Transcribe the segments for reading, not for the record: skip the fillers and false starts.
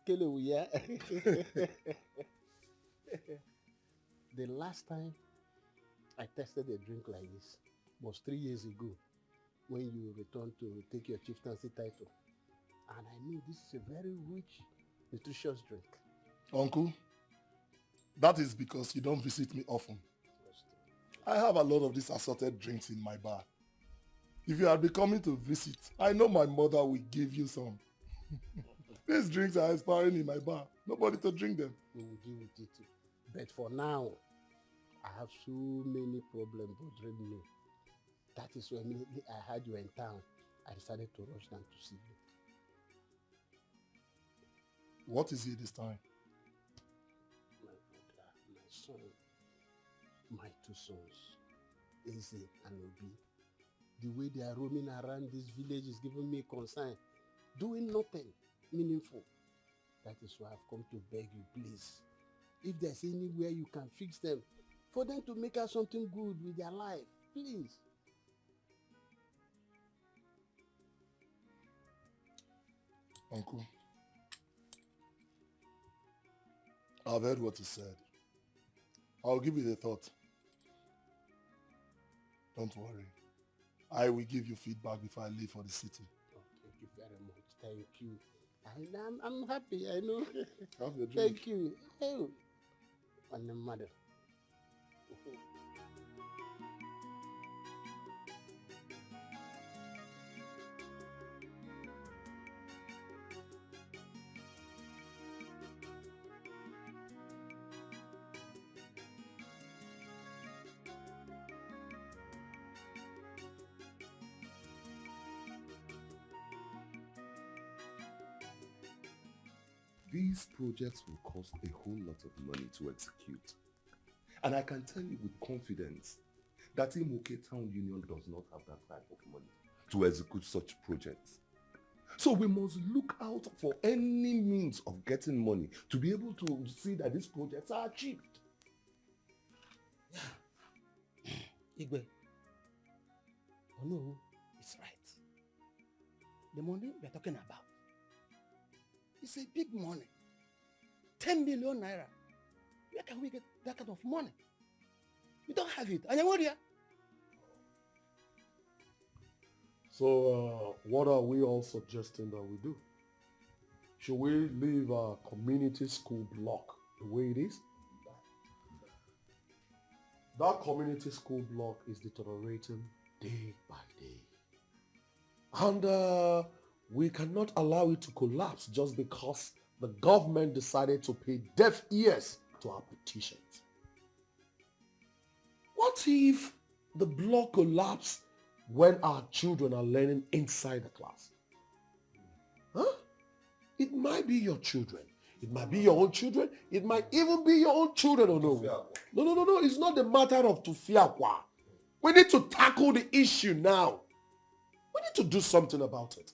Kelewu, yeah? The last time I tasted a drink like this was 3 years ago when you returned to take your chieftaincy title. And I know this is a very rich, nutritious drink. Uncle, that is because you don't visit me often. I have a lot of these assorted drinks in my bar. If you had been coming to visit, I know my mother will give you some. These drinks are expiring in my bar. Nobody to drink them. We will deal with it too. But for now, I have so many problems bothering me. That is why immediately I heard you in town, I decided to rush down to see you. What is it this time? My brother, my son, my two sons, Eze and Obi. The way they are roaming around this village is giving me concern. Doing nothing meaningful. That is why I've come to beg you, please. If there's anywhere you can fix them, for them to make out something good with their life, please. Uncle, I've heard what you said. I'll give it a thought. Don't worry. I will give you feedback before I leave for the city. Oh, thank you very much. Thank you. I'm happy, I know. Have your drink. Thank you. Hey, and the mother. These projects will cost a whole lot of money to execute. And I can tell you with confidence that Imoke Town Union does not have that type of money to execute such projects. So we must look out for any means of getting money to be able to see that these projects are achieved. Yeah. Igwe, Onu is right. The money we are talking about, it's a big money. 10 million naira. Where can we get that kind of money? We don't have it. And what? So, what are we all suggesting that we do? Should we leave our community school block the way it is? That community school block is deteriorating day by day. And we cannot allow it to collapse just because the government decided to pay deaf ears to our petitions. What if the block collapses when our children are learning inside the class? Huh? It might be your children. It might be your own children. It might even be your own children. Or no. No. It's not the matter of tufiakwa. We need to tackle the issue now. We need to do something about it.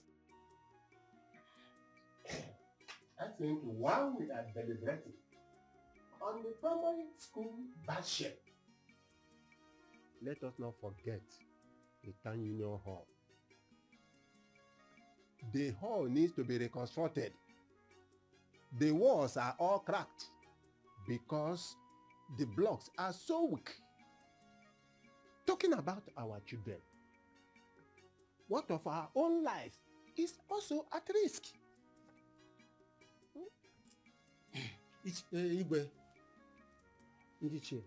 I think while we are deliberating on the primary school budget, let us not forget the town union hall. The hall needs to be reconstructed. The walls are all cracked because the blocks are so weak. Talking about our children, what of our own life is also at risk. Igwe, Ndiche,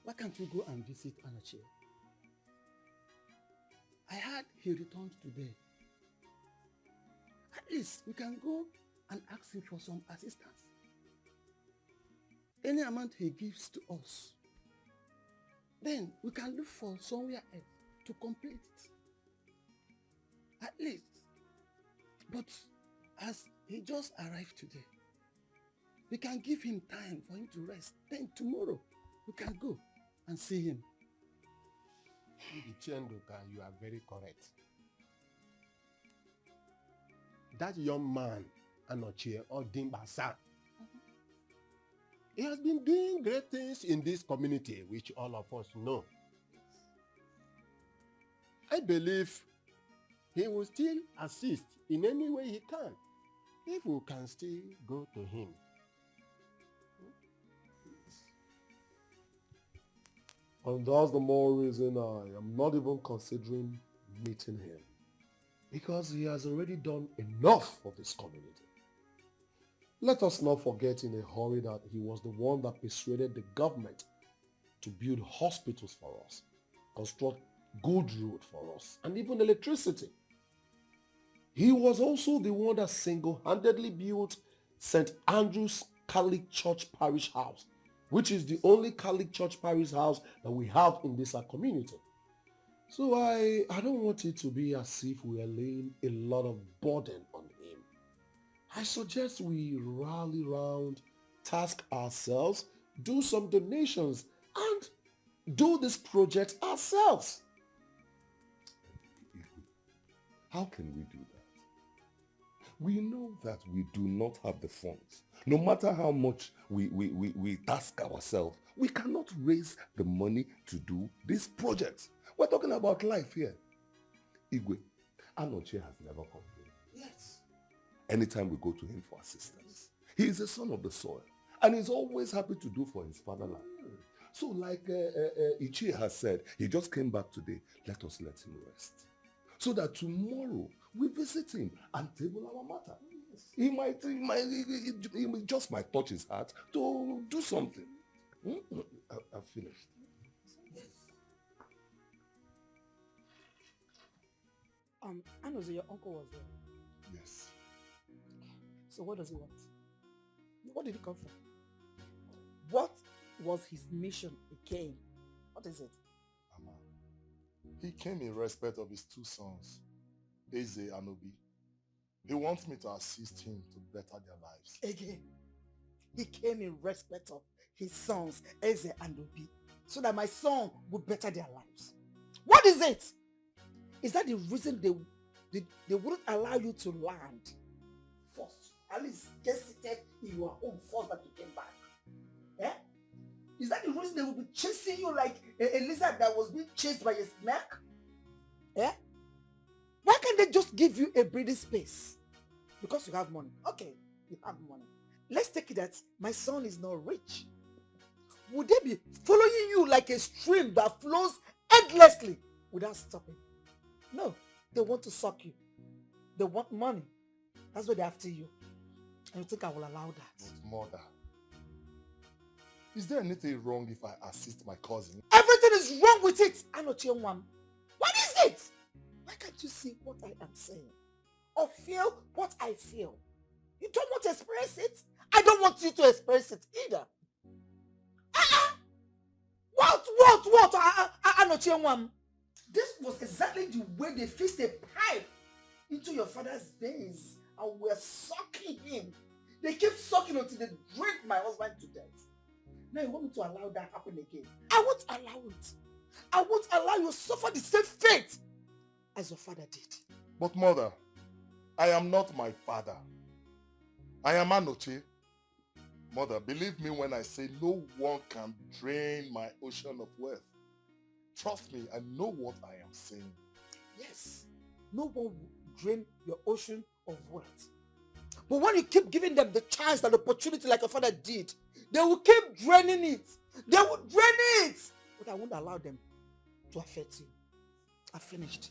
why can't we go and visit Anache? I heard he returned today. At least we can go and ask him for some assistance. Any amount he gives to us, then we can look for somewhere else to complete it. At least. But as he just arrived today, we can give him time for him to rest. Then tomorrow, we can go and see him. Chenduka, you are very correct. That young man, Anochie or Dimbasa, he has been doing great things in this community, which all of us know. I believe he will still assist in any way he can. if we can still go to him. And that's the more reason I am not even considering meeting him. Because he has already done enough for this community. Let us not forget in a hurry that he was the one that persuaded the government to build hospitals for us, construct good road for us, and even electricity. He was also the one that single-handedly built St. Andrew's Catholic Church Parish House, which is the only Catholic Church Parish House that we have in this community. So I don't want it to be as if we are laying a lot of burden on him. I suggest we rally round, task ourselves, do some donations, and do this project ourselves. How can we do that? We know that we do not have the funds. No matter how much we task ourselves, we cannot raise the money to do this project. We're talking about life here. Igwe, Anoche has never complained. Yes. Anytime we go to him for assistance, he is a son of the soil and he's always happy to do for his fatherland. So like Ichie has said, he just came back today. Let us let him rest. So that tomorrow we visit him and table our matter. Yes. He just might touch his heart to do something. I've finished. I know that your uncle was there. Yes. So what does he want? What did he come for? What was his mission? He came. What is it? Ama, he came in respect of his two sons, Eze and Obi. He wants me to assist him to better their lives. Again, he came in respect of his sons, Eze and Obi, so that my son would better their lives. What is it? Is that the reason they wouldn't allow you to land first? At least get seated in your home first that you came back. Eh? Is that the reason they will be chasing you like a lizard that was being chased by a snake? Eh? Why can't they just give you a breathing space? Because you have money. Okay, you have money. Let's take it that my son is not rich. Would they be following you like a stream that flows endlessly without stopping? No, they want to suck you. They want money. That's why they're after you. And you think I will allow that? But mother, is there anything wrong if I assist my cousin? Everything is wrong with it. Anochienwam. What is it? Why can't you see what I am saying? Or feel what I feel? You don't want to express it? I don't want you to express it either. What? Anochienwam. This was exactly the way they fixed a pipe into your father's veins and were sucking him. They kept sucking until they drank my husband to death. Now you want me to allow that happen again? I won't allow it. I won't allow you to suffer the same fate as your father did. But mother, I am not my father. I am Anoche. Mother, believe me when I say no one can drain my ocean of wealth. Trust me, I know what I am saying. Yes, no one will drain your ocean of wealth. But when you keep giving them the chance and the opportunity like your father did, they will keep draining it. They will drain it. But I won't allow them to affect you. I finished.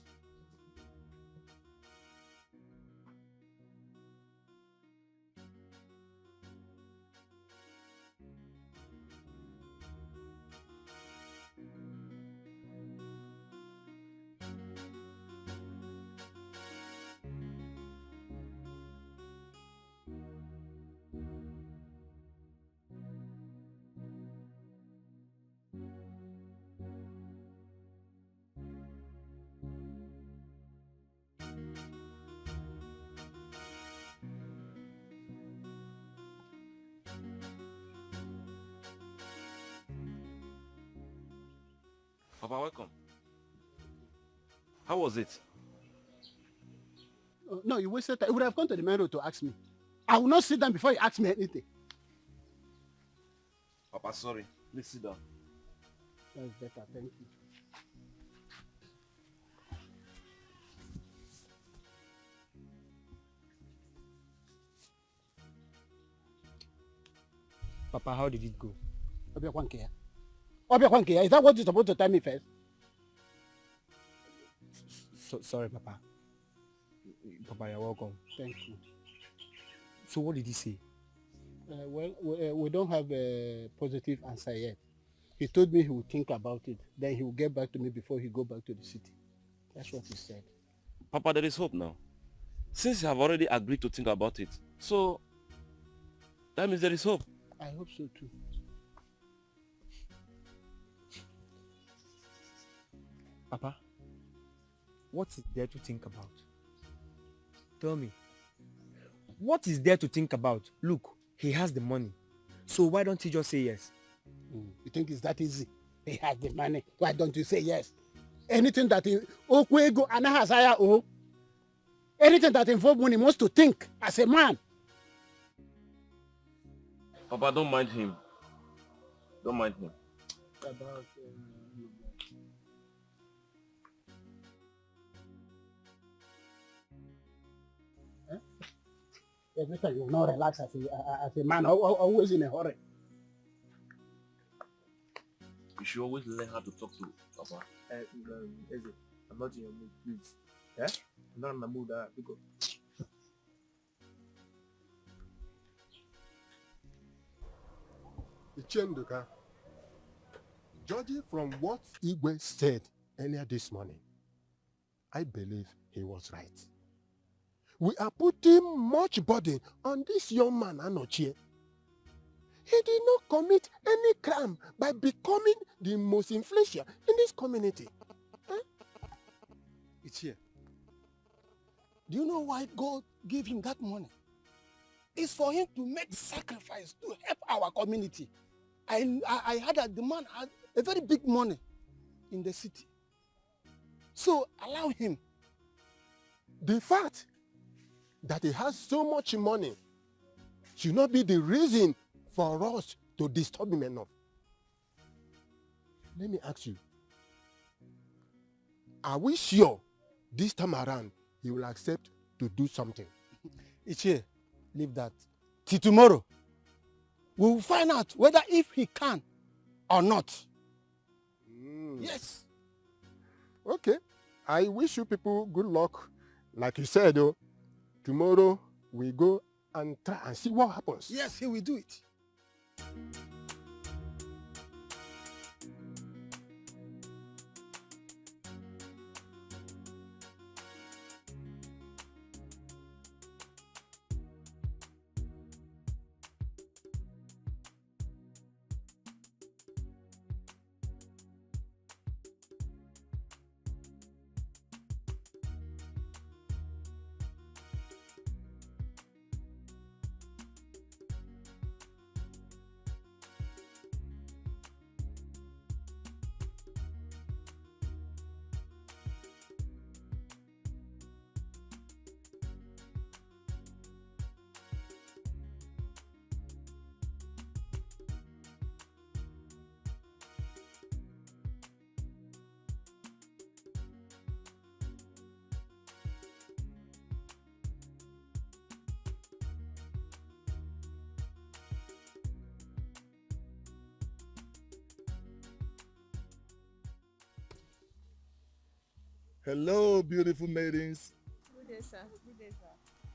Papa, welcome. How was it? No, you wasted time. You would have gone to the main road to ask me. I will not sit down before you ask me anything. Papa, sorry. Please sit down. That's better, thank you. Papa, how did it go? Obiakwankeya. Obiakwankeya, is that what you're supposed to tell me first? Sorry, Papa. Papa, you're welcome. Thank you. So what did he say? We don't have a positive answer yet. He told me he would think about it. Then he will get back to me before he go back to the city. That's what he said. Papa, there is hope now. Since you have already agreed to think about it, so that means there is hope. I hope so too. Papa, what is there to think about? Tell me. What is there to think about? Look, he has the money. So why don't you just say yes? You think it's that easy? He has the money. Why don't you say yes? Anything that Okwego Anahasaya O, anything that involves money wants to think as a man. Papa, don't mind him. Don't mind him. About every time you not relax as a man, always in a hurry. You should always learn how to talk to Papa. Eze, I'm not in your mood, please. Yeah? I'm not in the mood, because... Ichenduka, judging from what Igwe said earlier this morning, I believe he was right. We are putting much burden on this young man, Anochie. He did not commit any crime by becoming the most influential in this community. Huh? It's here. Do you know why God gave him that money? It's for him to make sacrifice to help our community. I heard that the man had a very big money in the city. So allow him. The fact that he has so much money should not be the reason for us to disturb him enough. Let me ask you, are we sure this time around he will accept to do something? Ichie, leave that. Till tomorrow, we will find out whether if he can or not. Yes. Okay. I wish you people good luck. Like you said, though, tomorrow we go and try and see what happens. Yes, he will do it. Hello, beautiful maidens. Good day, sir. Good day, sir.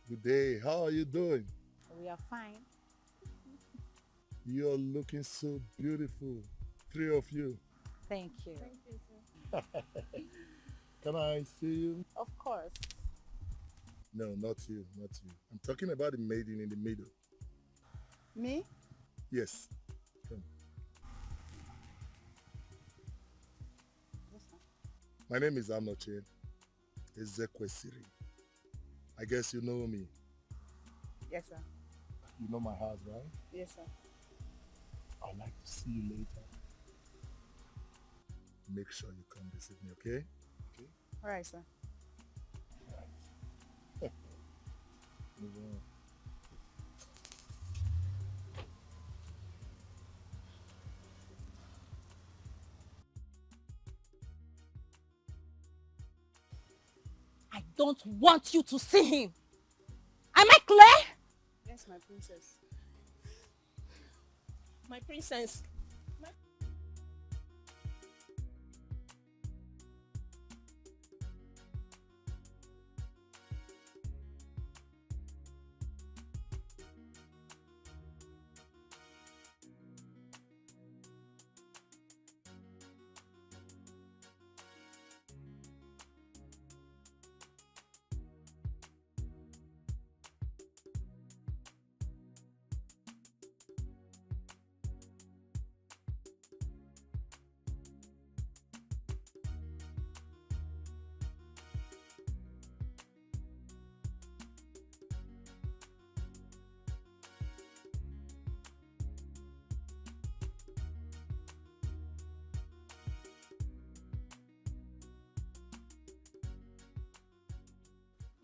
Good day. How are you doing? We are fine. You're looking so beautiful. Three of you. Thank you. Thank you, sir. Can I see you? Of course. No, not you. Not you. I'm talking about the maiden in the middle. Me? Yes. Come. Yes, sir. My name is Amnoche Ezekwesiri. I guess you know me. Yes, sir. You know my house, right? Yes, sir. I'd like to see you later. Make sure you come visit me, okay? Okay. All right, sir. All right. Move on. I don't want you to see him. Am I clear? Yes, my princess. My princess.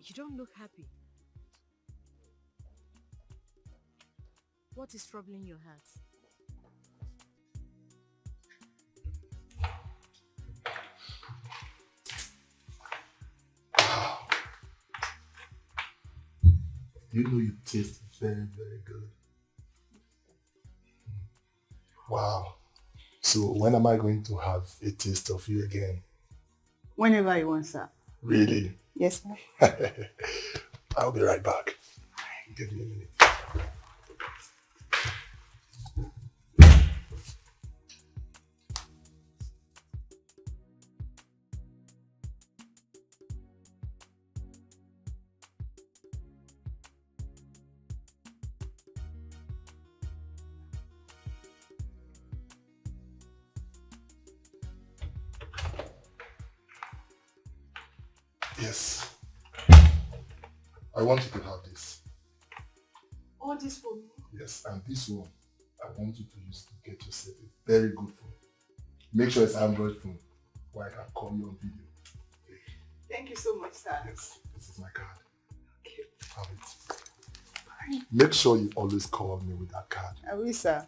You don't look happy. What is troubling your heart? You know you taste very, very good. Wow. So when am I going to have a taste of you again? Whenever you want, sir. Really? Yes, sir. I'll be right back. Give me a minute. Yes. I want you to have this. All this for me? Yes, and this one, I want you to use to get yourself a very good phone. Make sure it's an Android phone, where I can call you on video. Thank you so much, sir. Yes, this is my card. Have it. Make sure you always call me with that card. I will, sir.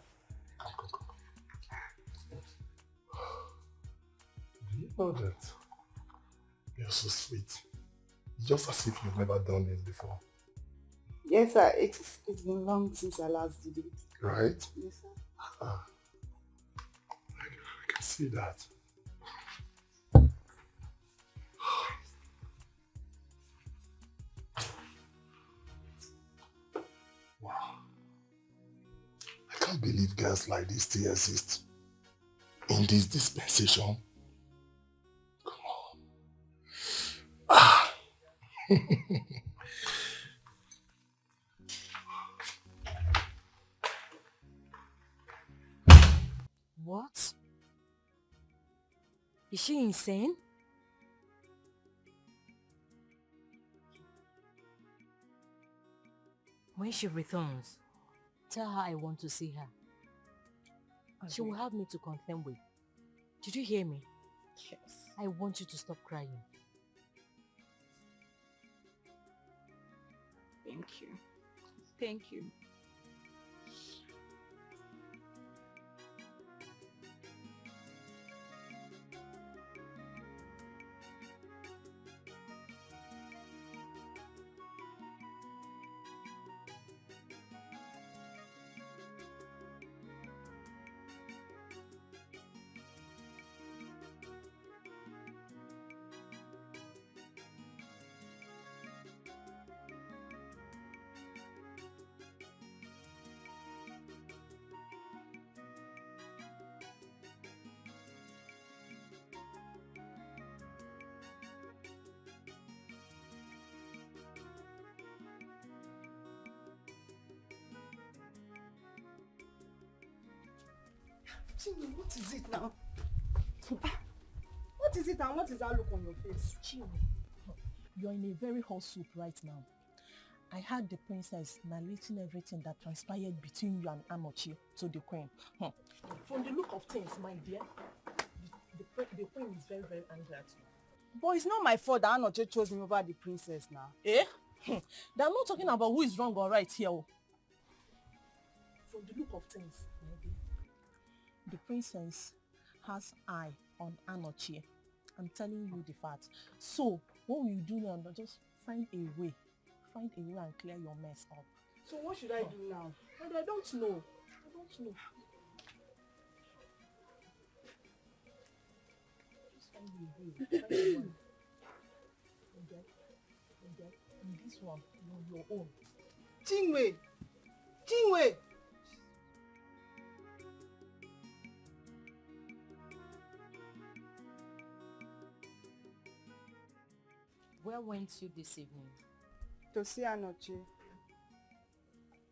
Come. Do you know that you're so sweet? Just as if you've never done this before. Yes, sir. It's been long since I last did it. Right? Yes, sir. I can see that. Wow. I can't believe girls like this still exist in this dispensation. Come on. Ah. What? Is she insane? When she returns, tell her I want to see her. Okay. She will have me to confirm with. Did you hear me? Yes. I want you to stop crying. Thank you. Thank you. Chinwe, what is it now? What is it and what is that look on your face? Chinwe, you're in a very hot soup right now. I heard the princess narrating everything that transpired between you and Anochi to the queen. From the look of things, my dear, the queen is very, very angry at you. But it's not my fault that Anochi chose me over the princess now. Eh? They're not talking about who is wrong or right here. From the look of things, my dear, the princess has eye on Anochi. I'm telling you the fact. So, what will you do now? Just find a way. Find a way and clear your mess up. So what should I do now? And I don't know. And this one, your own. Chinwe! Chinwe! Where went you this evening? To see Anoche.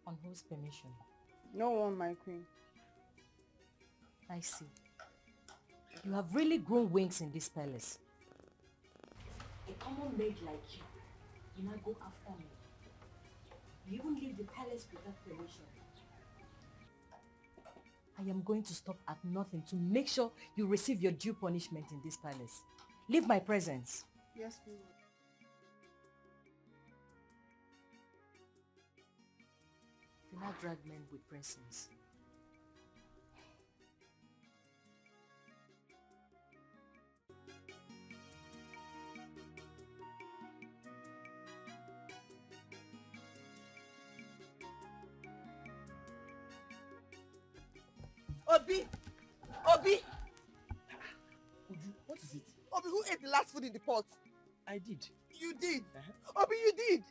On whose permission? No one, my queen. I see. You have really grown wings in this palace. A common maid like you, you might go after me. You even leave the palace without permission. I am going to stop at nothing to make sure you receive your due punishment in this palace. Leave my presence. Yes, queen. Do not drag men with presents. Obi! Obi! Uju, what is it? Obi, who ate the last food in the pot? I did. You did? Obi, you did?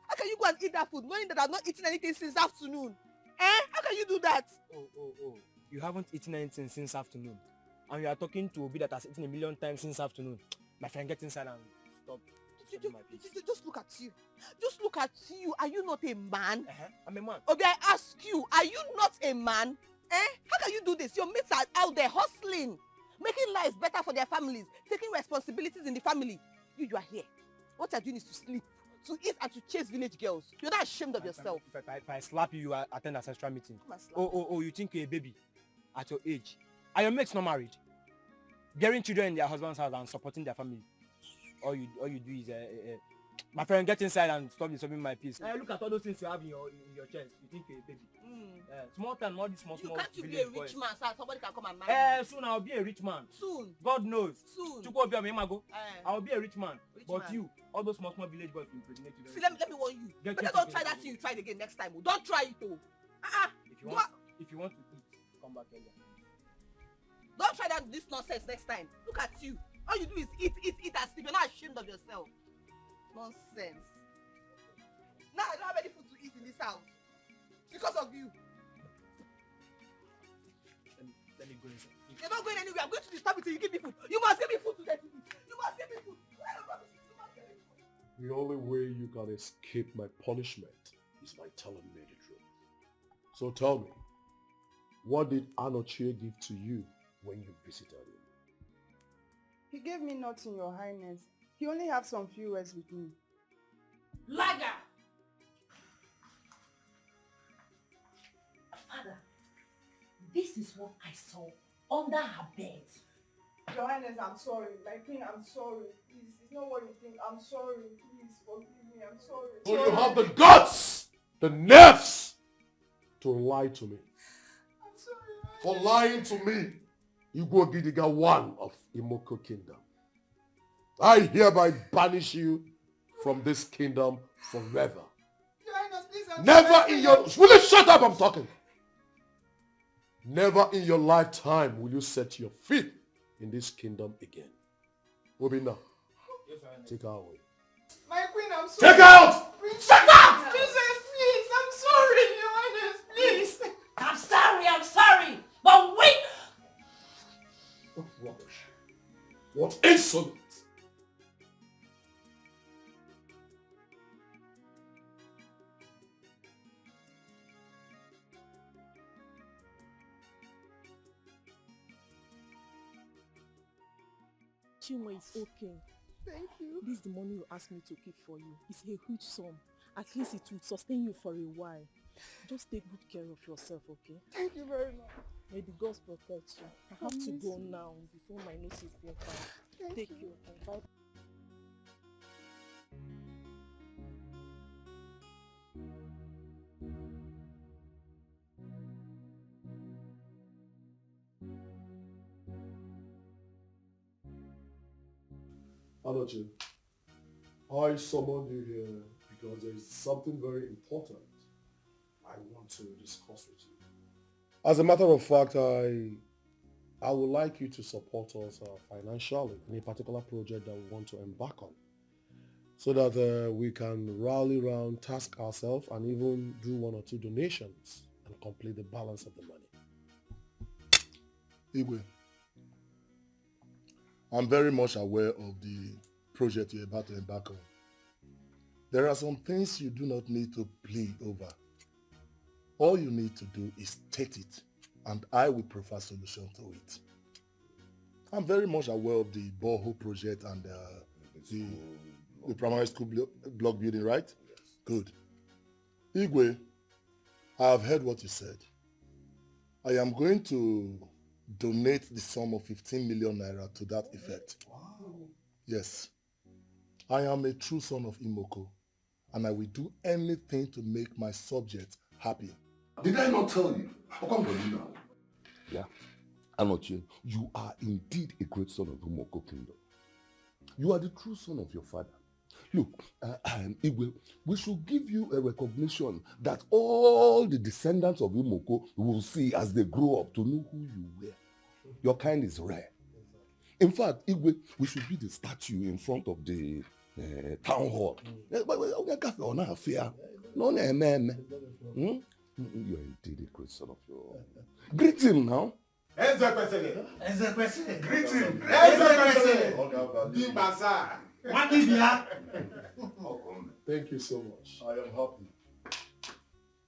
How can you go and eat that food knowing that I've not eaten anything since afternoon? How can you do that? Oh. You haven't eaten anything since afternoon. And you are talking to Obi that has eaten 1,000,000 times since afternoon. My friend, get inside and stop. Just look at you. Just look at you. Are you not a man? I'm a man. Obi, I ask you, are you not a man? How can you do this? Your mates are out there hustling, making lives better for their families, taking responsibilities in the family. You are here. What you're doing is to sleep, to eat and to chase village girls. You're not ashamed of yourself. If I slap you, you attend ancestral meeting. Come and slap Oh, you think you're a baby at your age? Are your mates not married? Bearing children in their husband's house and supporting their family. All you do is my friend, get inside and stop disturbing my peace. Look at all those things you have in your chest. You think you're a baby? Small time, all these small. You can't be a rich man, so somebody can come and marry you. Soon I'll be a rich man. Soon. God knows. Soon. I'll be a rich man. But man. you, all those small village boys will impregnate you. See, let me warn you. Better don't try that thing you tried again next time. Don't try it, though. If you want to eat, come back earlier. Don't try this nonsense next time. Look at you. All you do is eat and sleep. You're not ashamed of yourself. Nonsense. Now I don't have any food to eat in this house. Because of you. Let me go inside. You're not going anywhere. I'm going to disturb you till you give me food. You must give me food today. You must give me food. The only way you can escape my punishment is by telling me the truth. So tell me, what did Anoche give to you when you visited him? He gave me nothing, your highness. He only had some few words with me. Liar! Father, this is what I saw under her bed. Your highness, I'm sorry. My queen, I'm sorry. Please, it's not what you think. I'm sorry. Please, forgive me. I'm sorry. So you have the guts, the nerves to lie to me. I'm sorry. For lying to me, Igbo Gidiga one of Imoko Kingdom. I hereby banish you from this kingdom forever. Your highness, please, I'm Never sorry. in your... Will you shut up? I'm talking. Never in your lifetime will you set your feet in this kingdom again. Obina, take her away. My queen, I'm sorry. Take her out! Please, Shut up! Jesus, please, I'm sorry, your highness, please. I'm sorry, but wait! What rubbish. What insolence! Chinwe, it's okay. Thank you. This is the money you asked me to keep for you. It's a huge sum. At least it will sustain you for a while. Just take good care of yourself, okay? Thank you very much. May the gods protect you. I have to go now before my notice is being filed. Take care. Bye. Anoche, I summoned you here because there is something very important I want to discuss with you. As a matter of fact, I I would like you to support us financially in a particular project that we want to embark on, so that we can rally around, task ourselves, and even do 1 or 2 donations and complete the balance of the money. Igwe, I'm very much aware of the project you're about to embark on. There are some things you do not need to plead over. All you need to do is state it, and I will provide solution to it. I'm very much aware of the borehole project and the primary school block building, right? Yes. Good. Igwe, I have heard what you said. I am going to donate the sum of 15 million naira to that effect. Wow. Yes. I am a true son of Imoko, and I will do anything to make my subjects happy. Did I not tell you? How come you now? Yeah. Anoche, you are indeed a great son of Imoko Kingdom. You are the true son of your father. Look, Igwe, we should give you a recognition that all the descendants of Imoko will see as they grow up to know who you were. Your kind is rare. In fact, Igwe, we should be the statue in front of the town hall. You are indeed a great son of your... Greet him now. Thank you so much. I am happy.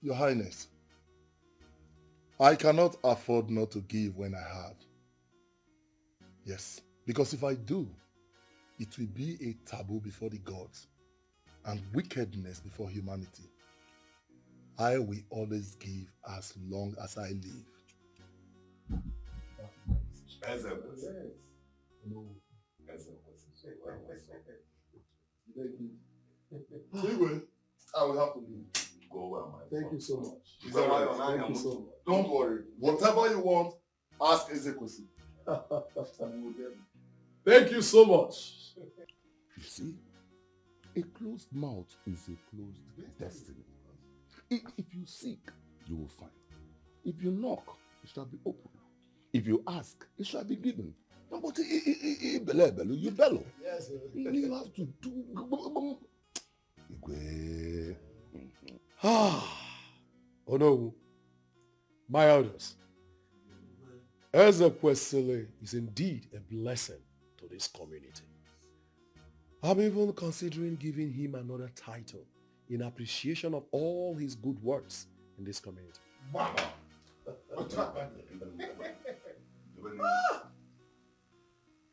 Your Highness, I cannot afford not to give when I have. Yes, because if I do, it will be a taboo before the gods and wickedness before humanity. I will always give as long as I live. Anyway, I will have to leave. Go well, my Thank you so much. Thank you so much. Don't worry. Whatever you want, ask Ezekwesi. Thank you so much. You see, a closed mouth is a closed destiny. If you seek, you will find. If you knock, it shall be opened. If you ask, it shall be given. But you bellow. Yes, you have to do. Oh no, my elders, Ezekwesili is indeed a blessing to this community. I'm even considering giving him another title in appreciation of all his good works in this community. Wow.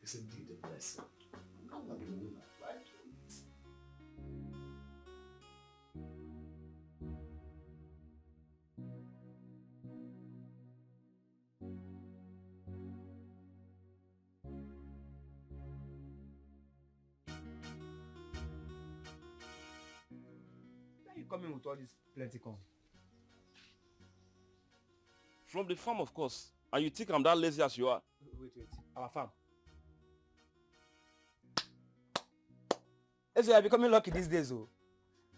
It's indeed a blessing. Where are you coming with all this plenty corn? From the farm, of course. And you think I'm that lazy as you are? Wait. Our farm. Eze, you're becoming lucky these days, oh.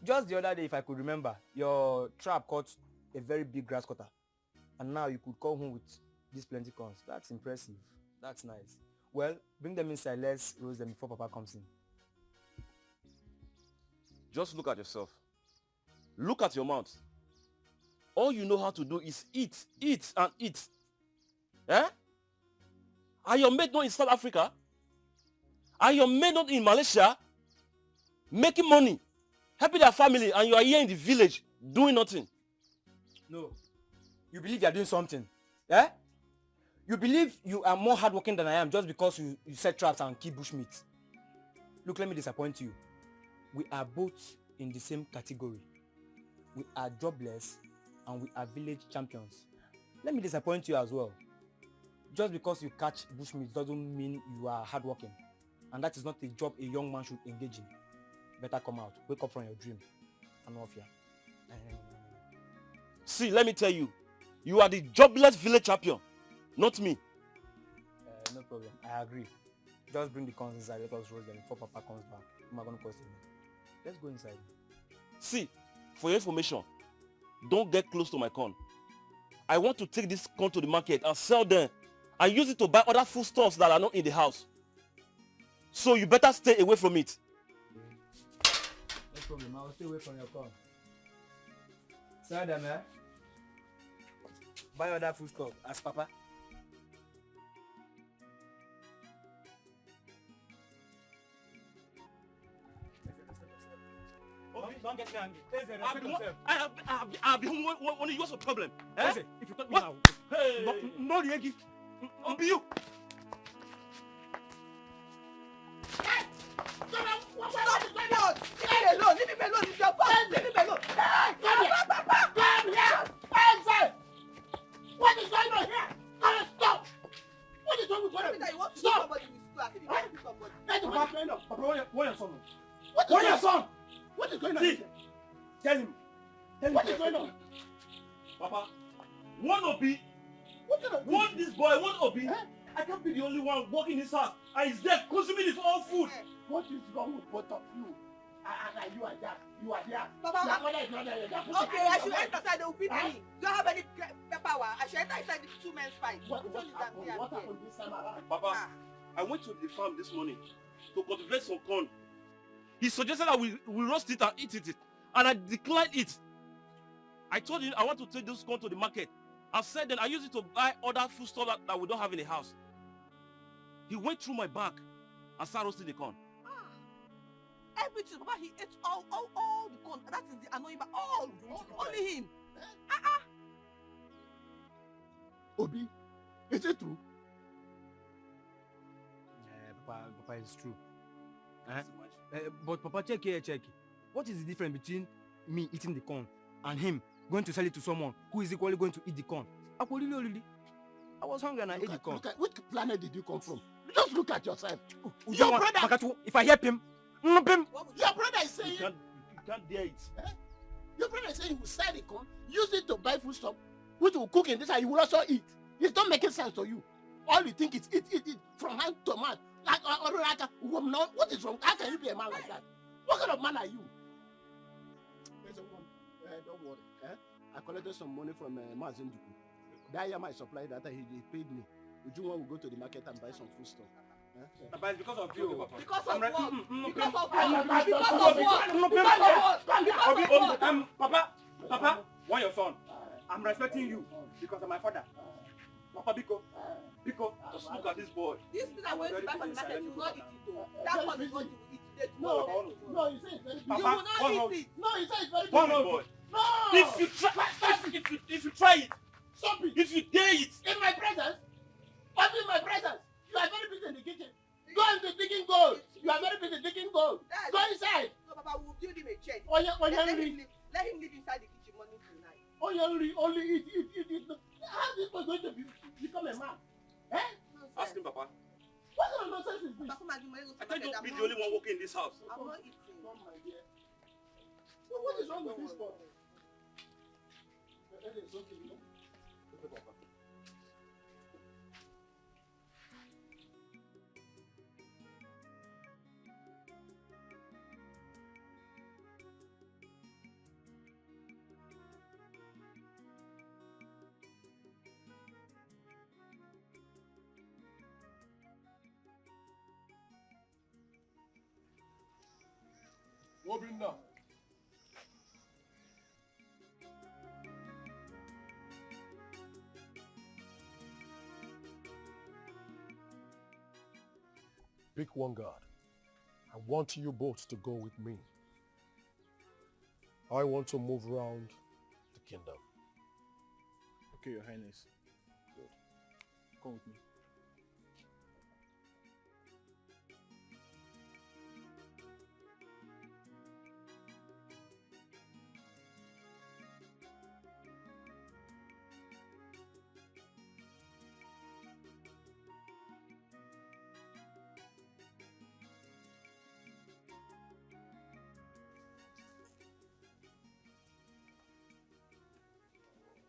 Just the other day, if I could remember, your trap caught a very big grass cutter. And now you could come home with these plenty corns. That's impressive. That's nice. Well, bring them inside. Let's roast them before Papa comes in. Just look at yourself. Look at your mouth. All you know how to do is eat, and eat. Eh? Are your mate not in South Africa? Are your mate not in Malaysia? Making money, helping their family, and you are here in the village doing nothing. No. You believe you are doing something. Eh? You believe you are more hardworking than I am just because you set traps and keep bushmeat. Look, let me disappoint you. We are both in the same category. We are jobless and we are village champions. Let me disappoint you as well. Just because you catch bushmeat doesn't mean you are hardworking. And that is not a job a young man should engage in. Better come out. Wake up from your dream. And off here. See, let me tell you. You are the jobless village champion. Not me. No problem. I agree. Just bring the corns inside. Let us roast them before Papa comes back. I'm not going to cost him. Let's go inside. See, for your information, don't get close to my corn. I want to take this corn to the market and sell them and use it to buy other foodstuffs that are not in the house. So you better stay away from it. No problem, I will stay away from your call. Sir, them, eh? Buy other foodstuff, as Papa. Don't get me angry. I'll be home when you have a problem. Eh? If you talk me What? now. Hey. No, Yegi. I'll be you. Leave him alone. Leave him alone. It's your fault. Leave him alone. Hey, come here. Come here. Hey, what is going on here? Stop. What is wrong with you? You want to see somebody with school. I think you want to see somebody. What's going on? Papa, where your son? What is Where your son? What is going on? See, tell him. What is going on? Papa, one Obi, What kind of one this boy, one Obi. Eh? I can't be the only one walking this house. And he's there consuming his own food. What is wrong with both of you? You are there. You are there. Papa, Your mother is not there. okay, I should enter inside. They will beat me. Do I have any power? I should enter inside the two men's fight. What happened this time around? Papa, I went to the farm this morning to cultivate some corn. He suggested that we roast it and eat it. And I declined it. I told him I want to take this corn to the market. I said then I use it to buy other food stuff that we don't have in the house. He went through my bag and started roasting the corn. Everything, Papa, he ate all the corn. That is the annoying part. Only him. Obi, is it true? Yeah, Papa, it's true. But Papa, check here. What is the difference between me eating the corn and him going to sell it to someone who is equally going to eat the corn? I was hungry and I ate the corn. Look at, which planet did you come from? Just look at yourself. Your brother, if I help him, your brother is saying You can't dare it. Your brother is saying he will sell the corn, use it to buy food stuff, which will cook in this and he will also eat. It's not making sense to you. All you think is eat from hand to mouth. Like a woman. What is wrong? How can you be a man like that? What kind of man are you? Don't worry. I collected some money from Mazin Duku. That year my supply that he paid me. Would you want to go to the market and buy some food stuff? Papa, it's because of you. Because of what? Because of what? Papa, why your son? I'm respecting you because of my father. Papa, Biko, just look at this boy. This thing I went to buy from the market, you will not eat it though. That one is what you will eat today. No, you say it's very big. You will not eat it. No, you say it's very big. Boy. No. If you try it, Stop it. if you dare it, In my presence? What in my presence? You are very busy in the kitchen. Go into digging gold. You are very busy digging gold. Go inside. No, Papa, we will build him a chair. Let him Let him live inside the kitchen morning to night. only eat. How is this boy going to become a man? ask him, Papa. What kind of nonsense is this? Papa, come and give money to I can't market. just be the only one working in this house. I'm not eating. Come, my dear. What is wrong with this boy? It's okay, you know? Obinna. Pick one guard. I want you both to go with me. I want to move around the kingdom. Okay, Your Highness. Come with me.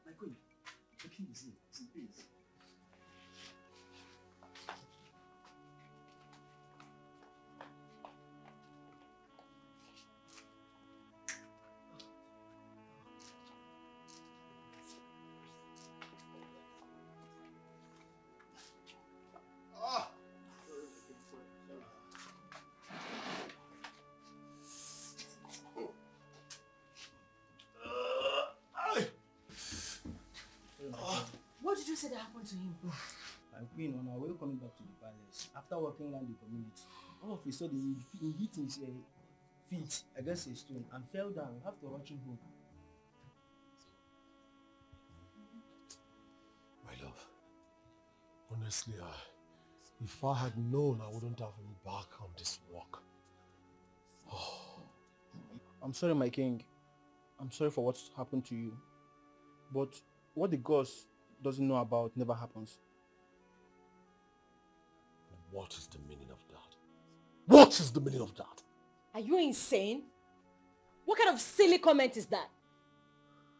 My queen, the king is in peace. did you say that happened to him? My queen, on our way coming back to the palace, after walking around the community, all of a sudden he hit his feet against a stone and fell down. We have to rush him home. My love, honestly, if I had known, I wouldn't have embarked on this walk. Oh. I'm sorry, my king. I'm sorry for what's happened to you. But what the gods doesn't know about never happens. What is the meaning of that? What is the meaning of that? Are you insane? What kind of silly comment is that?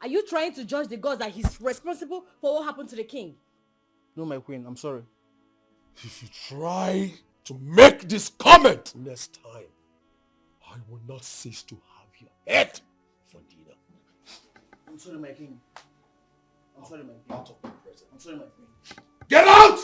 Are you trying to judge the gods that he's responsible for what happened to the king? No, my queen, I'm sorry. If you try to make this comment next time, I will not cease to have your head for dinner. I'm sorry, my king. I'm sorry, my king. Out of my presence. I'm sorry, my queen. Get out!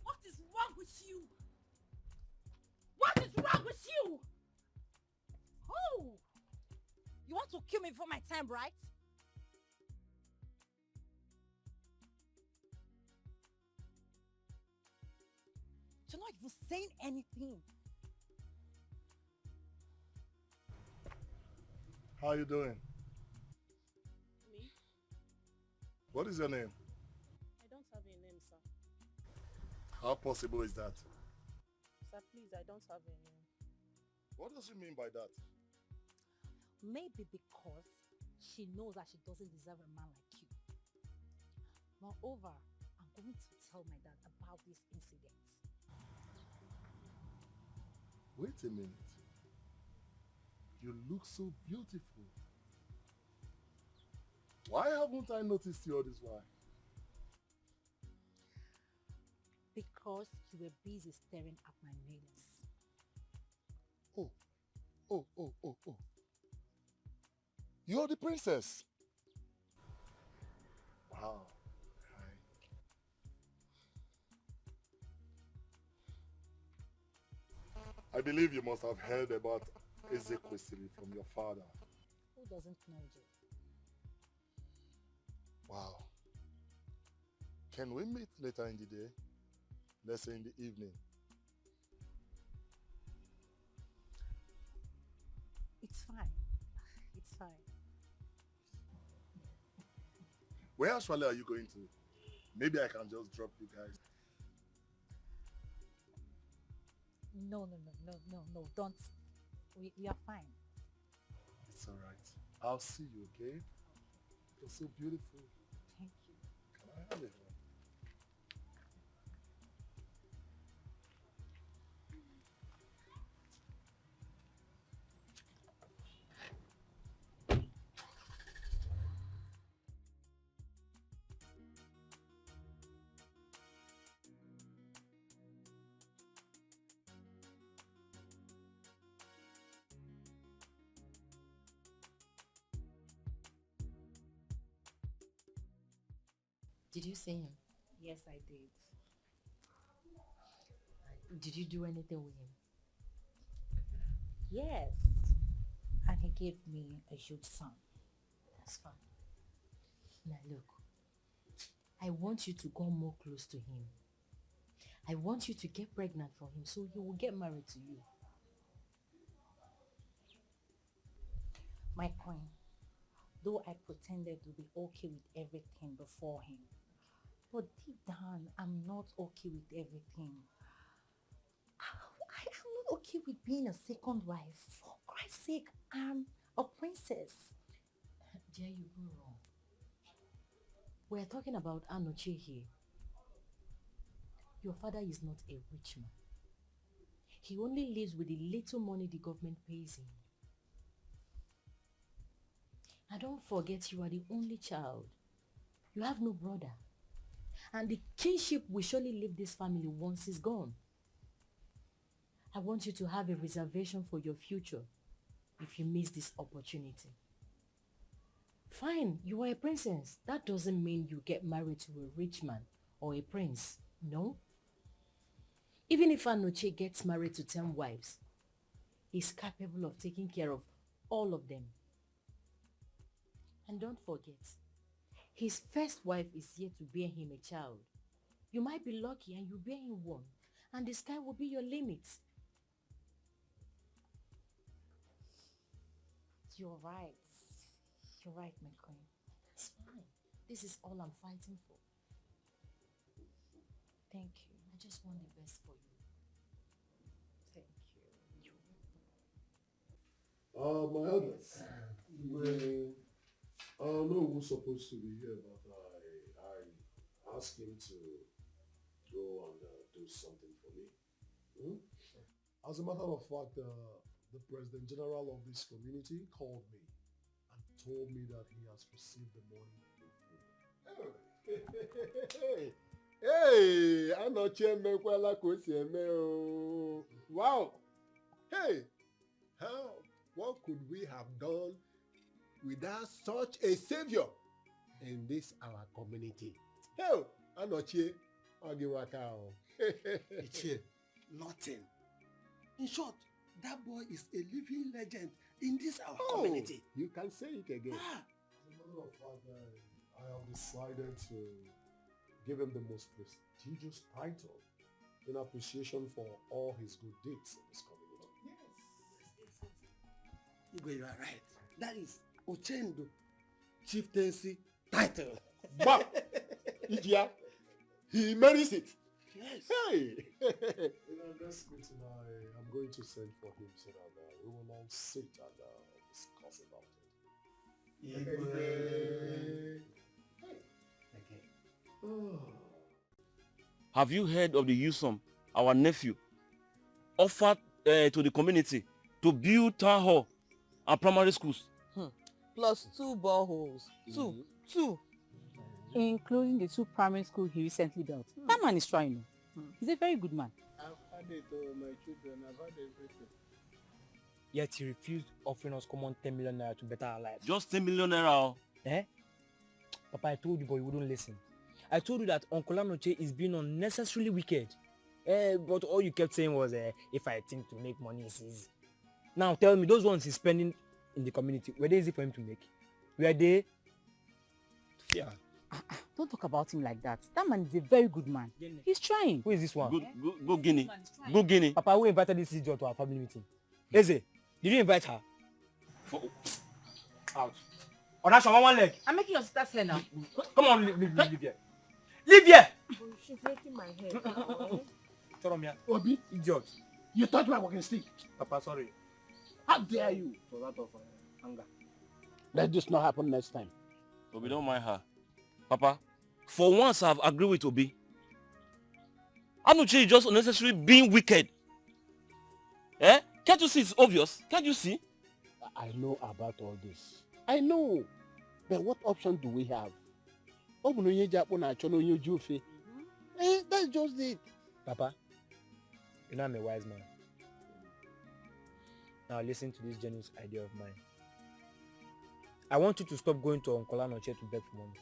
What is wrong with you? What is wrong with you? Oh! You want to kill me before my time, right? You're not even saying anything. How are you doing? Me? What is your name? I don't have a name, sir. How possible is that? Sir, please, I don't have a name. What does she mean by that? Maybe because she knows that she doesn't deserve a man like you. Moreover, I'm going to tell my dad about this incident. Wait a minute. You look so beautiful. Why haven't I noticed you all this while? Because you were busy staring at my nails. Oh. You're the princess. Wow. I believe you must have heard about Ezekwesili from your father. Who doesn't know you? Wow. Can we meet later in the day? Let's say in the evening. It's fine. It's fine. Where actually are you going to? Maybe I can just drop you guys. No, don't. We are fine. It's all right. I'll see you, okay? You're so beautiful. Thank you. Can I have it? Did you see him? Yes, I did. Did you do anything with him? Yes. And he gave me a huge sum. That's fine. Now look, I want you to go more close to him. I want you to get pregnant for him so he will get married to you. My queen, though I pretended to be okay with everything before him, but deep down, I'm not okay with everything. I am not okay with being a second wife. For Christ's sake, I'm a princess. Dear, you go wrong. We're talking about Anoche here. Your father is not a rich man. He only lives with the little money the government pays him. And don't forget, you are the only child. You have no brother. And the kinship will surely leave this family once he's gone. I want you to have a reservation for your future if you miss this opportunity. Fine, you are a princess. That doesn't mean you get married to a rich man or a prince. No. Even if Anoche gets married to 10 wives, he's capable of taking care of all of them. And don't forget, his first wife is yet to bear him a child. You might be lucky and you bear him one, and the sky will be your limit. You're right. You're right, my queen. That's fine. This is all I'm fighting for. Thank you. I just want the best for you. Thank you. My elders, I know who's supposed to be here, but I asked him to go and do something for me. As a matter of fact, the President General of this community called me and told me that he has received the money in full. Hey, Anoche mekwala ka o si eme o. Wow. Hey, what could we have done without such a savior in this our community? Hey, Anoche, Ogiwaka o. Nothing. In short, that boy is a living legend in this our community. You can say it again. As a matter of fact, I have decided to give him the most prestigious title in appreciation for all his good deeds in this community. Yes. Igwe, you are right. That is Ochendo chieftaincy title. But, Ijia, he merits it. Yes. Hey. In our next meeting, I'm going to send for him so that we will all sit and discuss about it. Have you heard of the Yusum, our nephew, offered to the community to build town hall and primary schools? Plus 2 boreholes. Two. Including the 2 primary schools he recently built. That man is trying. He's a very good man. I've had it to my children, I've had everything. Yet he refused offering us common 10 million naira to better our lives. Just 10 million naira. Eh? Papa, I told you, but you wouldn't listen. I told you that Uncle Anoche is being unnecessarily wicked. But all you kept saying was, if I think to make money, it's easy. Now tell me, those ones he's spending in the community, were they easy for him to make? Were they? Yeah. Don't talk about him like that. That man is a very good man. He's trying. Who is this one? Go Guinea. Go Guinea. Papa, who invited this idiot to our family meeting? Eze, did you invite her? Out. Oh, that's your one leg. I'm making your sister's hair now. Come on, leave here. Leave here! Oh, she's making my hair. Shut up, man. Obi, Idiot. you touched my walking stick. Papa, sorry. How dare you? It was out of anger. Let this not happen next time. Obi, don't mind her. Papa, for once I've agreed with Obi. Anoche is just unnecessarily being wicked. Eh? Can't you see it's obvious? Can't you see? I know about all this. I know. But what option do we have? That's just it. Papa, you know I'm a wise man. Now listen to this genius idea of mine. I want you to stop going to Uncle Anoche to beg for money.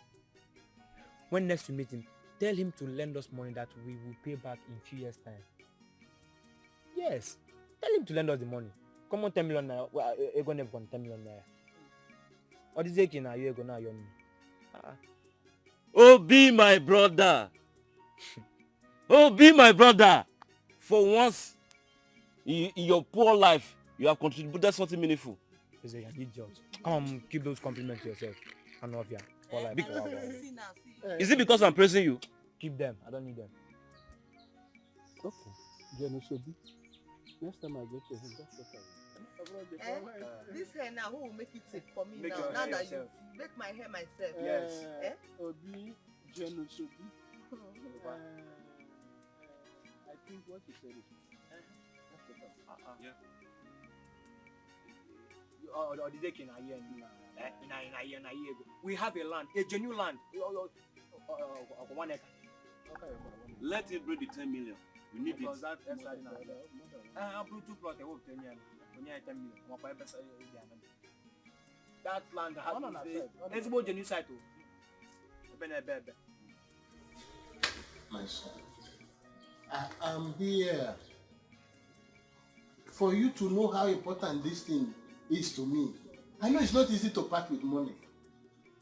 When next you meet him, tell him to lend us money that we will pay back in 2 years' time. Yes, tell him to lend us the money. Come on, 10 million naira. Well, you're going to have 10 million naira. Or this is now you're going to have Oh, be my brother. Oh, be my brother. For once in your poor life, you have contributed something meaningful. Is an idiot. Come on, keep those compliments to yourself. I know of you. Is it because I'm praising you? Keep them. I don't need them. Okay. Next time I go to him, that's okay. This hair now, who will make it safe for me Make now? your Now hair that yourself. you make my hair myself. Yes. Obi, Genosobi. I think what you said is Yeah. We have a land, a genuine land. 1 acre. Let it bring the 10 million. We need it. That extra dinner. I'll bring 2 plots. I will 10 million. When you 10 million, that land has to stay. Let's go to new site. My son, I am here for you to know how important this thing is to me. I know it's not easy to part with money.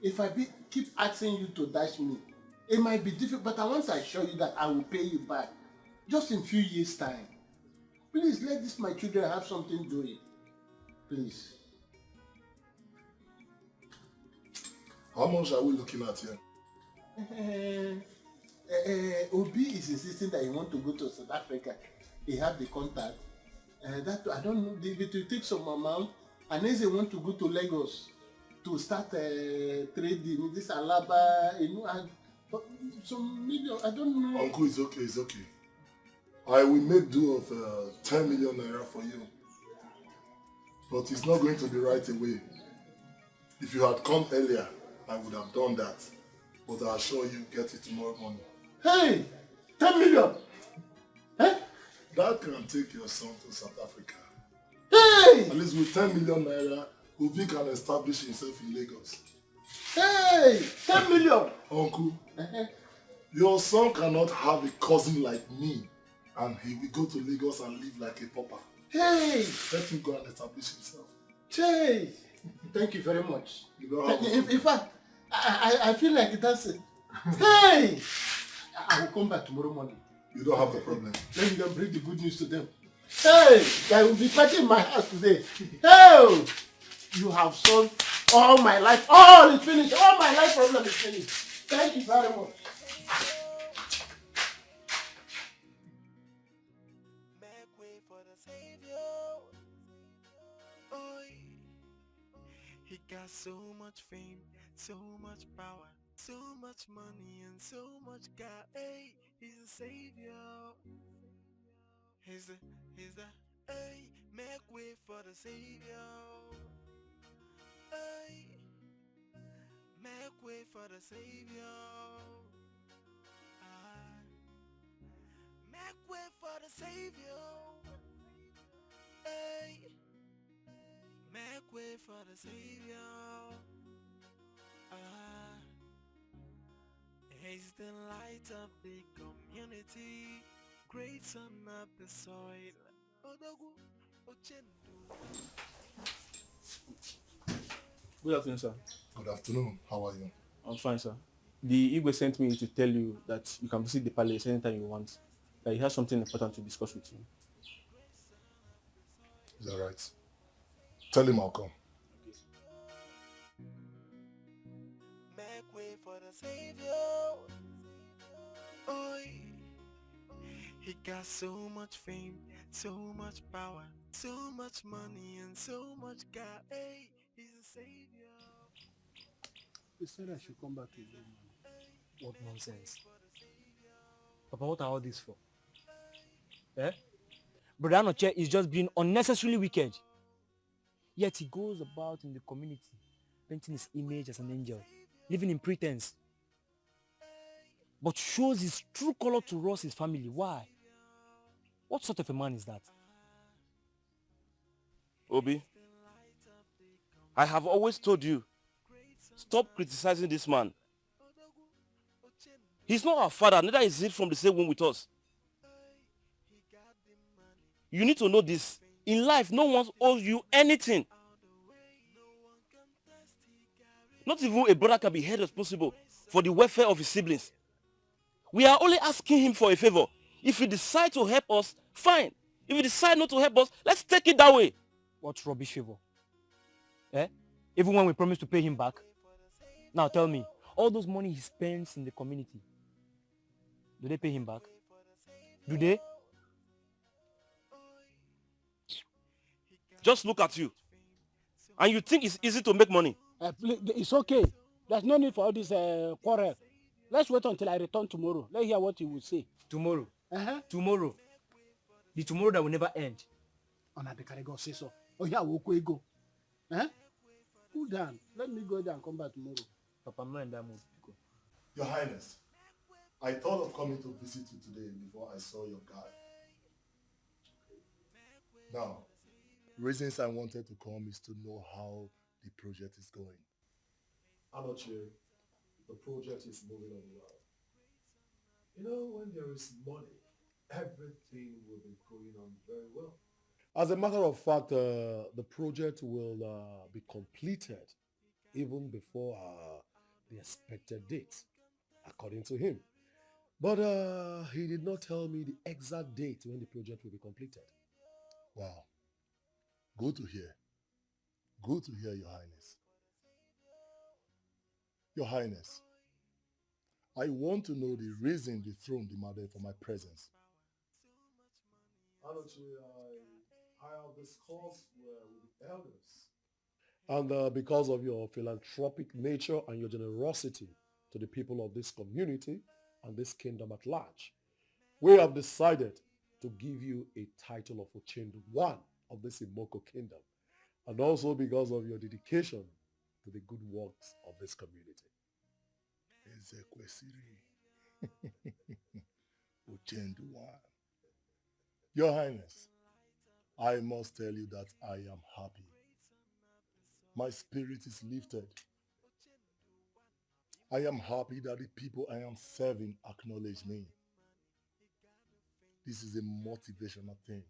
If I keep asking you to dash me, it might be difficult, but once I show you that I will pay you back, just in a few years' time. Please let my children have something doing. Please. How much are we looking at here? Obi is insisting that he wants to go to South Africa. He have the contact. That I don't know. It will take some amount. And then they want to go to Lagos to start trading this Alaba, some million. I don't know. Uncle, it's okay. It's okay. I will make do of 10 million naira for you. But it's not going to be right away. If you had come earlier, I would have done that. But I assure you, get it tomorrow morning. Hey! 10 million! Eh? That can take your son to South Africa. Hey! At least with 10 million naira, Obi can establish himself in Lagos. Hey! 10 million! Uncle, your son cannot have a cousin like me and he will go to Lagos and live like a pauper. Hey! Let him go and establish himself. Hey! Thank you very much. You don't have in fact, I feel like that's it. Hey! I will come back tomorrow morning. You don't have the problem. Let me go bring the good news to them. Hey! I will be partying in my house today. Hey! You have solved all my life. All is finished. All my life problem is finished. Thank you very much. He got so much fame, so much power, so much money and so much God. Hey, he's a savior. He's the, hey, make way for the savior. Hey, make way for the savior. Make way for the savior. Hey, make way for the savior. He's the light of the community, great son of the soil. Good afternoon, sir. Good afternoon. How are you? I'm fine, sir. The Igwe sent me to tell you that you can visit the palace anytime you want. That he has something important to discuss with you. Is that right? Tell him I'll come. Make way for the savior. Oi. He got so much fame, so much power, so much money and so much God. Hey, he's a savior. He said I should come back again. What nonsense. Papa, what are all this for? Eh? Brother Anoche is just being unnecessarily wicked. Yet he goes about in the community, painting his image as an angel, living in pretense. But shows his true color to us, his family. Why? What sort of a man is that? Obi, I have always told you, stop criticizing this man. He's not our father, neither is he from the same womb with us. You need to know this. In life, no one owes you anything. Not even a brother can be held responsible for the welfare of his siblings. We are only asking him for a favor. If he decides to help us, fine. If he decides not to help us, let's take it that way. What rubbish favor? Eh? Even when we promise to pay him back? Now tell me, all those money he spends in the community, do they pay him back? Do they? Just look at you. And you think it's easy to make money? Please, it's okay. There's no need for all this quarrel. Let's wait until I return tomorrow. Let's hear what he will say. Tomorrow? Tomorrow? The tomorrow that will never end. Say so. Oh yeah, we'll go. Cool down. Let me go there and come back tomorrow. Papa, I'm not in that mood. Your Highness, I thought of coming to visit you today before I saw your guy. Now, reasons I wanted to come is to know how the project is going. Anoche, the project is moving on well. You know, when there is money, everything will be going on very well. As a matter of fact, the project will be completed even before the expected date, according to him. But he did not tell me the exact date when the project will be completed. Wow. Good to hear. Good to hear, Your Highness. Your Highness, I want to know the reason the throne demanded for my presence. Anoche, I have discussed with the elders. And because of your philanthropic nature and your generosity to the people of this community and this kingdom at large, we have decided to give you a title of Ochendu one of this Imoko kingdom, and also because of your dedication to the good works of this community. Ochendu one. Your Highness, I must tell you that I am happy. My spirit is lifted. I am happy that the people I am serving acknowledge me. This is a motivational thing.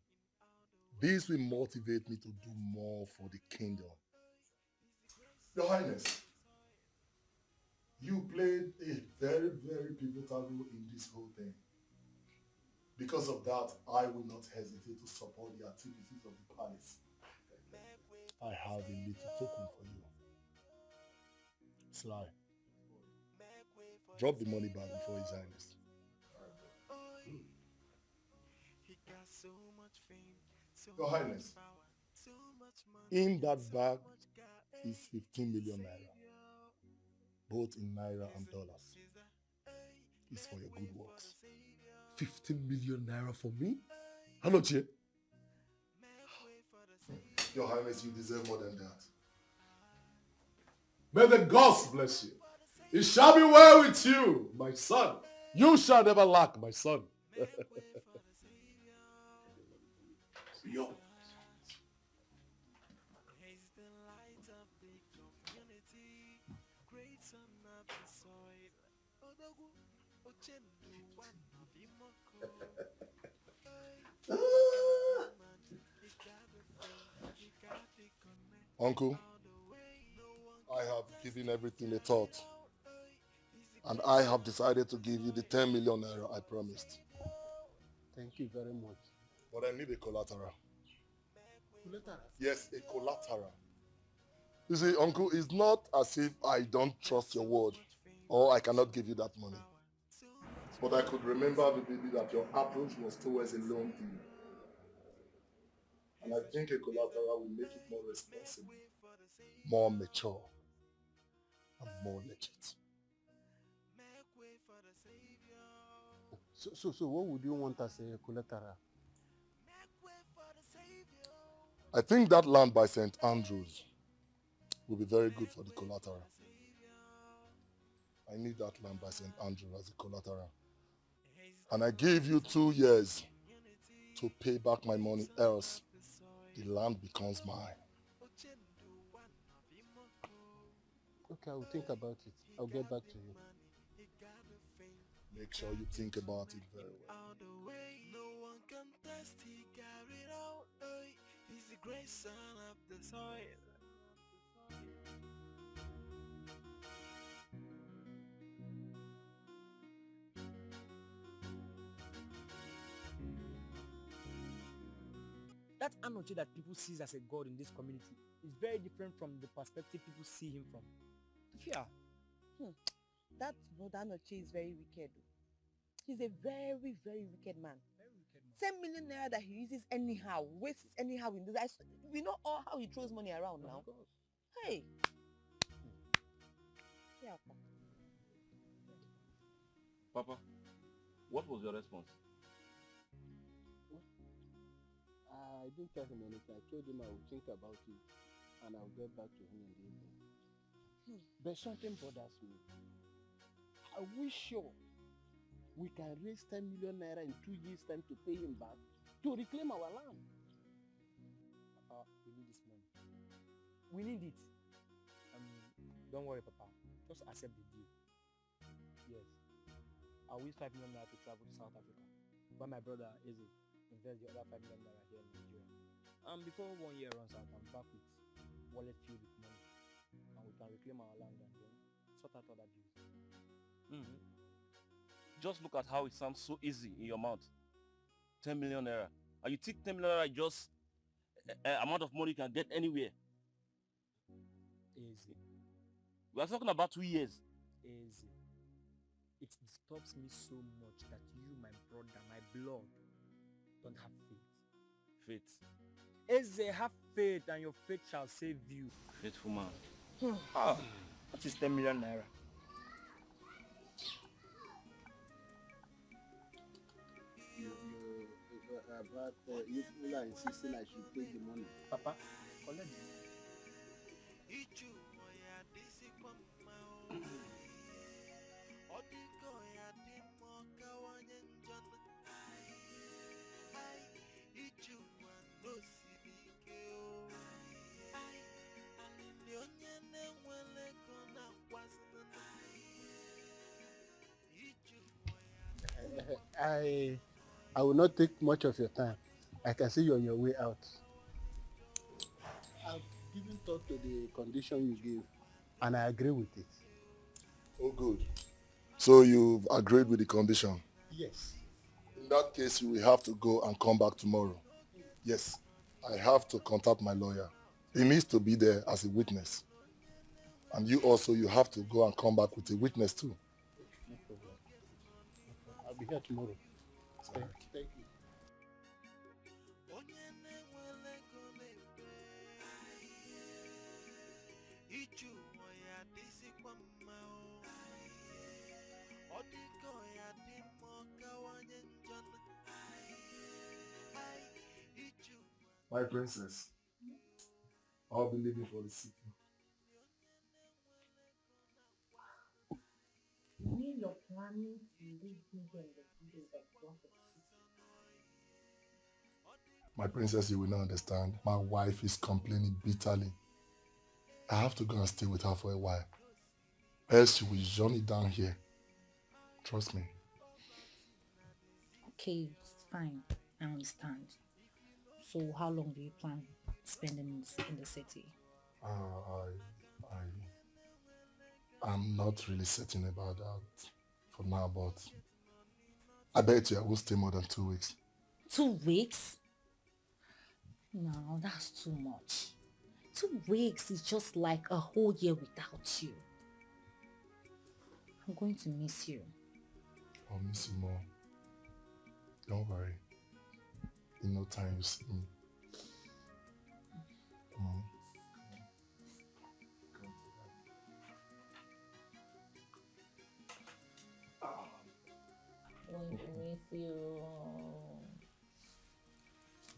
This will motivate me to do more for the kingdom. Your Highness, you played a very, very pivotal role in this whole thing. Because of that, I will not hesitate to support the activities of the palace. I have a little token for you. Sly, drop the money back before His Highness. Your Highness, in that bag is 15 million naira, both in naira and dollars. It's for your good works. 15 million naira for me? Anoche? Your Highness, you deserve more than that. May the gods bless you. It shall be well with you, my son. You shall never lack, my son. Yo. Uncle, I have given everything a thought. And I have decided to give you the 10 million naira I promised. Thank you very much. But I need a collateral. Collateral? Yes, a collateral. You see, Uncle, it's not as if I don't trust your word or I cannot give you that money. But I could remember vividly that your approach was towards a loan deal. And I think a collateral will make it more responsible, more mature, and more legit. So what would you want as a collateral? I think that land by St. Andrews will be very good for the collateral. I need that land by St. Andrews as a collateral. And I give you 2 years to pay back my money, else the land becomes mine. Okay, I will think about it. I'll get back to you. Make sure you think about it very well. No one can test, he carried out. He's the great son of the soil. That Anoche that people see as a god in this community is very different from the perspective people see him from. Yeah. That brother Anoche is very wicked. He's a very, very wicked man. 10 million naira that he uses anyhow, wastes anyhow in this. We know all how he throws money around now. Hey. Yeah, Papa, what was your response? I didn't tell him anything. I told him I would think about it and I'll get back to him in the evening. But something bothers me. Are we sure we can raise 10 million naira in 2 years' time to pay him back to reclaim our land. Papa, we need this money. We need it. Don't worry, Papa. Just accept the deal. Yes. I'll use 5 million naira to travel to South Africa. But my brother, Izzy, invest the other 5 million naira here in Nigeria. And before 1 year runs out, I'm back with wallet filled with money. And we can reclaim our land and then sort out other deals. Just look at how it sounds so easy in your mouth. 10 million naira. And you think 10 million naira is just amount of money you can get anywhere. Easy. We are talking about 2 years. Easy. It disturbs me so much that you, my brother, my blood, don't have faith. Faith. Eze, have faith and your faith shall save you. Faithful man. What is 10 million naira? But you people are insisting I should take the money. Papa, collect it. I will not take much of your time. I can see you're on your way out. I've given thought to the condition you gave, and I agree with it. Oh, good. So you've agreed with the condition? Yes. In that case, you will have to go and come back tomorrow. Yes, I have to contact my lawyer. He needs to be there as a witness. And you also, you have to go and come back with a witness too. No problem. I'll be here tomorrow. Thank you. My princess, I'll be leaving for the city. You mean you're planning to leave me here in the village like one for the city? My princess, you will not understand. My wife is complaining bitterly. I have to go and stay with her for a while. Else she will journey down here. Trust me. Okay, it's fine. I understand. So how long do you plan spending in the city? I'm not really certain about that for now, but I bet you I won't stay more than 2 weeks. 2 weeks? No, that's too much. 2 weeks is just like a whole year without you. I'm going to miss you. I'll miss you more. Don't worry. In no time you see me. Come on. I'm going to miss you.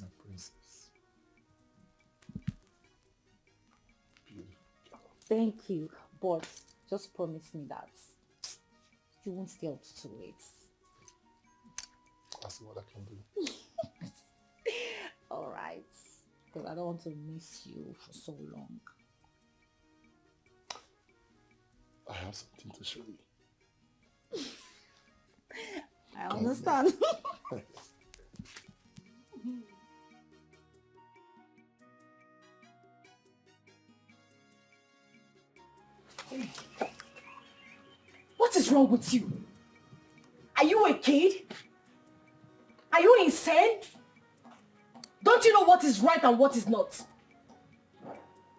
My princess. Beautiful. Thank you, but just promise me that you won't stay up to 2 weeks. I'll see what I can do. Alright, because I don't want to miss you for so long. I have something to show you. I understand. What is wrong with you? Are you a kid? Are you insane? Don't you know what is right and what is not?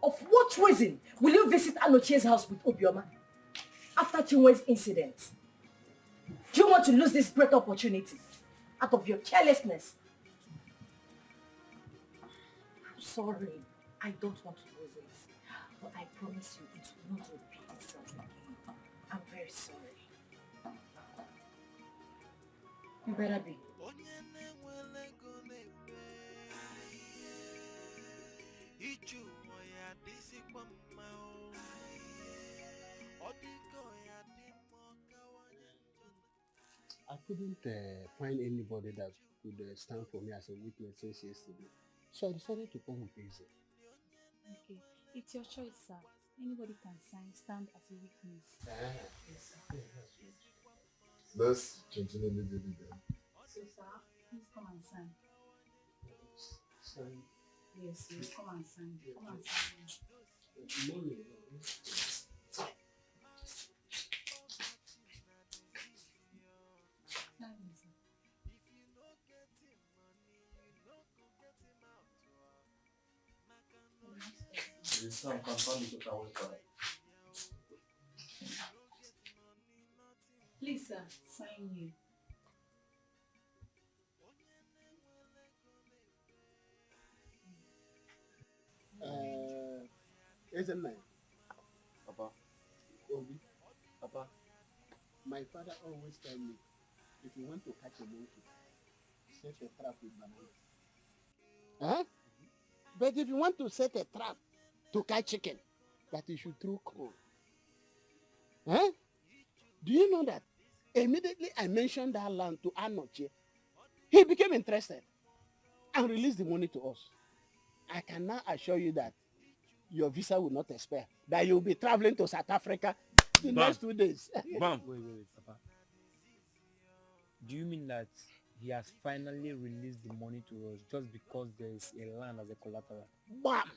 Of what reason will you visit Anochie's house with Obioma after Chinwe's incident? Do you want to lose this great opportunity out of your carelessness? I'm sorry. I don't want to lose it. But I promise you it will not repeat itself again. I'm very sorry. You better be. I couldn't find anybody that could stand for me as a witness since yesterday. So I decided to come with Eze. Okay, it's your choice, sir. Anybody can stand as a witness. Yes, sir. Let's continue immediately then. So, sir, please come and sign. Sign. Yes, please come and sign. Come and sign. Morning. Please, sir, sign here. Isn't mine? Papa. Obi. Papa. My father always tell me, if you want to catch a monkey, set a trap with banana. Huh? But if you want to set a trap to catch chicken, that you should throw corn. Huh? Do you know that immediately I mentioned that land to Anoche, he became interested and released the money to us. I can now assure you that your visa will not expire, that you'll be traveling to South Africa the next 2 days. Bam. Wait, Papa. Do you mean that he has finally released the money to us just because there is a land as a collateral? Bam!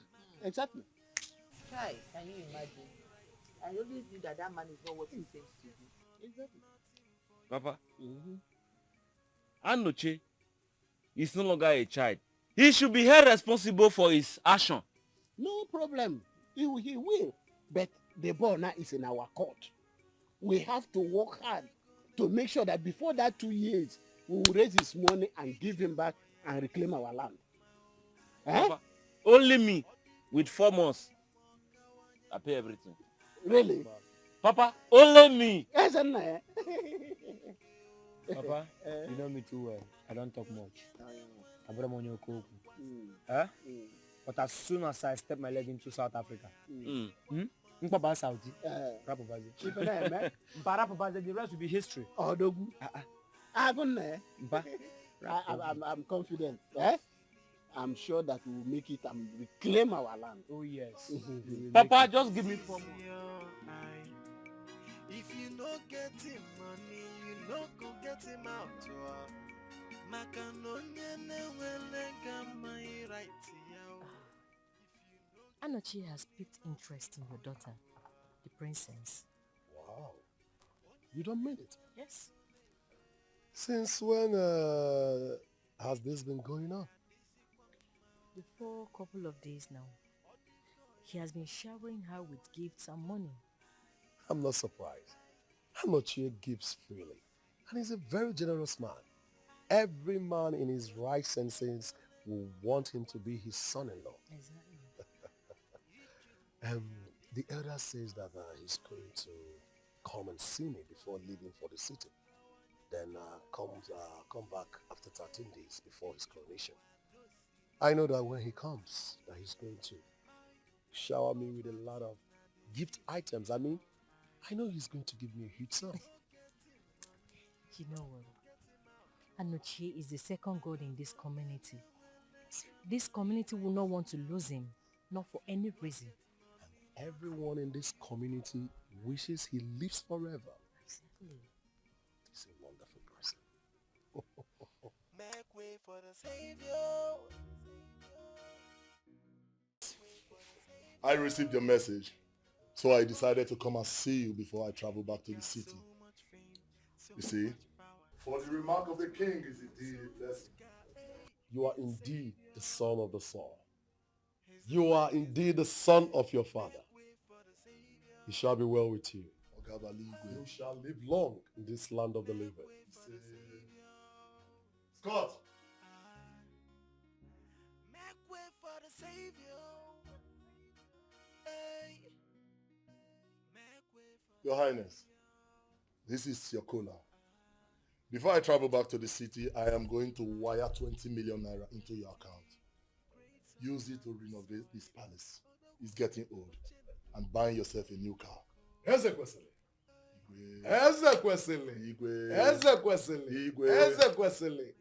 Exactly. Kai, can you imagine? I always knew that that man is not what he seems to be. Exactly. Papa. Anoche is no longer a child. He should be held responsible for his action. No problem. He will. But the ball now is in our court. We have to work hard to make sure that before that 2 years, we will raise his money and give him back and reclaim our land. Papa, only me with 4 months. I pay everything. Really? Papa, only me. Yes, and Papa, you know me too well. I don't talk much. But as soon as I step my leg into South Africa, Papa Saudi, the rest will be history. I'm confident. I'm sure that we will make it and reclaim our land. Oh yes. Papa, just give me 4 months. If you no get him money, you no go get him out. Anochi has picked interest in your daughter, the princess. Wow. You don't mean it? Yes. Since when has this been going on? For a couple of days now. He has been showering her with gifts and money. I'm not surprised. Anochie gives freely. And he's a very generous man. Every man in his right senses will want him to be his son-in-law. Exactly. The elder says that he's going to come and see me before leaving for the city. Then come back after 13 days before his coronation. I know that when he comes, that he's going to shower me with a lot of gift items. I mean, I know he's going to give me a huge sum. You know what? Anochie is the second god in this community. This community will not want to lose him, not for any reason. And everyone in this community wishes he lives forever. Exactly. He's a wonderful person. Make way for the savior. I received your message, so I decided to come and see you before I travel back to the city. You see, for the remark of the king is indeed a blessing. You are indeed the son of the sun. You are indeed the son of your father. It shall be well with you. You shall live long in this land of the living. Scott! Make way for the savior. Your Highness, this is your cola. Before I travel back to the city, I am going to wire 20 million naira into your account. Use it to renovate this palace. It's getting old. And buy yourself a new car. Executive, Eze kwesịrị. Eze kwesịrị. Eze kwesịrị.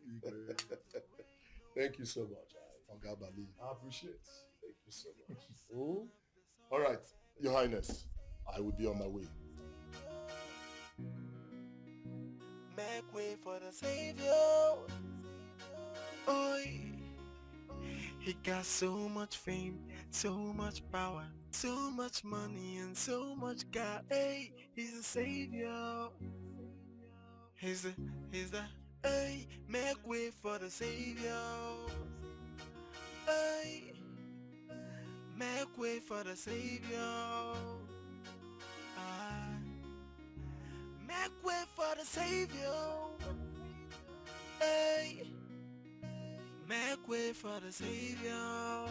Thank you so much, Oga Bali. I appreciate. Thank you so much. All right, Your Highness, I will be on my way. Make way for the Savior. Oi. He got so much fame, so much power, so much money and so much God. Hey, he's a savior. He's the, hey, make way for the Savior. Hey, make way for the Savior. Make way for the Savior. Hey, make way for the Savior.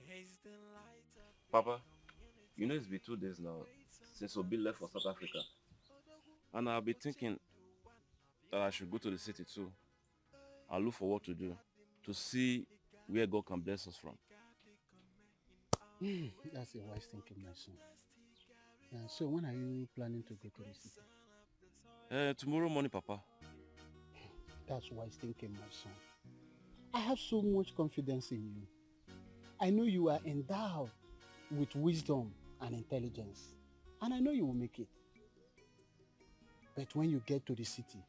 He's the light of Papa, you know it's been 2 days now since Obi left for South Africa. And I'll be thinking that I should go to the city too. I'll look for what to do, to see where God can bless us from. That's a wise thinking, my son. So when are you planning to go to the city? Tomorrow morning, Papa. That's wise thinking, my son. I have so much confidence in you. I know you are endowed with wisdom and intelligence, and I know you will make it. But when you get to the city,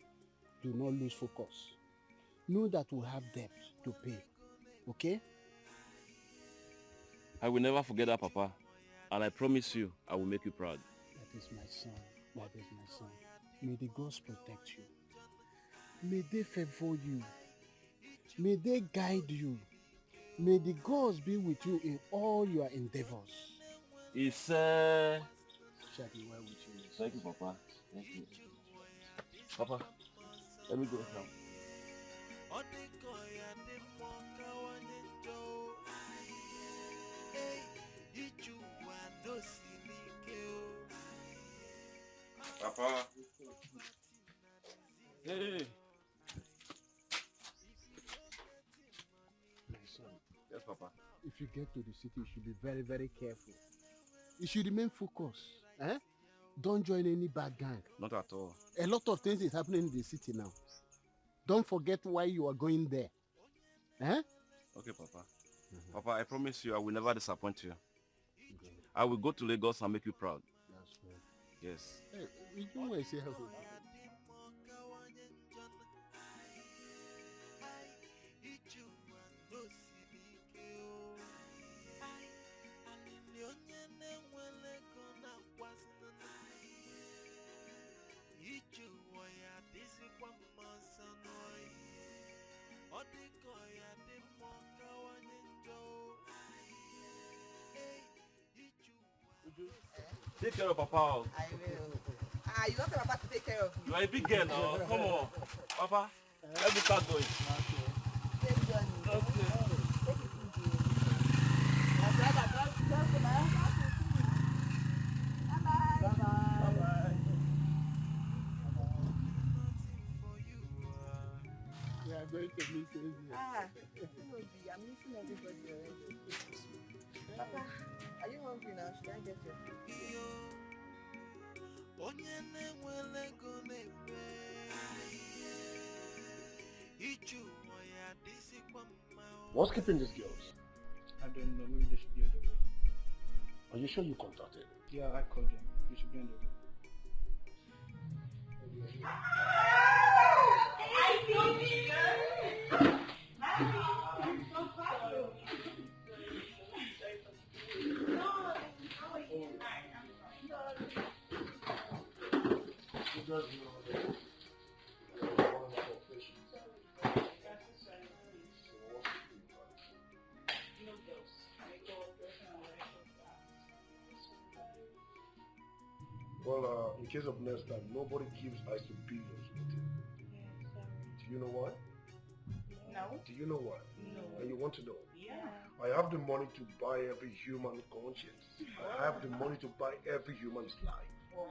do not lose focus. Know that we have debt to pay, okay? I will never forget that, Papa. And I promise you, I will make you proud. That is my son. That is my son. May the gods protect you. May they favor you. May they guide you. May the gods be with you in all your endeavors. It's Shall be well with you. Thank you, Papa. Thank you. Papa, let me go now. Papa. Hey. My son. Yes, Papa. If you get to the city, you should be very, very careful. You should remain focused. Eh? Don't join any bad gang. Not at all. A lot of things is happening in the city now. Don't forget why you are going there. Eh? Okay, Papa. Papa, I promise you I will never disappoint you. I will go to Lagos and make you proud. That's good. Yes. Hey, you know what I say? Take care of Papa. I will. You want Papa to take care of You are a big girl now. Come on. Papa, let me start going. Take journey. Okay. Take it easy. Bye-bye. We are going to miss you. I'm missing everybody already. Papa, are you hungry now? Should I get your food? What's keeping these girls? I don't know, maybe they should be on the way. Are you sure you contacted? Yeah, I called them. They should be on the way. Well, in case of next time, nobody gives ice to billions with it. Do you know why? No. Do you know why? No. And you want to know? Yeah. I have the money to buy every human conscience. I have the money to buy every human's life. Wow.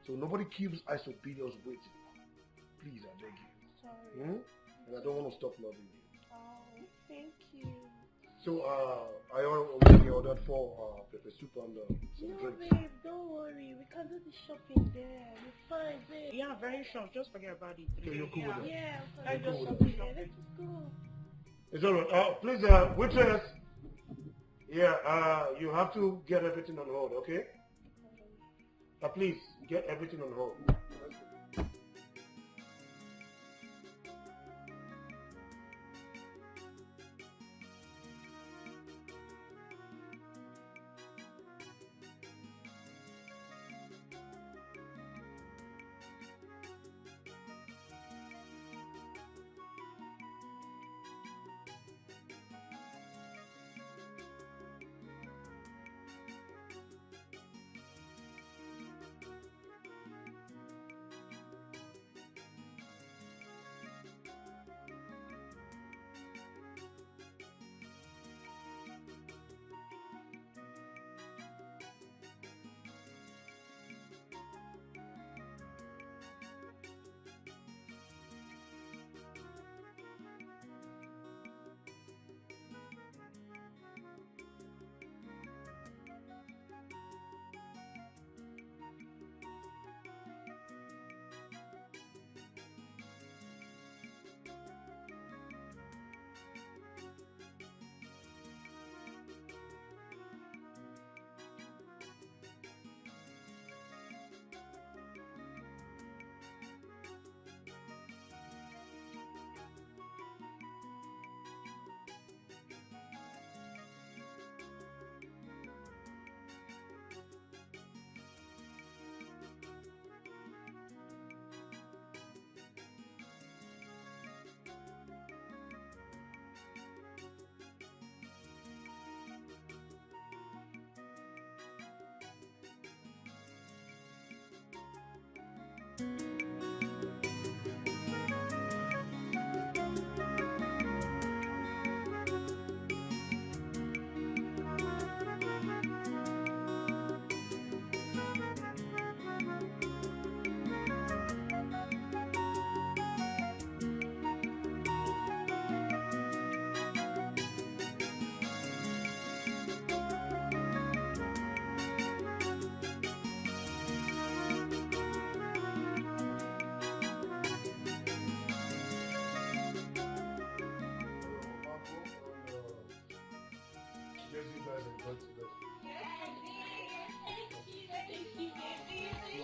So nobody keeps ice to billions waiting. Please, I beg you. Sorry. And I don't want to stop loving you. Oh, thank you. So, I already ordered 4 pepper soup and some No, drinks. babe, don't worry. We can do the shopping there. We're fine, babe. Yeah, very sure. Just forget about it. So you're cool with that? Yeah, I we're just cool fine. with something. Let's just go. It's alright. Please, waitress. Yeah, you have to get everything on hold, okay? Please, get everything on hold.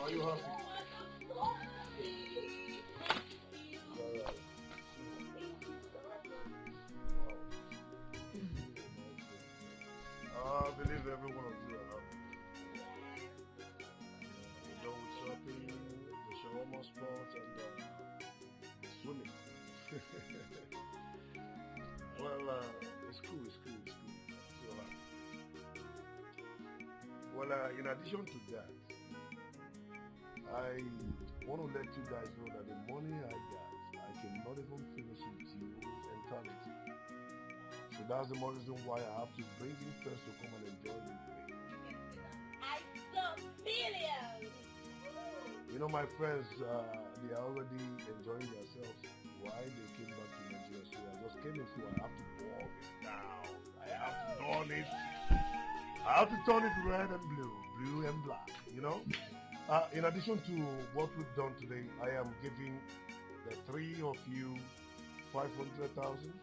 Are you happy? I believe every one of you are happy. We're done with shopping, the shawarma spot, and swimming. Well, it's cool. So, well, in addition to that, I want to let you guys know that the money I got, I cannot even finish it till eternity. So that's the more reason why I have to bring him first to come and enjoy with me. I saw billions. You know, my friends, they are already enjoying themselves while they came back to Nigeria. So I just came in, so I have to boil this down. I have to turn it. I have to turn it red and blue and black, you know? In addition to what we've done today, I am giving the 3 of you 500,000.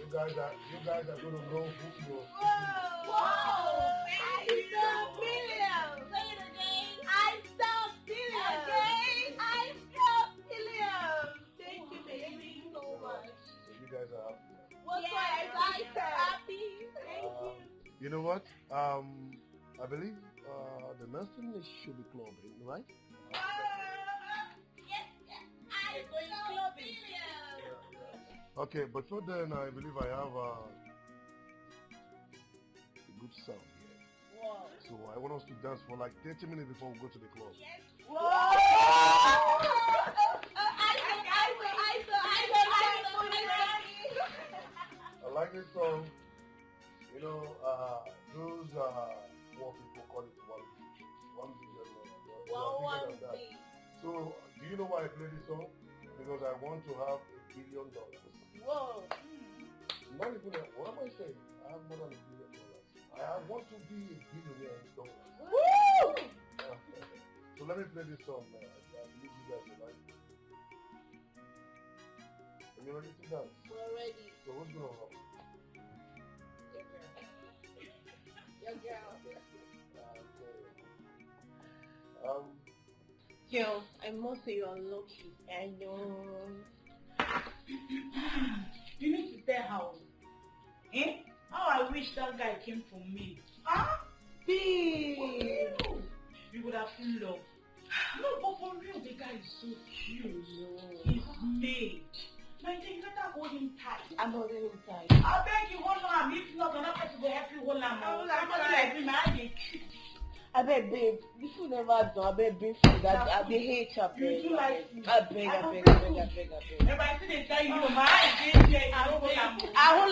You guys are going to know who you are. Whoa! I saw billions. Say it again. I saw billions. Again, I saw billions. Thank you, baby, so much. You guys are happy. What's why I'm happy? Thank you. You know what? I believe the next thing should be clubbing, right? Yes, I saw billions. Okay, but for then I believe I have a good sound here. Wow. So I want us to dance for like 30 minutes before we go to the club. Yes. I like this song. You know, those poor people call it one billion. than that. So, do you know why I play this song? Because I want to have $1 billion. Whoa. Not even what am I saying? I have more than $1 billion. I want to be a billionaire in dollars. Woo! So let me play this song now. I believe you guys will like it. Are you ready to dance? We're ready. So who's gonna rock? Your girl. Okay. Girl, I must say you're lucky. I know. You need to tell how. Eh? How I wish that guy came for me. Huh? Babe. We would have feel love. No, but for real, the guy is so cute. He's made. My dear, you better hold him tight. I'm holding him tight. I beg you, hold on. If not, another person will help you hold on. Somebody like me, man. I beg, babe, this will never do. I beg, bring food. I beg, hate you, You do like food. I beg. Everybody see they tell you, my eye is there. I hold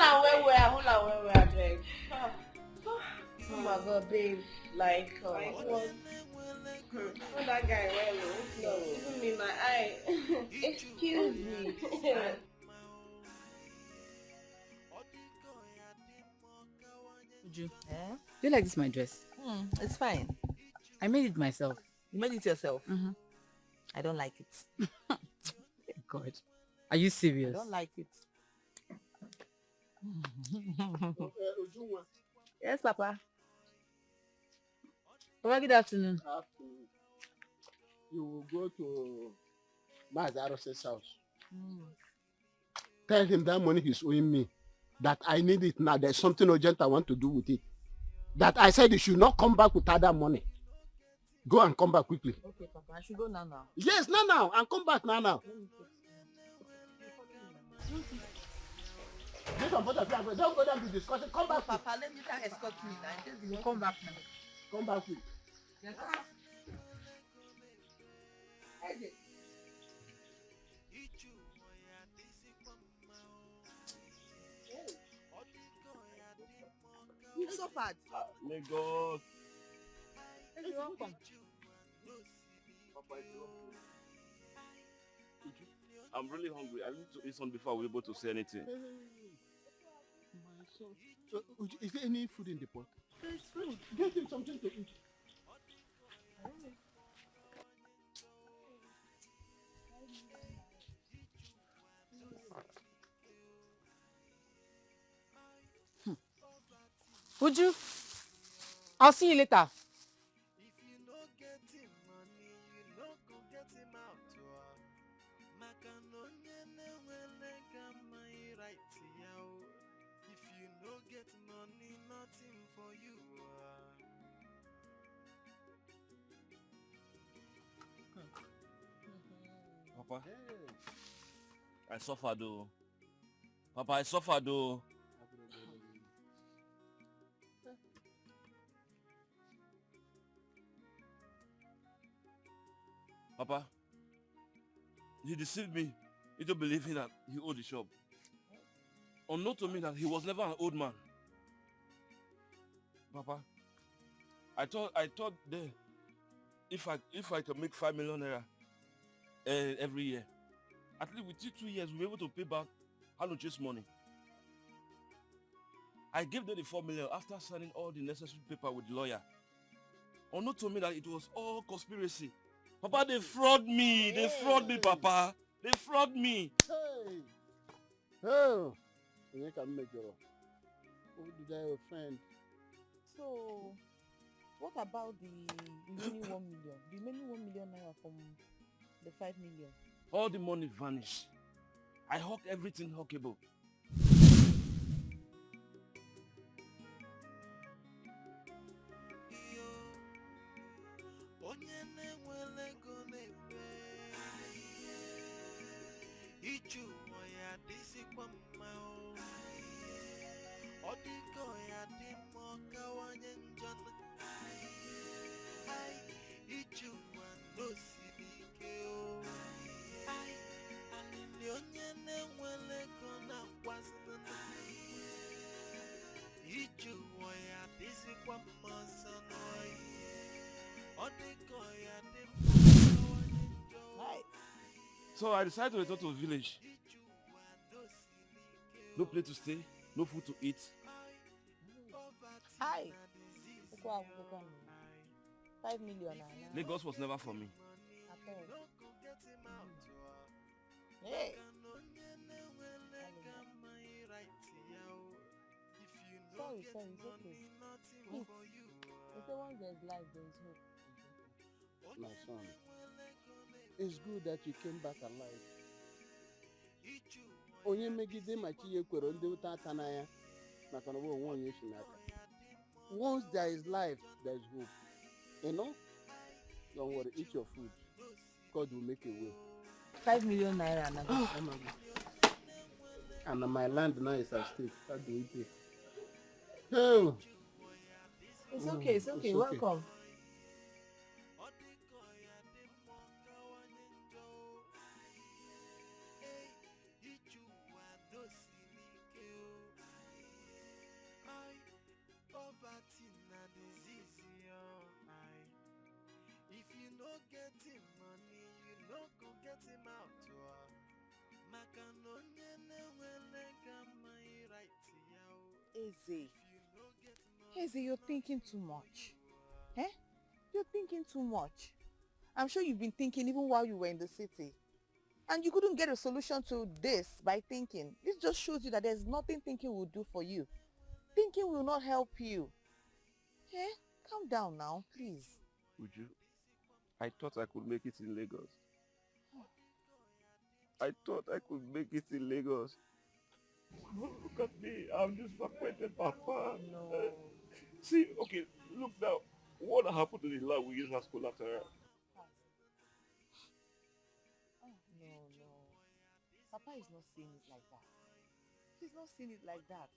on, where, I beg. Oh my God, babe, like, what that guy, well, even me, my eye. Excuse me. Do you like this my dress? It's fine. I made it myself. You made it yourself? Mm-hmm. I don't like it. God. Are you serious? I don't like it. Yes, Papa. Papa, good afternoon. You will go to Mazaro's house. Tell him that money he's owing me, that I need it now. There's something urgent I want to do with it. That I said you should not come back with other money. Go and come back quickly. Okay, Papa, I should go now. Yes, now, and come back now. This one, both of you, don't go down to discussion. Come back, Papa. Let me escort me now. Come back now. Come back quick. Yes, You're so bad. Lagos. You're welcome. I'm really hungry. I need to eat something before we're able to say anything. My son. Is there any food in the pot? There's food. Get him something to eat. Would you? I'll see you later. Papa, I suffered though. Papa, I suffered though. Papa, he deceived me into believing that he owned the shop. Unknown to me that he was never an old man. Papa, I thought then if I could make 5 million naira every year, at least within 2 years we'll be able to pay back Hanuche's money. I gave them the 4 million after signing all the necessary paper with the lawyer. Unknown to me that it was all conspiracy. Papa, they fraud me. They fraud me, Papa. They fraud me. Hey. Oh. You can make your oh, did I offend? So, what about the remaining 1 million? The remaining 1 million naira from the 5 million? All the money vanished. I hawk everything hawkable. So I decided to return to the village. No place to stay, no food to eat. Hi. 5 million. Lagos was never for me. At all. Hey. Sorry, it's okay. Eat. They say once there's life, there is hope. My son, it's good that you came back alive. Onye megide machi ye kwero ndị ụta aka n'anya maka na ọ bụ onwe onye si n'aka. Once there is life, there is hope. You know? Don't worry, eat your food. God will make a way. 5 million naira. And my land now is at stake. How do we pay? Oh. It's okay, it's okay. Welcome. If you no get him money, you no go get him out. Eze, you're thinking too much. Eh? You're thinking too much. I'm sure you've been thinking even while you were in the city. And you couldn't get a solution to this by thinking. This just shows you that there's nothing thinking will do for you. Thinking will not help you. Eh? Calm down now, please. Uju, I thought I could make it in Lagos. I thought I could make it in Lagos. Look at me, I'm disappointed, Papa. No. See, okay, look now. What happened to the land we use as collateral? No. Papa is not seeing it like that. He's not seeing it like that.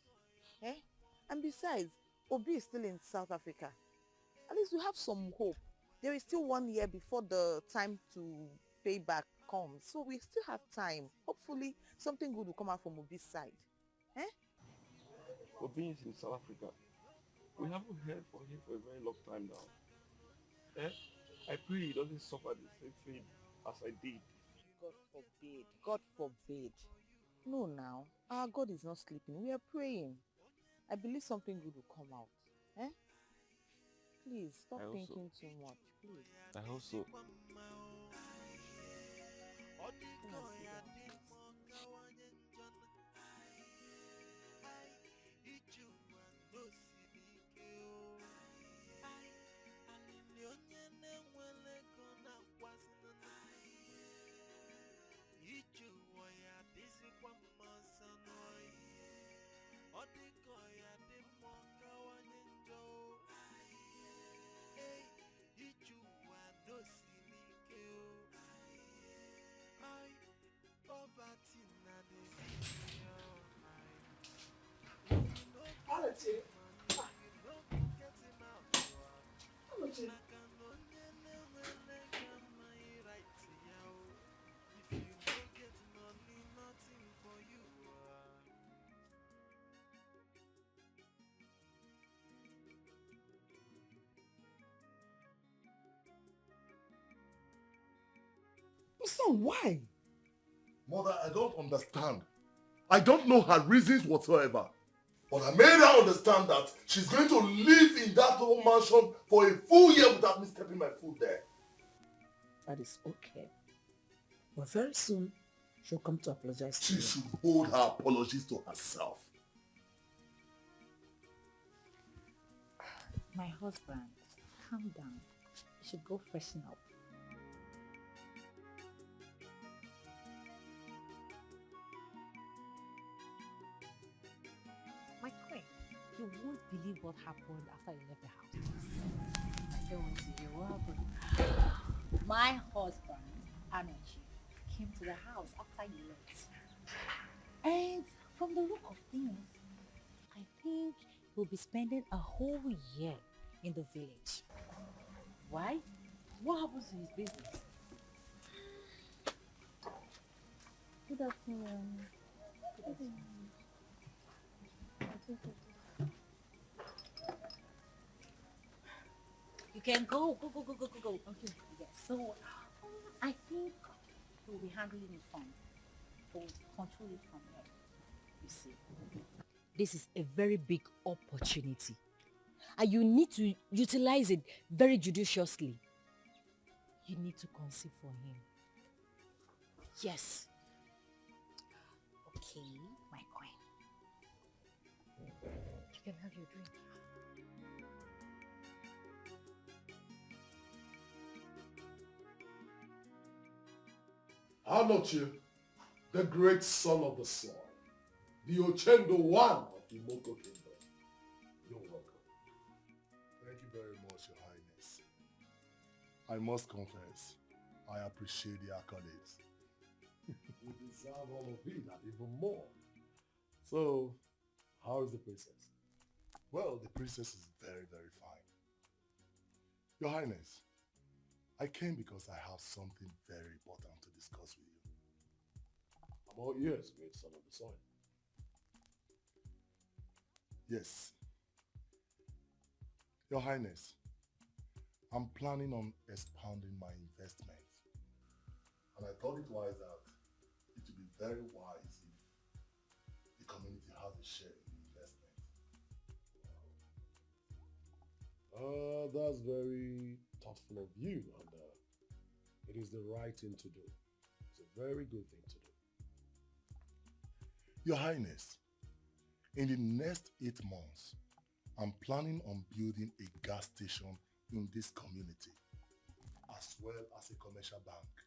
Eh? And besides, Obi is still in South Africa. At least we have some hope. There is still 1 year before the time to pay back comes. So we still have time. Hopefully something good will come out from Obi's side. Eh? Obi is in South Africa. We haven't heard from him for a very long time now. Eh? I pray he doesn't suffer the same fate as I did. God forbid. God forbid. No now. Our God is not sleeping. We are praying. I believe something good will come out. Eh? Please, stop thinking too much. Please. I hope so. Son, why? Mother, I don't understand. I don't know her reasons whatsoever. But I made her understand that she's going to live in that old mansion for a full year without me stepping my foot there. That is okay. But very soon, she'll come to apologize to She you. should hold her apologies to herself. My husband, calm down. You should go freshen up. My queen, you won't believe what happened after you left the house. I don't want to hear what happened. My husband, Anachi, came to the house after you left. And from the look of things, I think he'll be spending a whole year in the village. Why? What happens to his business? Good afternoon. Good afternoon. You can go. Okay. Yes. So, I think He will be handling it from, he will control it from here. You see. This is a very big opportunity. And you need to utilize it very judiciously. You need to conceive for him. Yes. Okay, my queen. You can have your drink. Anochi, the great son of the soil, the Ochendo one of the Moko kingdom. You're welcome. Thank you very much, Your Highness. I must confess, I appreciate the accolades. You deserve all of it and even more. So, how is the princess? Well, the princess is very, very fine. Your Highness, I came because I have something very important to discuss with you. I'm all ears, great son of the soil. Yes. Your Highness, I'm planning on expounding my investment. And I thought it wise that it would be very wise if the community has a share in the investment. That's very thoughtful of you, and it is the right thing to do. It's a very good thing to do. Your Highness, in the next 8 months, I'm planning on building a gas station in this community, as well as a commercial bank.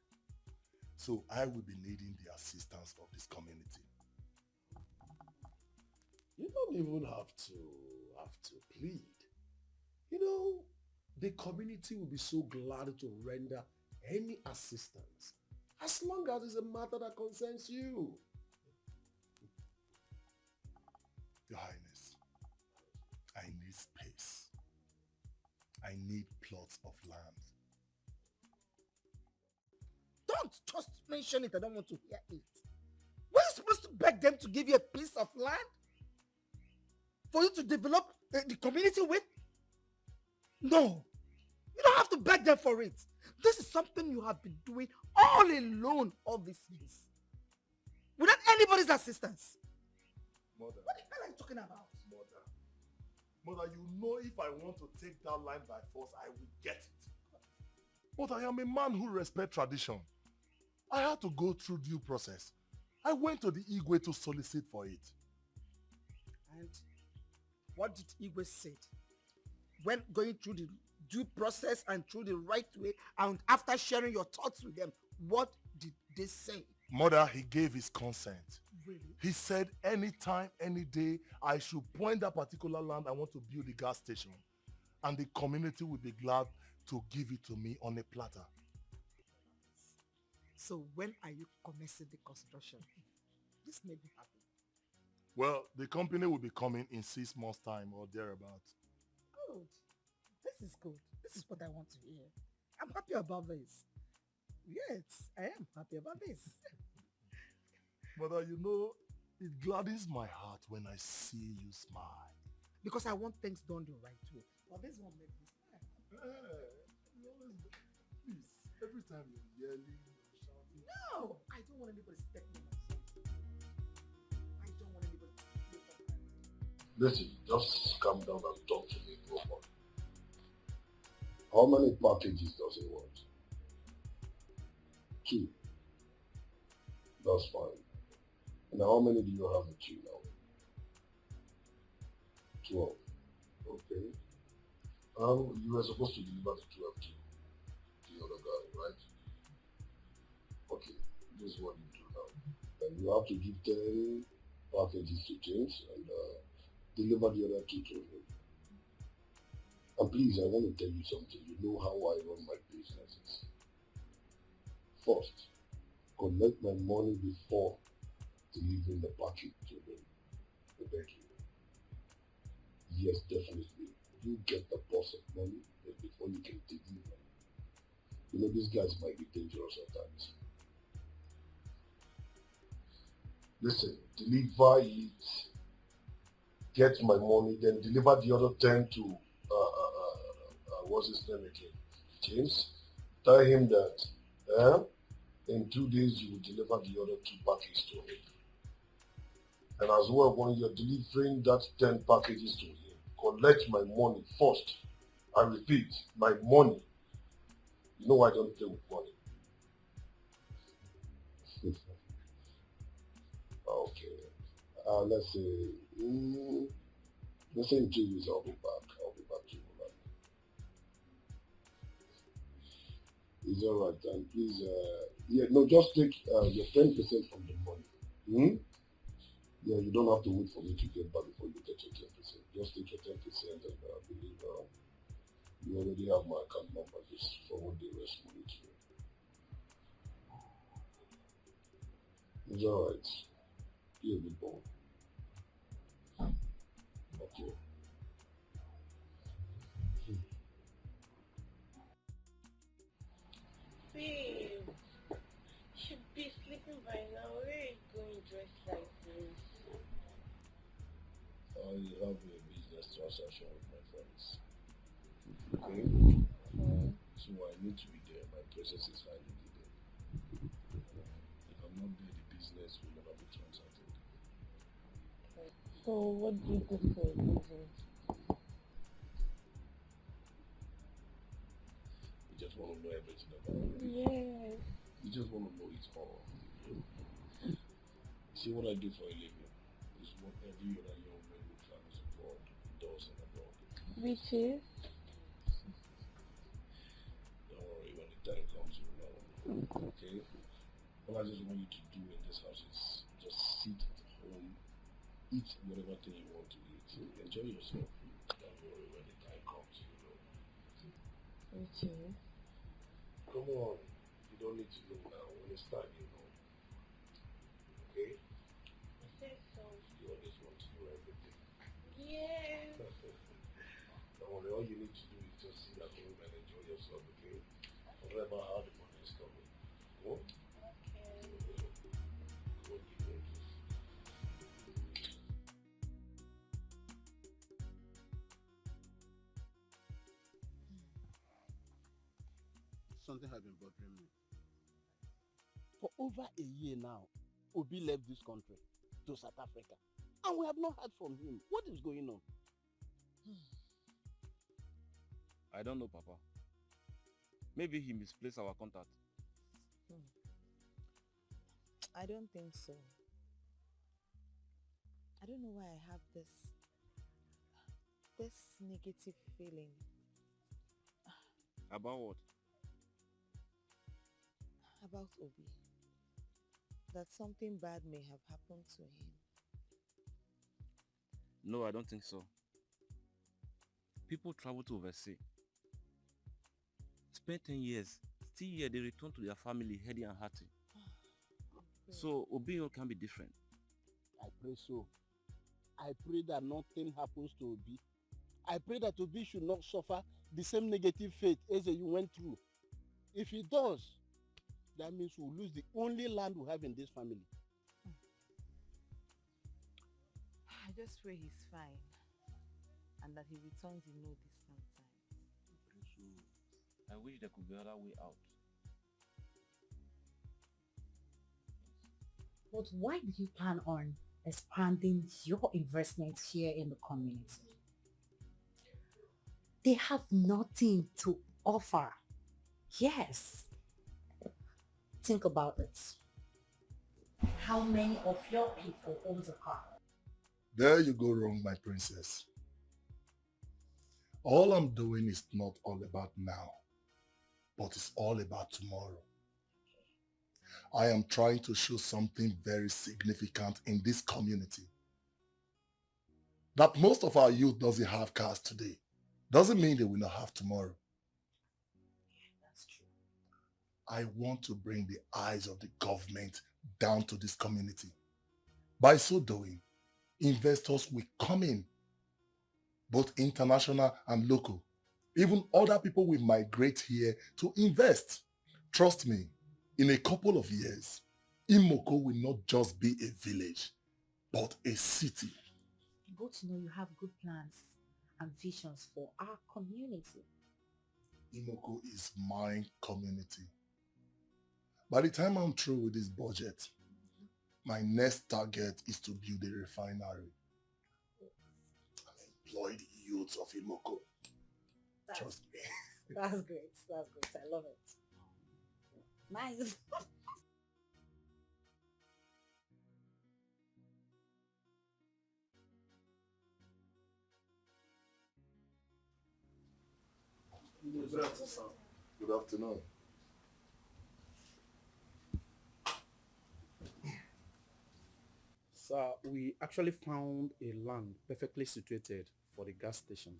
So I will be needing the assistance of this community. You don't even have to plead. You know, the community will be so glad to render any assistance, as long as it's a matter that concerns you. Your Highness, I need space. I need plots of land. Don't just mention it. I don't want to hear it. Were you supposed to beg them to give you a piece of land for you to develop the community with? No. You don't have to beg them for it. This is something you have been doing all alone all these years, without anybody's assistance. Mother. What the hell are you talking about? Mother, you know if I want to take that land by force, I will get it. But I am a man who respects tradition. I had to go through due process. I went to the Igwe to solicit for it. And what did Igwe say? When going through the due process and through the right way, and after sharing your thoughts with them, what did they say? Mother, he gave his consent. Really? He said anytime, any day, I should point that particular land I want to build a gas station. And the community will be glad to give it to me on a platter. So when are you commencing the construction? This made me happy. Well, the company will be coming in 6 months' time or thereabouts. Good. This is good. This is what I want to hear. I'm happy about this. Yes, I am happy about this. Mother, you know, it gladdens my heart when I see you smile. Because I want things done the right way. But this one made me smile. Please, every time you're yelling, you're shouting. No! I don't want anybody stepping on my son. I don't want anybody to look at me. Listen, just calm down and talk to me properly. How many packages does he want? 2. That's fine. And how many do you have with you now? 12. Okay. You were supposed to deliver the 12 to the other guy, right? Okay, this is what you do now. And you have to give 10 packages to James and deliver the other 2 to him. And please, I want to tell you something. You know how I run my businesses. First, collect my money before delivering the package to him. I beg you. Yes, definitely. You get the boss of money before you can deliver. You know, these guys might be dangerous at times. Listen, deliver it, get my money, then deliver the other 10 to, what's his name again? James. Tell him that, In 2 days, you will deliver the other 2 packages to him. And as well, when you're delivering that 10 packages to him, collect my money first. I repeat, my money. You know I don't play with money. Okay. Let's say, let's say in 2 weeks I'll be back. I'll be back to you. It's alright. And please, just take your 10% from the money. Yeah, you don't have to wait for me to get back before you get your 10%. Just take your 10% and I believe you already have my account number. Just forward the rest money to you. It's alright. Be a good boy. Okay. Babe, should be sleeping by now. Where are you going dressed like this? I have a business transaction with my friends. Okay? So I need to be there. My presence is highly needed. If I'm not there, the business will never be transacted. So what do you do for a living? You just want to know everything about it. Yes. You just want to know it all. See what I do for a living is what every other young man who travels abroad does and abroad. Which is? Don't worry, when the time comes, you know. Okay? All I just want you to do in this house is just sit at home, eat whatever thing you want to eat. Enjoy yourself. Don't worry when the time comes, you know. Which is? Come on. You don't need to know now. When it's time, you know. Okay? I said so. You always want to know everything. Yes. Don't worry, all you need to do is just sit at home and enjoy yourself, okay? Forget about how the money is coming. Go? Okay. Go, you know. Something has been bothering me. For over a year now, Obi left this country to South Africa. And we have not heard from him. What is going on? I don't know, Papa. Maybe he misplaced our contact. I don't think so. I don't know why I have this negative feeling. About what? About Obi. That something bad may have happened to him. No, I don't think so. People travel to overseas, spend 10 years, still here they return to their family healthy and hearty. So Obio can be different. I pray so. I pray that nothing happens to Obi. I pray that Obi should not suffer the same negative fate as you went through. If he does, that means we'll lose the only land we have in this family. I just pray he's fine and that he returns in no distant time. I wish there could be another way out. But why do you plan on expanding your investments here in the community? They have nothing to offer. Yes. Think about it. How many of your people own a car? There you go wrong, my princess. All I'm doing is not all about now, but it's all about tomorrow. I am trying to show something very significant in this community. That most of our youth doesn't have cars today doesn't mean they will not have tomorrow. That's true. I want to bring the eyes of the government down to this community. By so doing, investors will come in, both international and local. Even other people will migrate here to invest. Trust me, in a couple of years, Imoko will not just be a village, but a city. Good to know you have good plans and visions for our community. Imoko is my community. By the time I'm through with this budget, my next target is to build a refinery. Employ the youths of Imoko. Trust me. That's great. That's great. I love it. Nice. Good afternoon. Sir, we actually found a land perfectly situated for the gas station.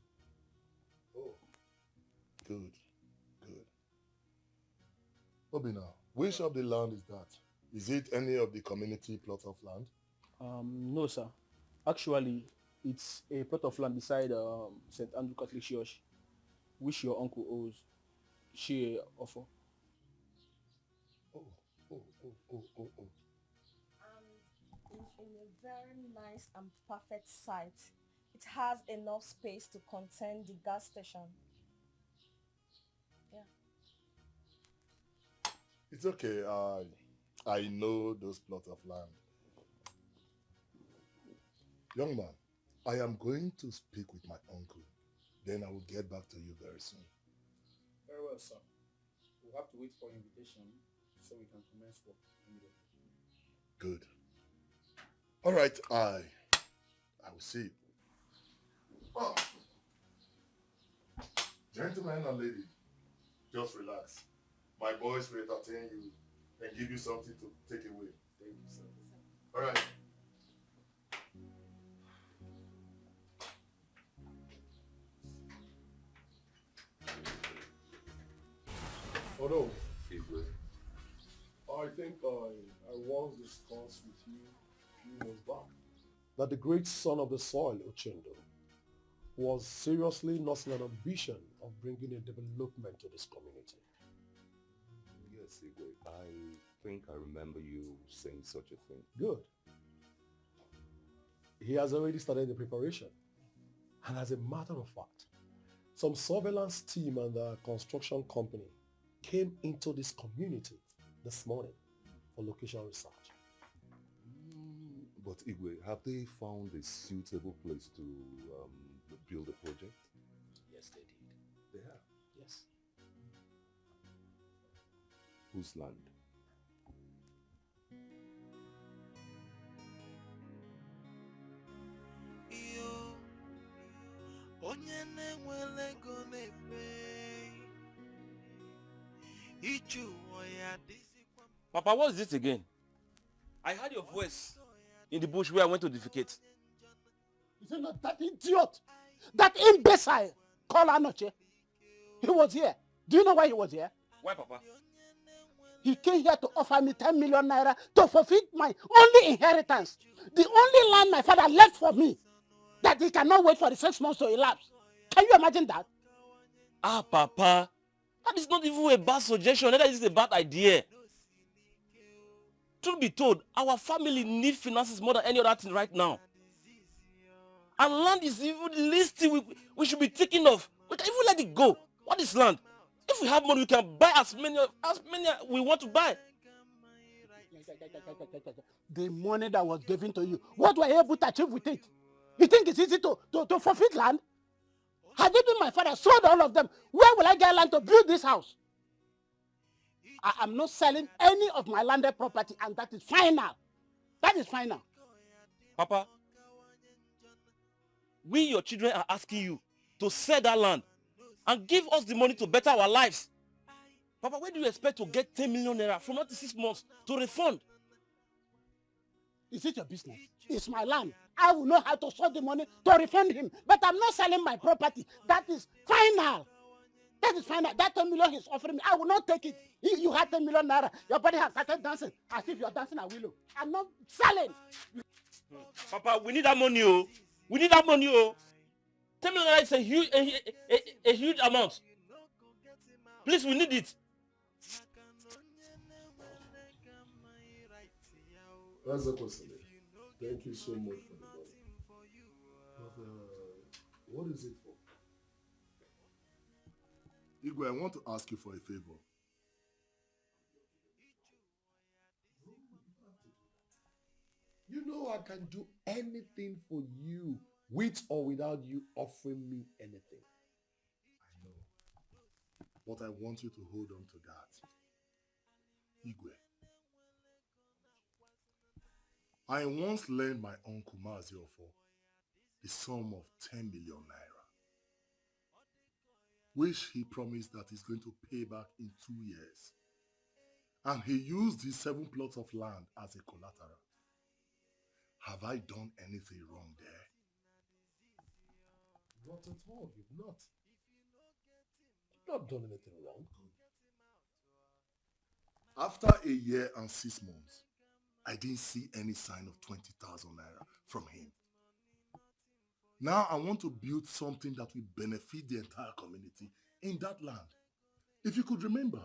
Oh, good, good. Obina, which of the land is that? Is it any of the community plot of land? No, sir. Actually, it's a plot of land beside St. Andrew Catholic Church, which your uncle owes. She offer. Oh. And it's in a very nice and perfect site. It has enough space to contain the gas station. Yeah. It's okay. I know those plots of land. Young man, I am going to speak with my uncle. Then I will get back to you very soon. Very well, sir. We'll have to wait for invitation so we can commence work immediately. Good. All right, I will see you. Oh. Gentlemen and ladies, just relax. My boys will entertain you and give you something to take away. Thank you, sir. All right. Although, I think I once discussed with you a few months back that the great son of the soil, Ochendo, was seriously nursing an ambition of bringing a development to this community. Yes, Igwe, I think I remember you saying such a thing. Good. He has already started the preparation. And as a matter of fact, some surveillance team and the construction company came into this community this morning for location research. But Igwe, have they found a suitable place to build a project? Yes, they did. They have? Yes. Whose land? Papa, what is this again? I heard your voice in the bush where I went to defecate. Is it not that idiot? That imbecile called Anoche? He was here. Do you know why he was here? Why, Papa? He came here to offer me 10 million naira to forfeit my only inheritance. The only land my father left for me. That he cannot wait for the 6 months to elapse. Can you imagine that? Ah, Papa. That is not even a bad suggestion. That is a bad idea. Truth be told, our family needs finances more than any other thing right now. And land is even the least thing we should be thinking of. We can even let it go. What is land? If we have money, we can buy as many we want to buy. The money that was given to you, what were you able to achieve with it? You think it's easy to forfeit land? Had it been my father sold all of them, where will I get land to build this house? I am not selling any of my landed property, and that is final. That is final. Papa, we, your children, are asking you to sell that land and give us the money to better our lives. Papa, where do you expect to get 10 million naira from not 6 months to refund? Is it your business? It's my land. I will know how to sort the money to refund him. But I'm not selling my property. That is final. That is final. That 10 million he's offering me, I will not take it. You had 10 million naira. Your body has started dancing as if you're dancing a willow. I'm not selling. Papa, we need that money, oh. We need that money, oh. 10 million naira is a huge amount. Please, we need it. That's a question. Thank you so much for the money. But what is it for? Igwe, I want to ask you for a favor. You know I can do anything for you, with or without you offering me anything. I know. But I want you to hold on to that. Igwe. I once lent my uncle Maziofo the sum of 10 million naira, which he promised that he's going to pay back in 2 years. And he used his 7 plots of land as a collateral. Have I done anything wrong there? Not at all. You've not. You've not done anything wrong. After a year and 6 months, I didn't see any sign of 20,000 naira from him. Now I want to build something that will benefit the entire community in that land. If you could remember,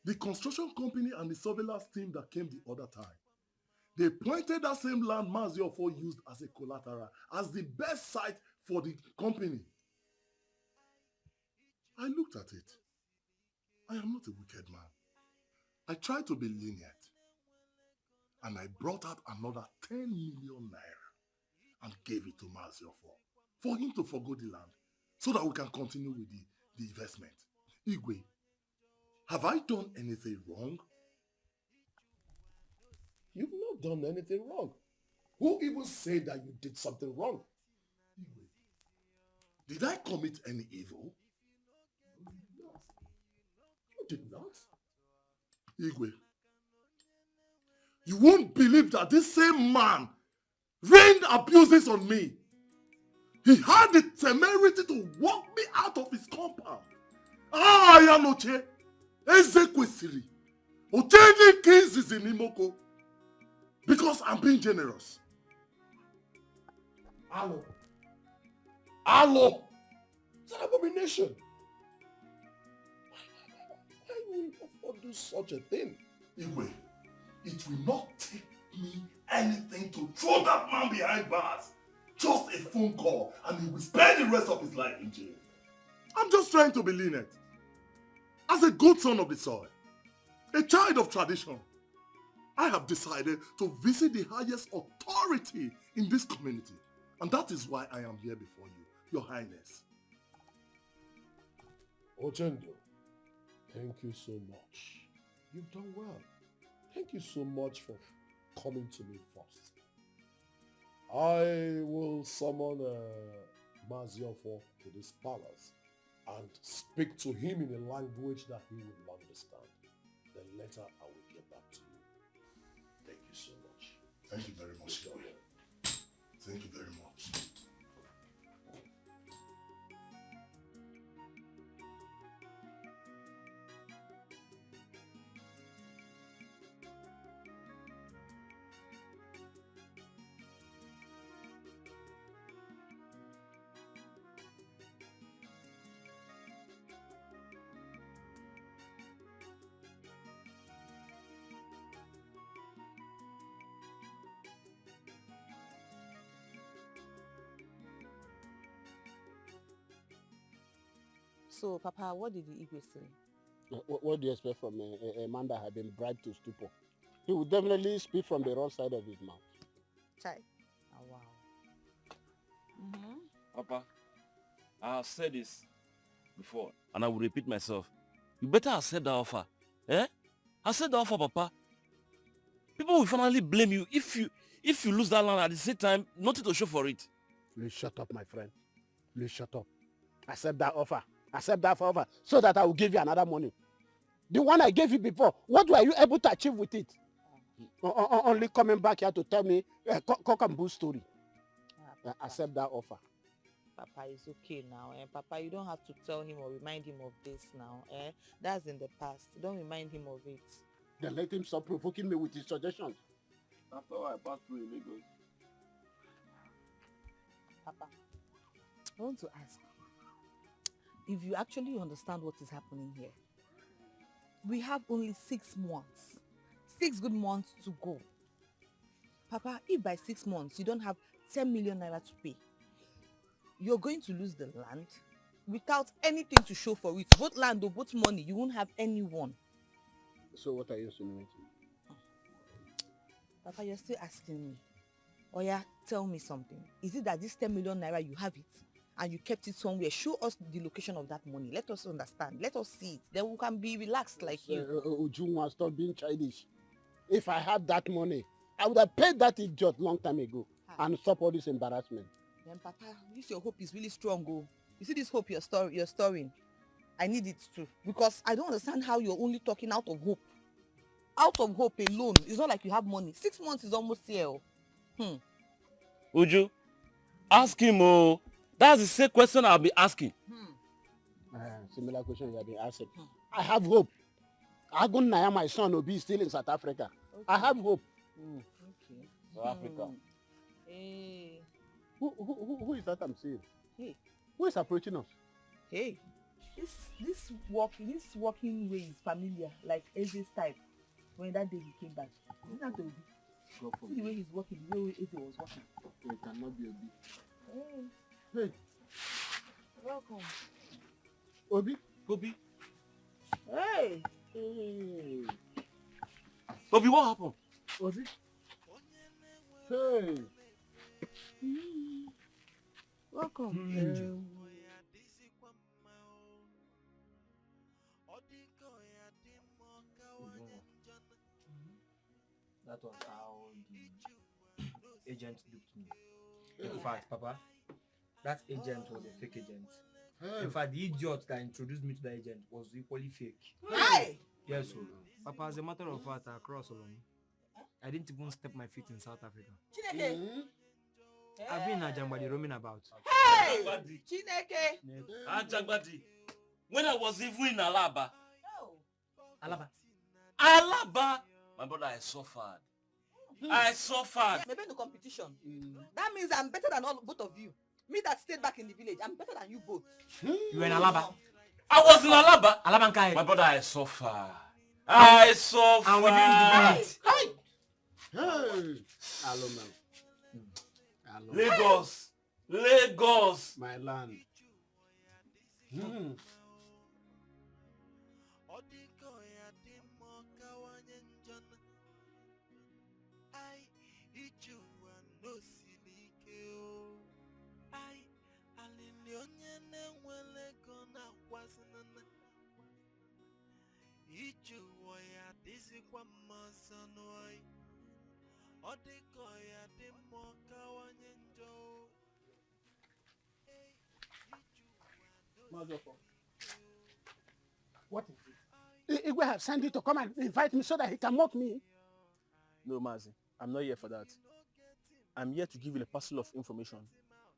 the construction company and the surveillance team that came the other time, they pointed that same land Maziofo used as a collateral as the best site for the company. I looked at it. I am not a wicked man. I tried to be lenient. And I brought out another 10 million naira and gave it to Maziofo for him to forgo the land so that we can continue with the investment. Igwe, have I done anything wrong? You've not done anything wrong. Who even said that you did something wrong? Igwe, did I commit any evil? You did not. Igwe, you won't believe that this same man rained abuses on me. He had the temerity to walk me out of his compound. Ya noche, eze kwesiri. Oteji kings is in Imoko. Because I'm being generous. Alo. Alo. It's an abomination. Why will you do such a thing? Igwe, it will not take me anything to throw that man behind bars. Just a phone call and he will spend the rest of his life in jail. I'm just trying to be lenient. As a good son of the soil, a child of tradition, I have decided to visit the highest authority in this community. And that is why I am here before you, Your Highness. Ochendo, thank you so much. You've done well. Thank you so much for coming to me first. I will summon Maziofo to this palace and speak to him in a language that he will understand. Then later I will get back to you. Thank you so much. Thank you very much. Thank you very much. So, Papa, what did the Igwe say? What do you expect from a man that had been bribed to stupor? He would definitely speak from the wrong side of his mouth. Chai. Oh, wow. Papa, I have said this before, and I will repeat myself. You better accept the offer. Eh? Accept the offer, Papa. People will finally blame you if you lose that land at the same time, nothing to show for it. Please shut up, my friend. Please shut up. Accept that offer. Accept that offer so that I will give you another money. The one I gave you before, what were you able to achieve with it? Only coming back here to tell me a cock and bull story. Accept that offer. Papa, it's okay now. Papa, you don't have to tell him or remind him of this now. That's in the past. Don't remind him of it. Then let him stop provoking me with his suggestions. After all I passed through in Lagos. Papa, I want to ask, if you actually understand what is happening here, we have only 6 months. 6 good months to go. Papa, if by 6 months you don't have 10 million naira to pay, you're going to lose the land without anything to show for it. Both land or both money, you won't have anyone. So what are you insinuating? Papa, you're still asking me. Oh yeah, tell me something. Is it that this 10 million naira you have it and you kept it somewhere? Show us the location of that money. Let us understand. Let us see it. Then we can be relaxed like you. Ujunwa, stop being childish. If I had that money, I would have paid that idiot long time ago and stop all this embarrassment. Then Papa, this your hope is really strong. Oh. You see this hope you're storing? I need it too. Because I don't understand how you're only talking out of hope. Out of hope alone. It's not like you have money. 6 months is almost here. Uju, ask him. Oh, that's the same question I'll be asking. Similar question you have been asking. I have hope. Agun my son, will be still in South Africa. Okay. I have hope. Okay. South Africa. Hey. Who is that I'm seeing? Hey. Who is approaching us? Hey, this walking way is familiar, like Eze's type. When that day he came back, isn't that Obi? See the way he's walking, the way Eze was walking. It cannot be Obi. Hey. Hey. Welcome. Obi. Obi. Hey. Hey. Obi, what happened? Obi. Hey. Welcome. That was how the agent duped me. In fact, Papa, that agent was a fake agent. In fact, the idiot that introduced me to the agent was equally fake. Hey! Yes, sir. Papa, as a matter of fact, across along, I didn't even step my feet in South Africa. I've been in Ajangbadi roaming about. Hey! Chineke! Ajangbadi. When I was even in Alaba. Alaba? My brother, I suffered. I suffered. Maybe in the competition. That means I'm better than both of you. Me that stayed back in the village, I'm better than you both. You were in Alaba? I was in Alaba. Alaba Nkai. My brother, I suffered. I suffered. And we didn't do it. Hey. Hello, man. Lagos. Lagos. My land. What is it? Igwe have sent you to come and invite me so that he can mock me. No, Mazi, I'm not here for that. I'm here to give you a parcel of information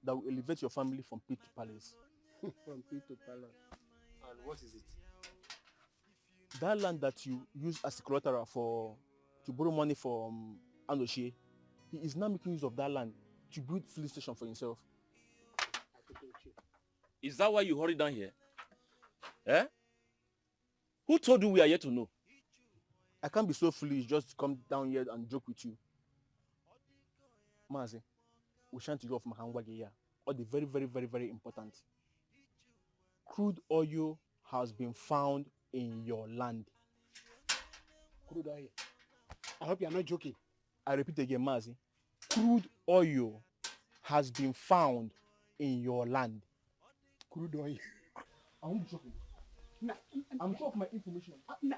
that will elevate your family from pit to palace. From pit to palace. And what is it? That land that you use as a collateral to borrow money from Anoshie, he is now making use of that land to build filling station for himself. Is that why you hurried down here? Eh? Who told you we are here to know? I can't be so foolish just to come down here and joke with you. Mazi, we shan't you off Mahangwageya. Or the very, very, very, very important. Crude oil has been found in your land. Crude oil. I hope you are not joking. I repeat again, Mazi. Crude oil has been found in your land. Crude oil. I won't be joking. I'm sure of my information. No,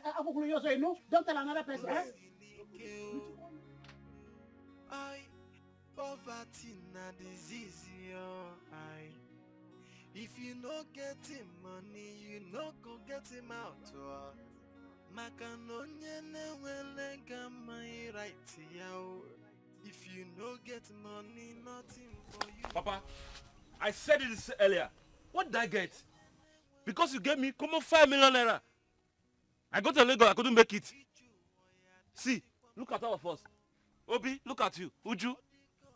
don't tell another person. Poverty na disease, if you no get him money, you no go get him out. Maka no nyene wele gama right yao. If you no get money, nothing for you. Papa, I said it earlier. What did I get? Because you gave me come on 5 million naira. I got to Lagos, I couldn't make it. See, look at all of us. Obi, look at you. Uju,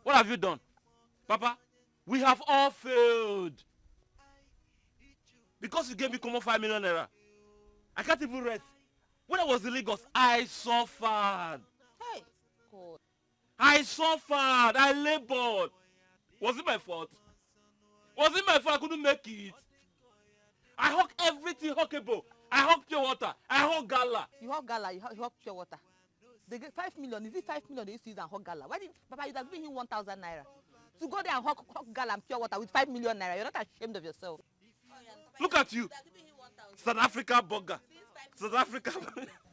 what have you done? Papa, we have all failed. Because you gave me come on 5 million naira. I can't even rest. When I was in Lagos, I suffered. Hey, God. I suffered. I labored. Was it my fault? Was it my fault I couldn't make it? I hawk everything hawkable. I hawk pure water. I hawk gala. You hawk gala, you hawk pure water. They get 5 million. Is it 5 million they used to use and hot gala? Why did Papa, you'd have given him 1,000 naira to go there and hot gala and pure water with 5 million naira? You're not ashamed of yourself. Look at you. South Africa burger. South Africa.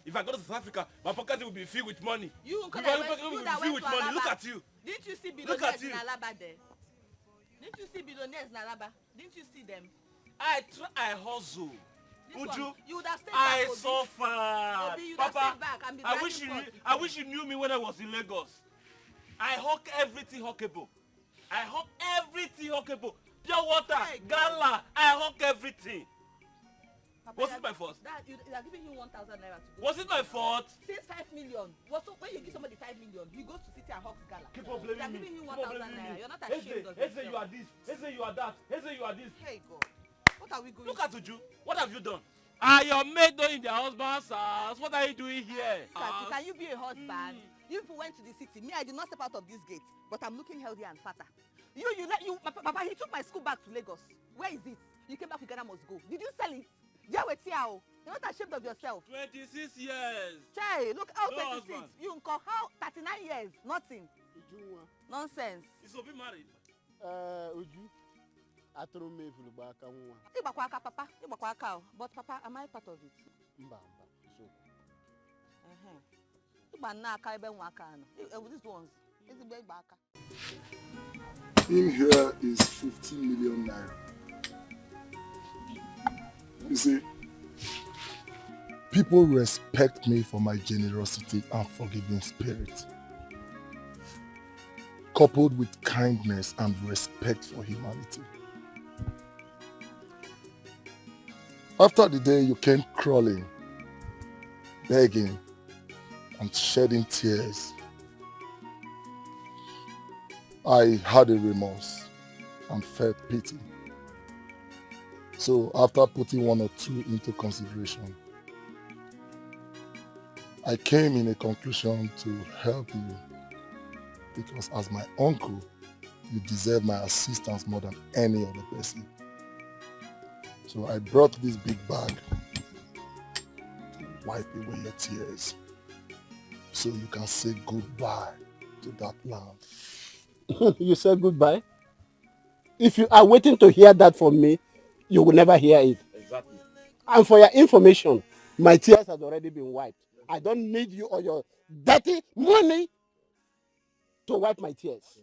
If I go to South Africa, my pocket will be filled with money. You My that pocket will went, be that filled went with to money. Alaba. Look at you. Didn't you see Look at billionaires you. in Alaba there? Didn't you see billionaires in Alaba? Didn't you see them? I hustle. This Would one, you? You would have stayed I back, Obi. suffered. Obi, you'd have Papa, stayed back and be I wish you knew me when I was in Lagos. I hawk everything hawkable. I hawk everything hawkable. Pure water, gala, I hawk everything. Papa, Was it my fault? You are giving him 1,000 naira to go. Was it my fault? Since 5 million. When you give somebody 5 million, he goes to city and hawks gala. Keep on You are blaming me. giving him Keep on 1,000 blaming naira. me. You're not ashamed of yourself. You are this. Eze, you are that. Eze, you are this. Hey God. What are we going Look at Uju. What have you done? Are your maid not in their husband's house? What are you doing here? Can you be a husband? You people went to the city. Me, I did not step out of this gate, but I'm looking healthy and fatter. Papa, he took my school back to Lagos. Where is it? You came back with Ghana must go. Did you sell it? You're not ashamed of yourself. 26 years. Chey, look how No 26. husband. You call how 39 years? Nothing. Nonsense. Is Obi married? Uju, atụrụ m efuru gba aka nwa. Ịgbakwa aka, Papa. Ịgbakwa aka. But Papa, am I part of it? Mba, so. Ịgba nna aka ebe nwa aka anọ. These ones. Ezigbo ịgba aka. In here is 15 million naira. You see, people respect me for my generosity and forgiving spirit, coupled with kindness and respect for humanity. After the day you came crawling, begging, and shedding tears, I had a remorse and felt pity. So after putting one or two into consideration, I came in a conclusion to help you, because as my uncle, you deserve my assistance more than any other person. So I brought this big bag to wipe away your tears, so you can say goodbye to that land. You said goodbye? If you are waiting to hear that from me, you will never hear it. Exactly. And for your information, my tears have already been wiped. I don't need you or your dirty money to wipe my tears.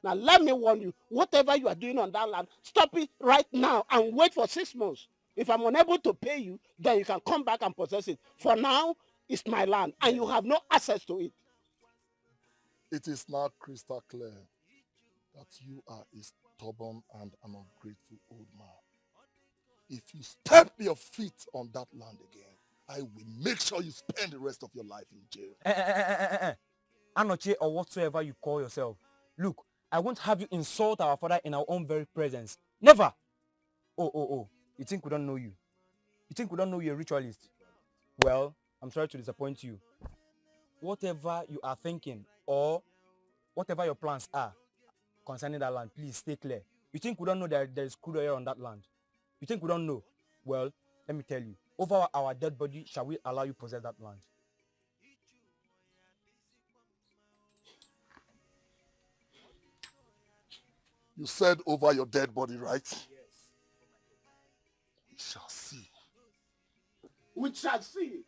Now let me warn you, whatever you are doing on that land, stop it right now and wait for 6 months. If I'm unable to pay you, then you can come back and possess it. For now, it's my land and you have no access to it. It is now crystal clear that you are a stubborn and an ungrateful old man. If you step your feet on that land again, I will make sure you spend the rest of your life in jail. Anoche or whatsoever you call yourself. Look, I won't have you insult our father in our own very presence. Never! Oh. You think we don't know you? You think we don't know you're a ritualist? Well, I'm sorry to disappoint you. Whatever you are thinking or whatever your plans are concerning that land, please stay clear. You think we don't know that there is crude oil on that land? You think we don't know? Well, let me tell you. Over our dead body, shall we allow you possess that land? You said over your dead body, right? Yes. We shall see. We shall see.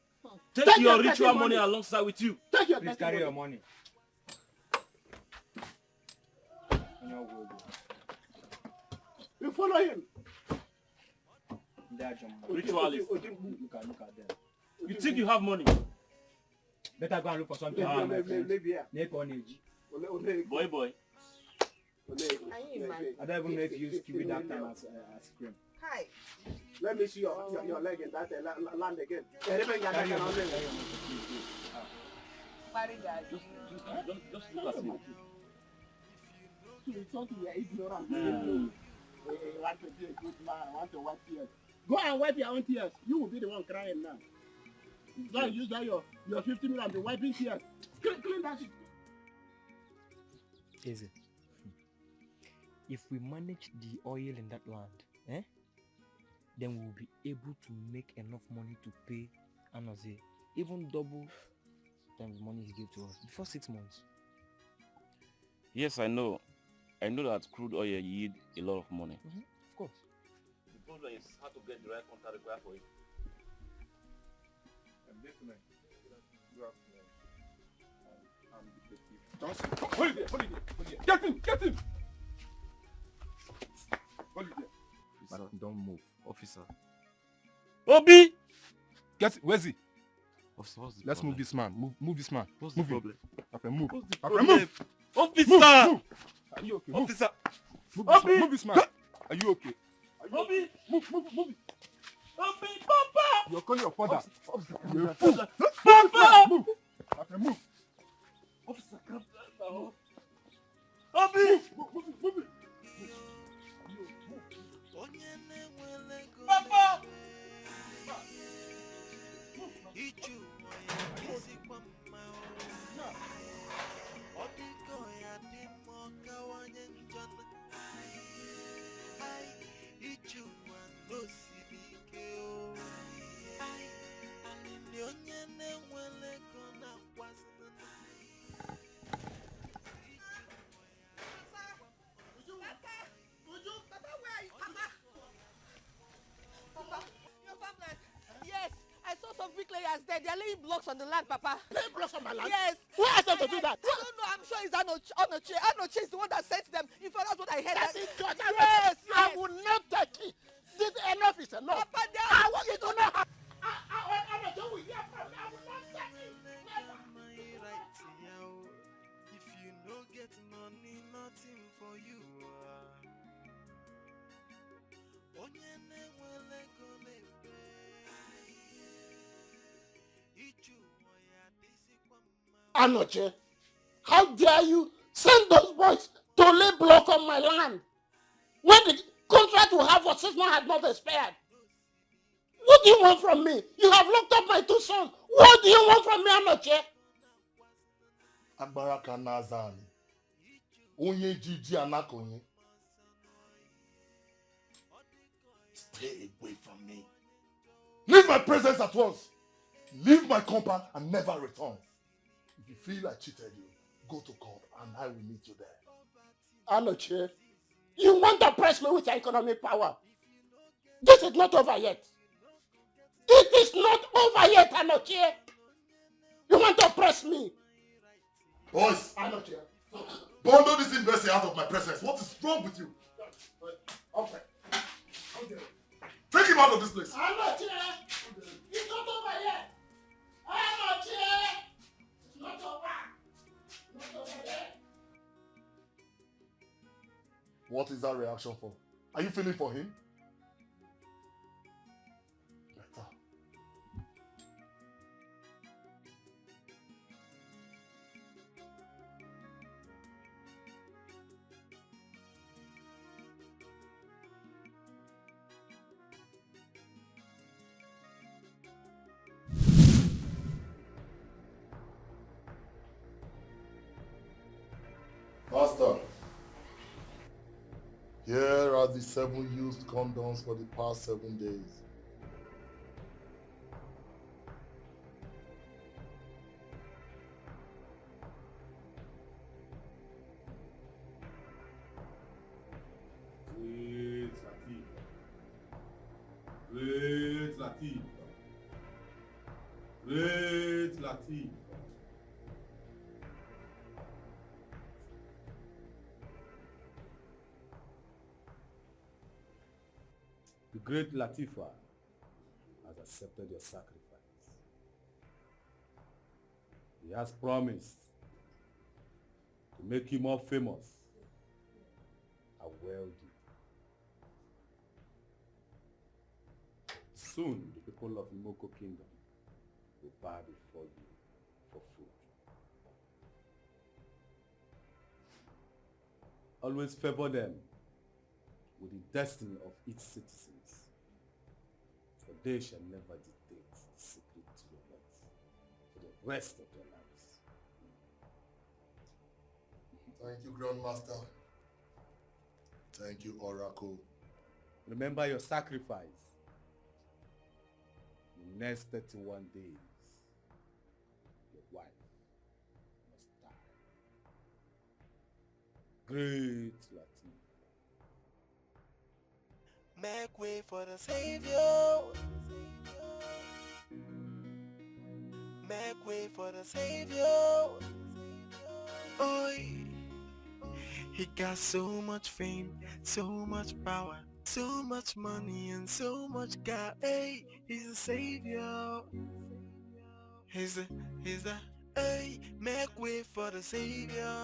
Take your ritual money alongside with you. Take your Please carry your money. You follow him. Ritualist. Look at them. You think you have money? Better go and look for something. Boy. I don't even know if you used to read that time as cream. Hi. Let me see your leg in that land again. Just look at him. You thought you were ignorant. You want to be a good man. I want to wipe tears. Go and wipe your own tears. You will be the one crying now. Don't use that your 50 million to wiping tears. Clean that shit. Easy. If we manage the oil in that land, then we'll be able to make enough money to pay Anoze, even double times the money he gave to us before 6 months. Yes, I know. I know that crude oil yield a lot of money. Of course. The problem is how to get the right contact required for it. Gentlemen, good afternoon. I'm Detective Johnson. Hold it there, hold it there, hold it there. Get him, get him! Hold it there. Madam, don't move. Officer. Obi! Get it, where's he? Officer, what's the Let's problem? move this man. Move this man. What's move the problem? Okay, move. What's the Okay, problem? move. Officer! Move. Are you okay? Officer! Move this man. Are you okay? Obi! Move it. Obi! Papa! You're calling your father. You're a Officer. fool. Papa! Move. Okay, move. Officer, calm down now. Obi! Move it. Papa! Yes, I saw some bricklayers there. They're laying blocks on the land, Papa. Laying blocks on my land? Yes. Who asked them to do that? I don't know. I'm sure it's Anoche. Anoche is the one that sent them. In fact, that's what I heard. That's it, George. Yes. I will not take it. This enough is enough. Papa, I want you to know how. I will hear from you. I will not take it. Never. If you no get money, nothing for you. Anoche, how dare you send those boys to lay block on my land when the contract we have for 6 months has not expired? What do you want from me? You have locked up my 2 sons. What do you want from me, Anoche? Agbaraka Nazani. Onye Gigi Anakonye. Stay away from me. Leave my presence at once. Leave my compound and never return. If you feel I cheated you, go to court and I will meet you there. Anoche, you want to press me with your economic power. This is not over yet. It is not over yet, Anoche. You want to press me. Boys, Anoche. bundle this investor out of my presence. What is wrong with you? Okay. Take him out of this place. Anoche, it's not over yet. Anoche, it's not over. Not over yet. What is that reaction for? Are you feeling for him? Better. Pastor, here are the 7 used condoms for the past 7 days. Great Latif. Great Latif. The great Latifa has accepted your sacrifice. He has promised to make you more famous and wealthy. Soon, the people of Imoko Kingdom will bow before you for food. Always favor them with the destiny of its citizens, for they shall never dictate the secret to your wealth for the rest of their lives. Thank you, Grandmaster. Thank you, Oracle. Remember your sacrifice. In the next 31 days, your wife great Latin. Make way for the Savior. Make way for the Savior. Oi. He got so much fame, so much power, so much money and so much God. Hey, he's a savior. He's a, hey, make way for the Savior.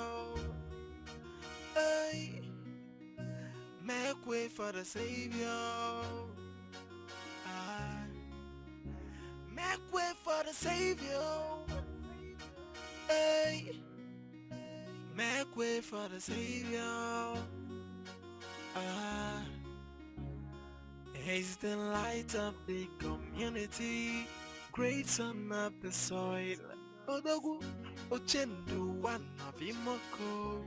Hey, make way for the Savior. Ah, make way for the Savior. Hey, make way for the Savior. Ah, he's the light of the community, great son of the soil. Odogu, Ochendu, one of Imoko.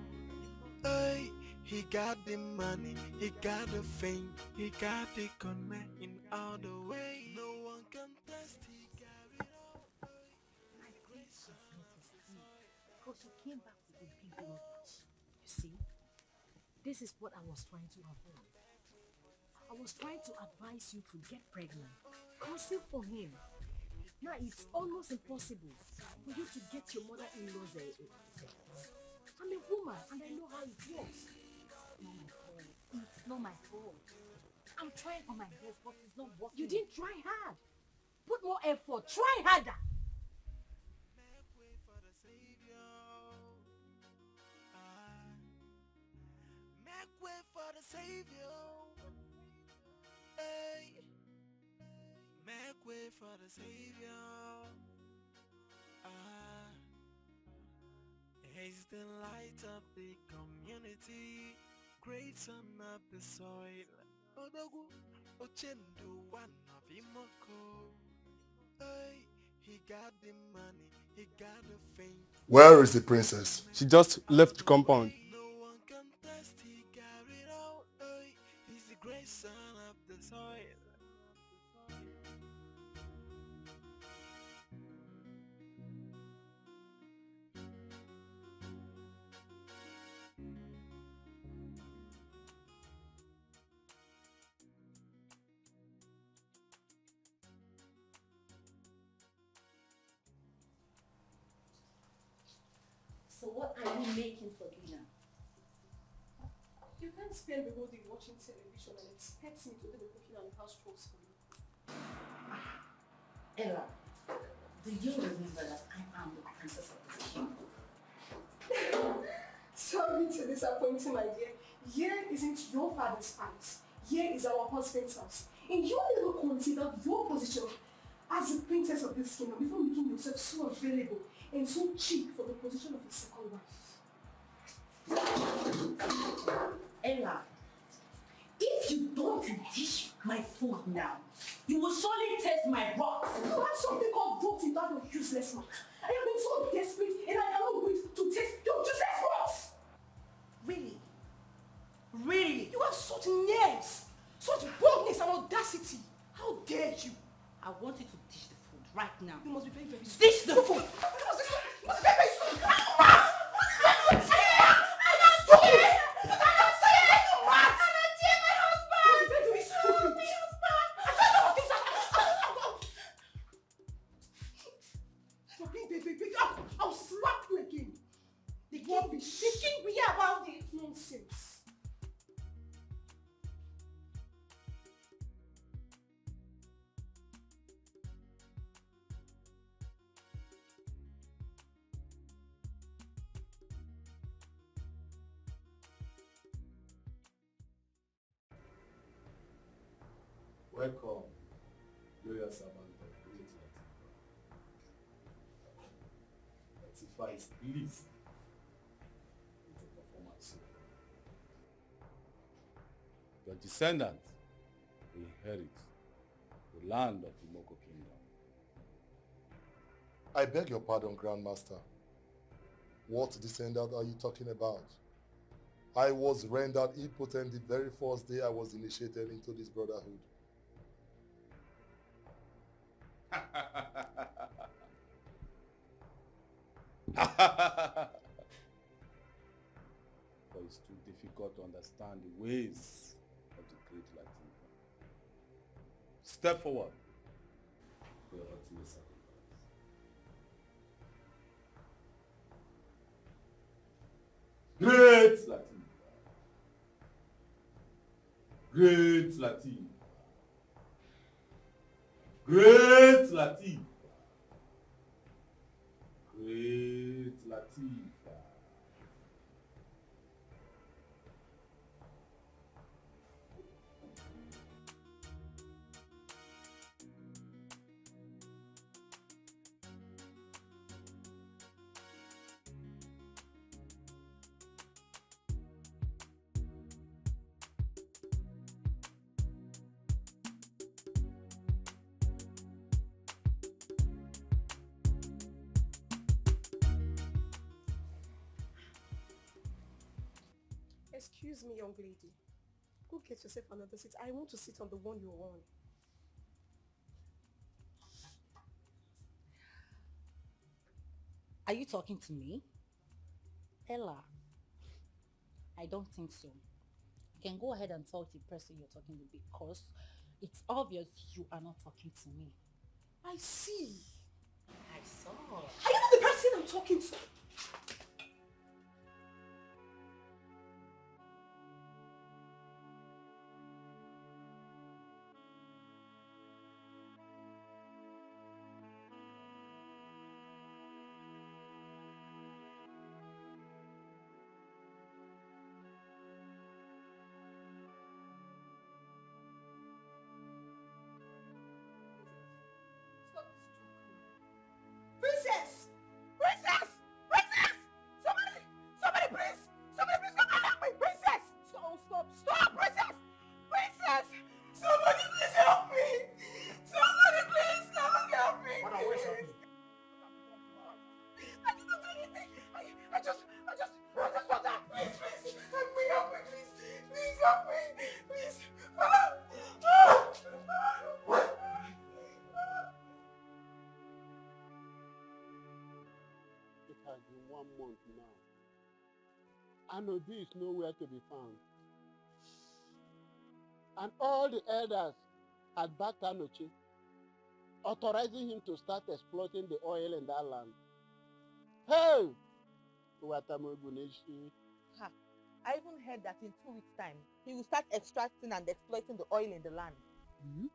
Hey, he got the money, he got the fame, he got the connect in all the way. No one can test, he got it all. I think I've noticed because you came back with a big luggage. You see, this is what I was trying to avoid. I was trying to advise you to get pregnant, conceive for him. Now it's almost impossible for you to get your mother-in-law's I'm a woman and I know how it works. It's not my fault. It's not my fault. I'm trying for my best, but it's not working. You didn't try hard. Put more effort. Try harder. Make way for the Savior. Make way for the Savior. Hey, make way for the Savior. He's the light of the community, great son of the soil. Odogu, Ochendu, one of Imoko. Hey, he got the money, he got the fame. Where is the princess? She just left the compound. No one can test, he got it all. Hey, he's the great son of the soil. So what are you making for dinner? You can't spend the whole day watching television and expect me to do the cooking and house chores for you. Ella, do you remember that I am the princess of this kingdom? Sorry to disappoint you, my dear. Here isn't your father's palace. Here is our husband's house. And you never considered your position as the princess of this kingdom before making yourself so available and so cheap for the position of a second wife. Ella, if you don't dish my food now, you will surely taste my rocks. You have something called rot in that of useless mouth. I have been so desperate and I cannot wait to taste your useless rocks. Really? Really? You have such nerves, such boldness and audacity. How dare you? I want you to dish the food right now. You must be very, very soon. Dish the food! You must be very, very soon. I'll slap you again. The rubbish. The king we are about this nonsense. Welcome, loyal servant of great Latifah. Latifah is pleased with the performance. Your descendants will inherit the land of Imoko Kingdom. I beg your pardon, Grandmaster. What descendant are you talking about? I was rendered impotent the very first day I was initiated into this brotherhood. For it's too difficult to understand the ways of the great Latin. Step forward for your ultimate sacrifice. Great Latin. Great Latin. Great Latin. Great Latin. Excuse me, young lady. Go get yourself another seat. I want to sit on the one you're on. Are you talking to me? Ella, I don't think so. You can go ahead and talk to the person you're talking to because it's obvious you are not talking to me. I see. I saw. Are you not the person I'm talking to? Princess! Princess! Princess! Somebody please! Somebody please come and help me! Princess! Stop! Princess! Princess! Somebody please help me! Somebody please come and help me! I did not do anything! I just want that! Please! Help me, please! Please help me! Please! It has been 1 month now. And Obi is nowhere to be found. And all the elders had backed Anochi, authorizing him to start exploiting the oil in that land. Hey! Ha. I even heard that in 2 weeks' time, he will start extracting and exploiting the oil in the land.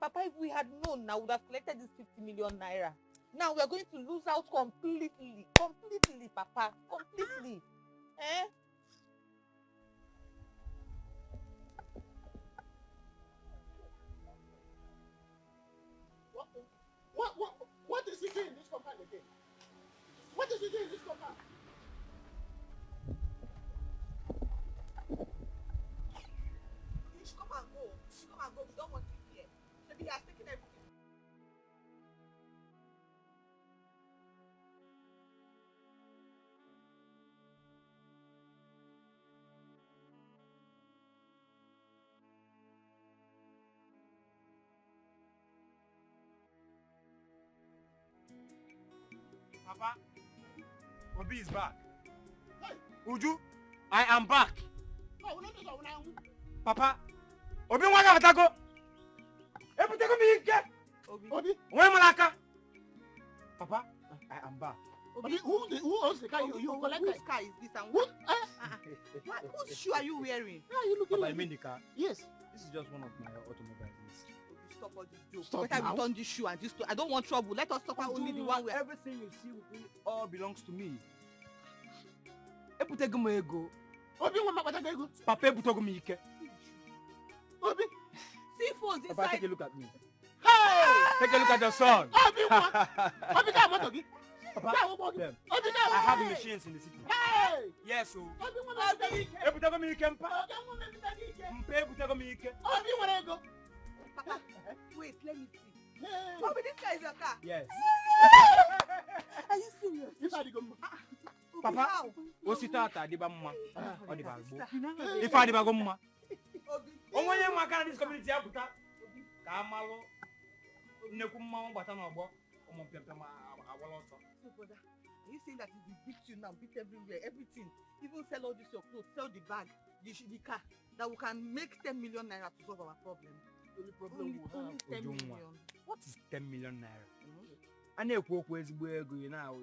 Papa, if we had known, I would have collected this 50 million naira. Now we are going to lose out completely. Completely, Papa. Completely. Eh? What is he doing in this compound again? What is he doing in this compound? You should come and go. We don't want you here. Maybe he has taken everything. Papa, Obi is back. Uju, I am back. Papa, Obi wanga batako. Ebuteko mi ike. Obi, where malaka? Papa, I am back. Obi, who owns the car? You collect Whose car is this? And whose shoe are you wearing? Are you looking Papa, like you mean the car? Yes. This is just one of my automobiles. Stop all this joke. Stop Better now. return this shoe and this. I don't want trouble. Let us suffer only the one we are. Everything you see with me all belongs to me. Ebutego mo ego. Obi, ego. Papa ebutego mi ike. Obi. See phones Papa, inside. take a look at me. Hey! Take a look at your son. Obi, Obi, come on, Obi. Papa, them. Obi, I have the machines in the city. Hey! Yes, so. Obi, Ebutego mi ike mpa. Mpa ebutego mi ike. Obi, ego. Papa, wait, let me see. Obi, this guy is your car. Yes. Are you serious? Papa, ositata adiba mma. Odiba agbo. If adiba go mma. Onwenye maka na this community abuta. Ka amalo nnekwu mma gbata na ogbo. Come on, Piam, I will also. So, brother, are you saying that if we beat you now, beat everywhere, everything, even sell all this your clothes, sell the bag, the car, that we can make 10 million naira to solve our problem? The only problem we have. 10 million. What is 10 million naira? I know what is going now.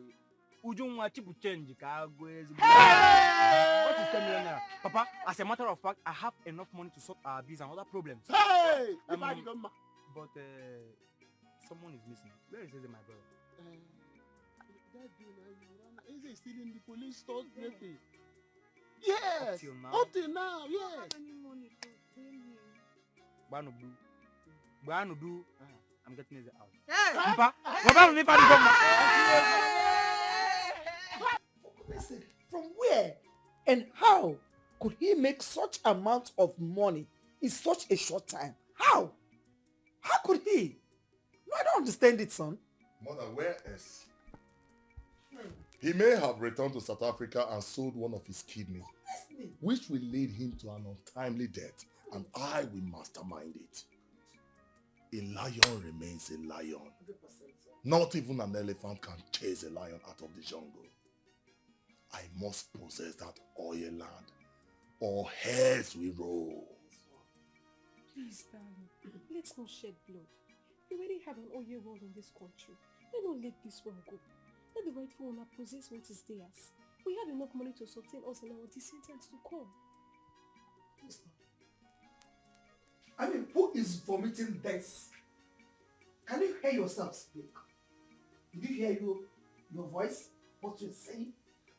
Ujunwa chipu change ka go ezigbo. What is 10 million naira? Papa, as a matter of fact, I have enough money to solve our bills and other problems. Hey! But someone is missing. Where is my brother? Is he still in the police store? Yes. Up till now, yes. I don't have any money to pay him. Banu, I'm getting it out. Hey! Papa, From where and how could he make such amount of money in such a short time? How? How could he? No, I don't understand it, son. Mother, where is? He may have returned to South Africa and sold one of his kidneys, which will lead him to an untimely death, and I will mastermind it. A lion remains a lion. Not even an elephant can chase a lion out of the jungle. I must possess that oil land, or hairs will roll. Please, darling, let's not shed blood. We already have an oil world in this country. Let not let this one go. Let the rightful owner possess what is theirs. We have enough money to sustain us and our descendants to come. I mean, who is vomiting this? Can you hear yourself speak? Did you hear your voice? What you're saying?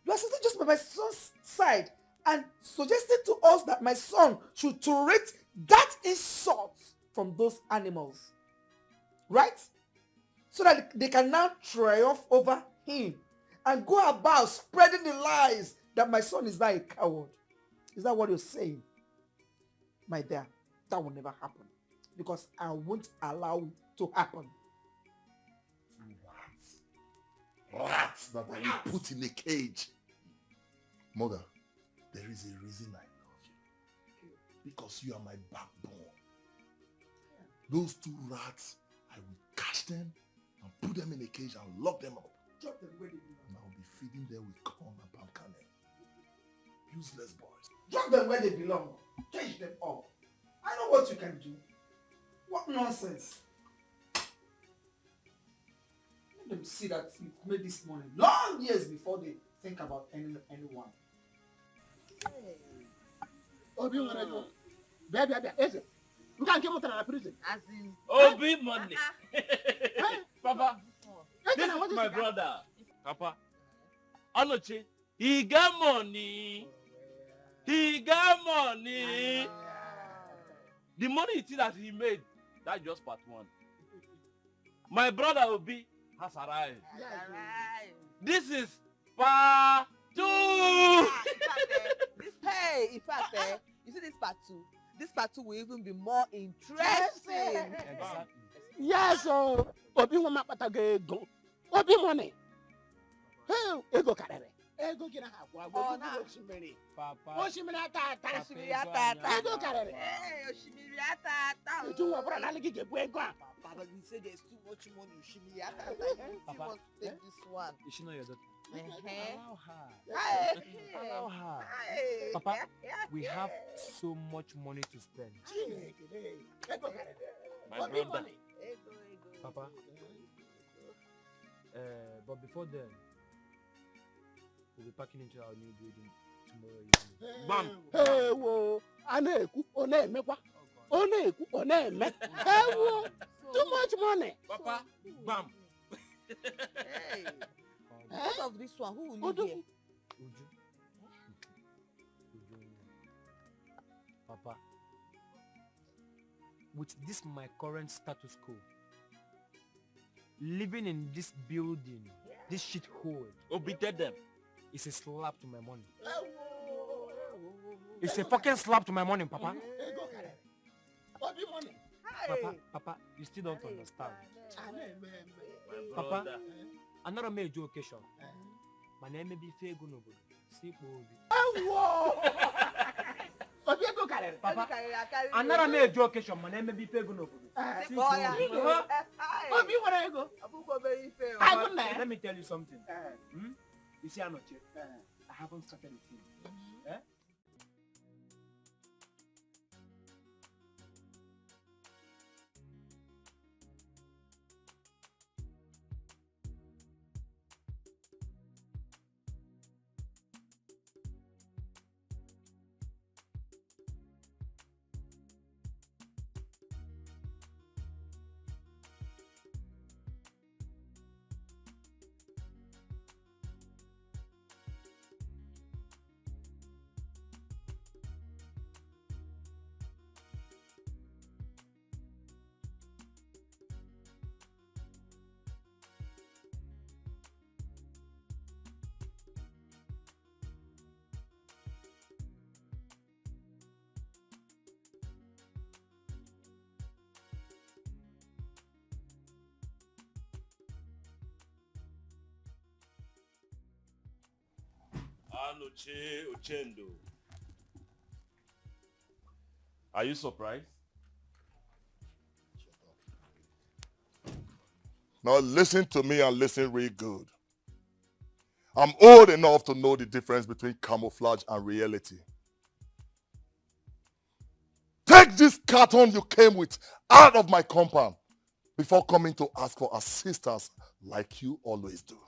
You are sitting just by my son's side and suggesting to us that my son should tolerate that insult from those animals. Right? So that they can now triumph over him and go about spreading the lies that my son is not a coward. Is that what you're saying? My dear, that will never happen. Because I won't allow it to happen. Rats that I will put in a cage. Mother, there is a reason I love you. Because you are my backbone. Those two rats, I will catch them and put them in a cage and lock them up. Drop them where they belong. And I will be feeding them with corn and palm kernel. Useless boys. Drop them where they belong. Change them up. I know what you can do. What nonsense. Let them see that you've made this money long years before they think about anyone. Obi money. Baby, Eze. You can't get out of prison. As in... Obi money. Papa, this is my brother. Papa, Anoche, he got money. He got money. The money you see that he made, that's just part one. My brother Obi has arrived. This is part two. In fact, you see this part two? This part two will even be more interesting. Exactly. Yes, oh. Obi wama patage go. Obi money. Hey, ego karere. Ego kina hakwa. Go Oshimiri. Papa. Oshimiri atata. Oshimiri atata. Ego karere. Hey, Oshimiri atata. You wa bra na ligi ge bu ego. Papa, you say there's too much money. Oshimiri atata. You still want to take this one? Is she not your daughter? Allow her. Allow her. Papa, we have so much money to spend. My brother. Papa, but before then, we'll be packing into our new building tomorrow evening. Bam! Hey, wo. Aneku, one me. Hey, wo. Too much money. Papa, bam! Hey. What of this one? Who will live here? Uju. Papa, with this my current status quo, living in this building, this shithole, Obite them. is a slap to my money. It's a fucking slap to my money, Papa. Papa, you still don't understand. Papa, another major occasion. My name may be Fego. Sleep Papa, another major occasion. My name may be Fego. Obi, where are you go? I'm not. Let me tell you something. You see, Anoche, I haven't started with him. Eh? Anoche Ochendo. Are you surprised? Now listen to me and listen real good. I'm old enough to know the difference between camouflage and reality. Take this carton you came with out of my compound before coming to ask for assistance like you always do.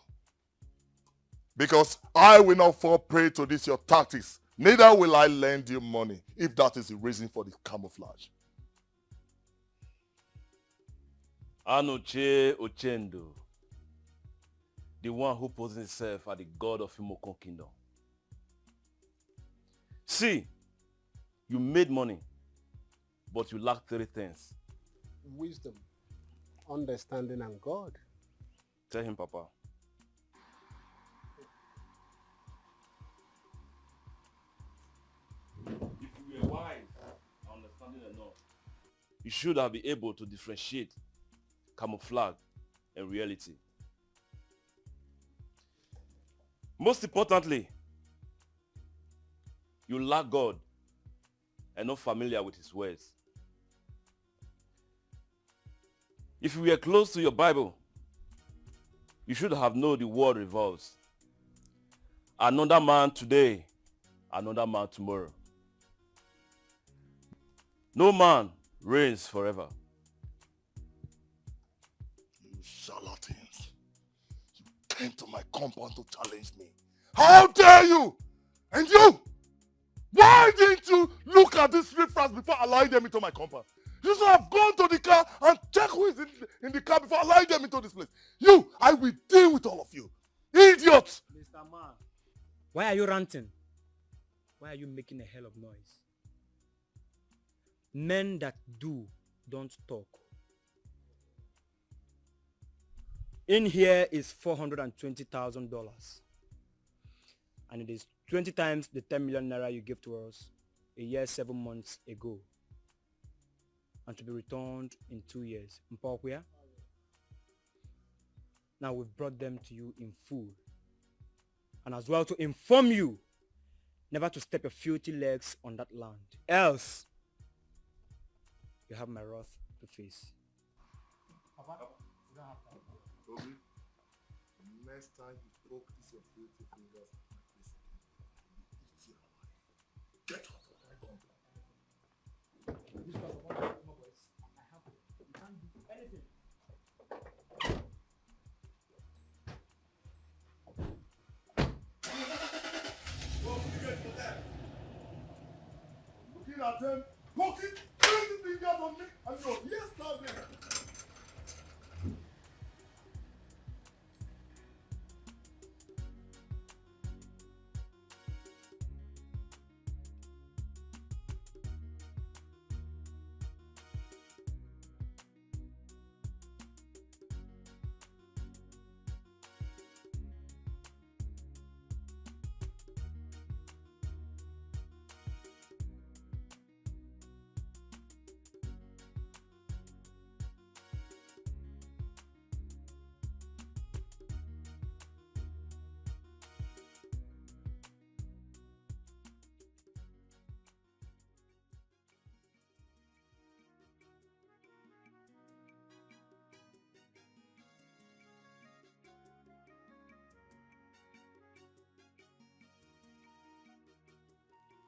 Because I will not fall prey to this your tactics. Neither will I lend you money if that is the reason for the camouflage. Anoche Ochendo. The one who poses himself as the god of Imoko Kingdom. See, you made money, but you lack 3 things. Wisdom, understanding, and God. Tell him, Papa. If you were wise and understanding enough, you should have been able to differentiate camouflage and reality. Most importantly, you lack God and not familiar with his words. If you were close to your Bible, you should have known the world revolves. Another man today, another man tomorrow. No man reigns forever. You charlatans. You came to my compound to challenge me. How dare you? And you? Why didn't you look at these riffraffs before allowing them into my compound? You should have gone to the car and check who is in the car before allowing them into this place. You, I will deal with all of you. Idiots! Mr. Man, why are you ranting? Why are you making a hell of noise? Men that do don't talk. In here is $420,000. And it is 20 times the 10 million naira you gave to us a year, 7 months ago. And to be returned in 2 years. Mpokwe? Now we've brought them to you in full. And as well to inform you never to step your filthy legs on that land. Else, you have my wrath to face. Papa, you don't have time. Toby, next time you poke this your filthy fingers at my face again, eat you alive. Get out of my compound. This was one of my boys. I have to. You can't do anything. Looking at them, poking, pointing fingers on me, and you're here standing.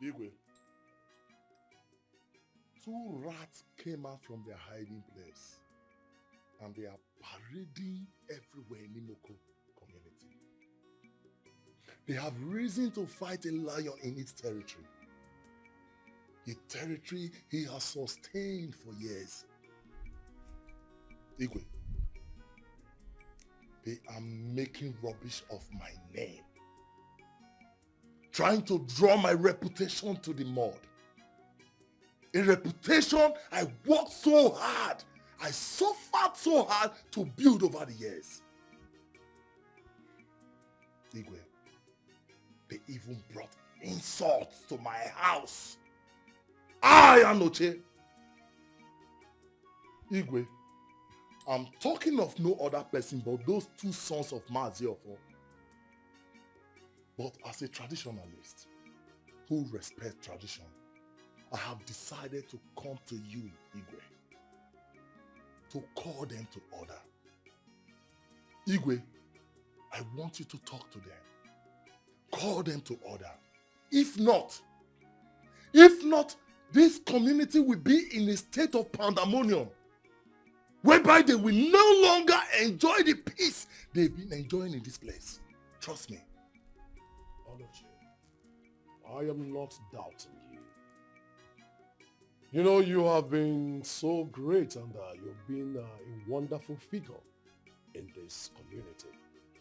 Igwe, two rats came out from their hiding place and they are parading everywhere in Imoko community. They have reason to fight a lion in its territory. A territory he has sustained for years. Igwe, they are making rubbish of my name. Trying to draw my reputation to the mud. A reputation I worked so hard, I suffered so hard to build over the years. Igwe, they even brought insults to my house. I Anoche. Igwe, I'm talking of no other person but those two sons of Maziofo. But as a traditionalist who respects tradition, I have decided to come to you, Igwe, to call them to order. Igwe, I want you to talk to them. Call them to order. If not, this community will be in a state of pandemonium, whereby they will no longer enjoy the peace they've been enjoying in this place. Trust me. I am not doubting you. You know, you have been so great and you've been a wonderful figure in this community.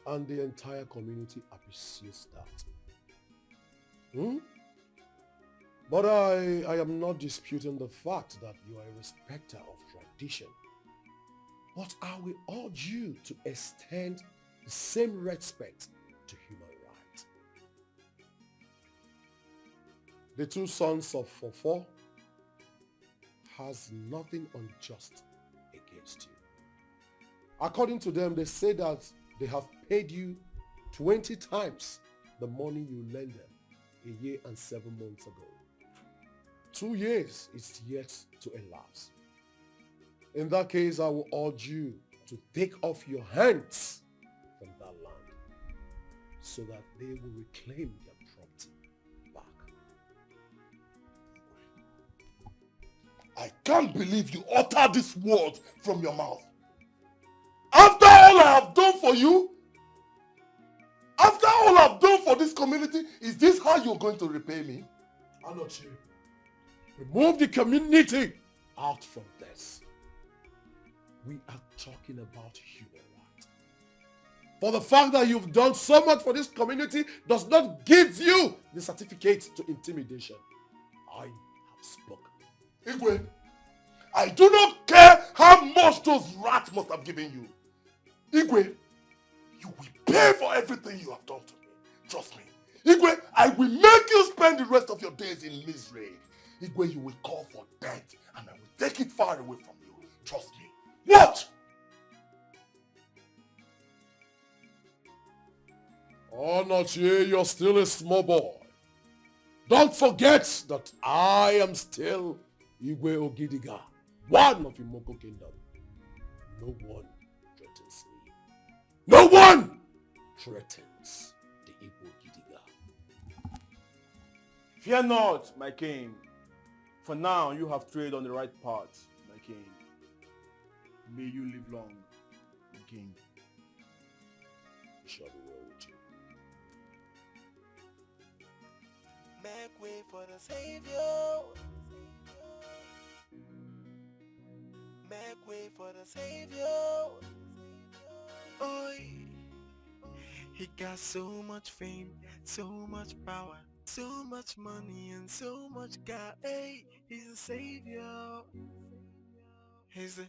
And the entire community appreciates that. But I am not disputing the fact that you are a respecter of tradition. But I will urge you to extend the same respect to human rights. The two sons of Fofo has nothing unjust against you. According to them, they say that they have paid you 20 times the money you lent them a year and 7 months ago. 2 years is yet to elapse. In that case, I will urge you to take off your hands from that land so that they will reclaim their property back. I can't believe you uttered this word from your mouth. After all I have done for you, after all I've done for this community, is this how you're going to repay me? Anoche, remove the community out from this. We are talking about human rights. For the fact that you've done so much for this community does not give you the certificate to intimidation. I have spoken. Igwe, I do not care how much those rats must have given you. Igwe, you will pay for everything you have done to me. Trust me. Igwe, I will make you spend the rest of your days in misery. Igwe, you will call for death and I will take it far away from you. Trust me. What? Oh, not you. You're still a small boy. Don't forget that I am still Igwe Ogidiga, one of Imoko Kingdom. No one threatens me. No one threatens the Igwe Ogidiga. Fear not, my king. For now, you have tread on the right path, my king. May you live long, my king. It shall be well with you. Make way for the Savior. Make way for the Savior. Oi. He got so much fame, so much power, so much money and so much God. Hey, he's a savior. He's the,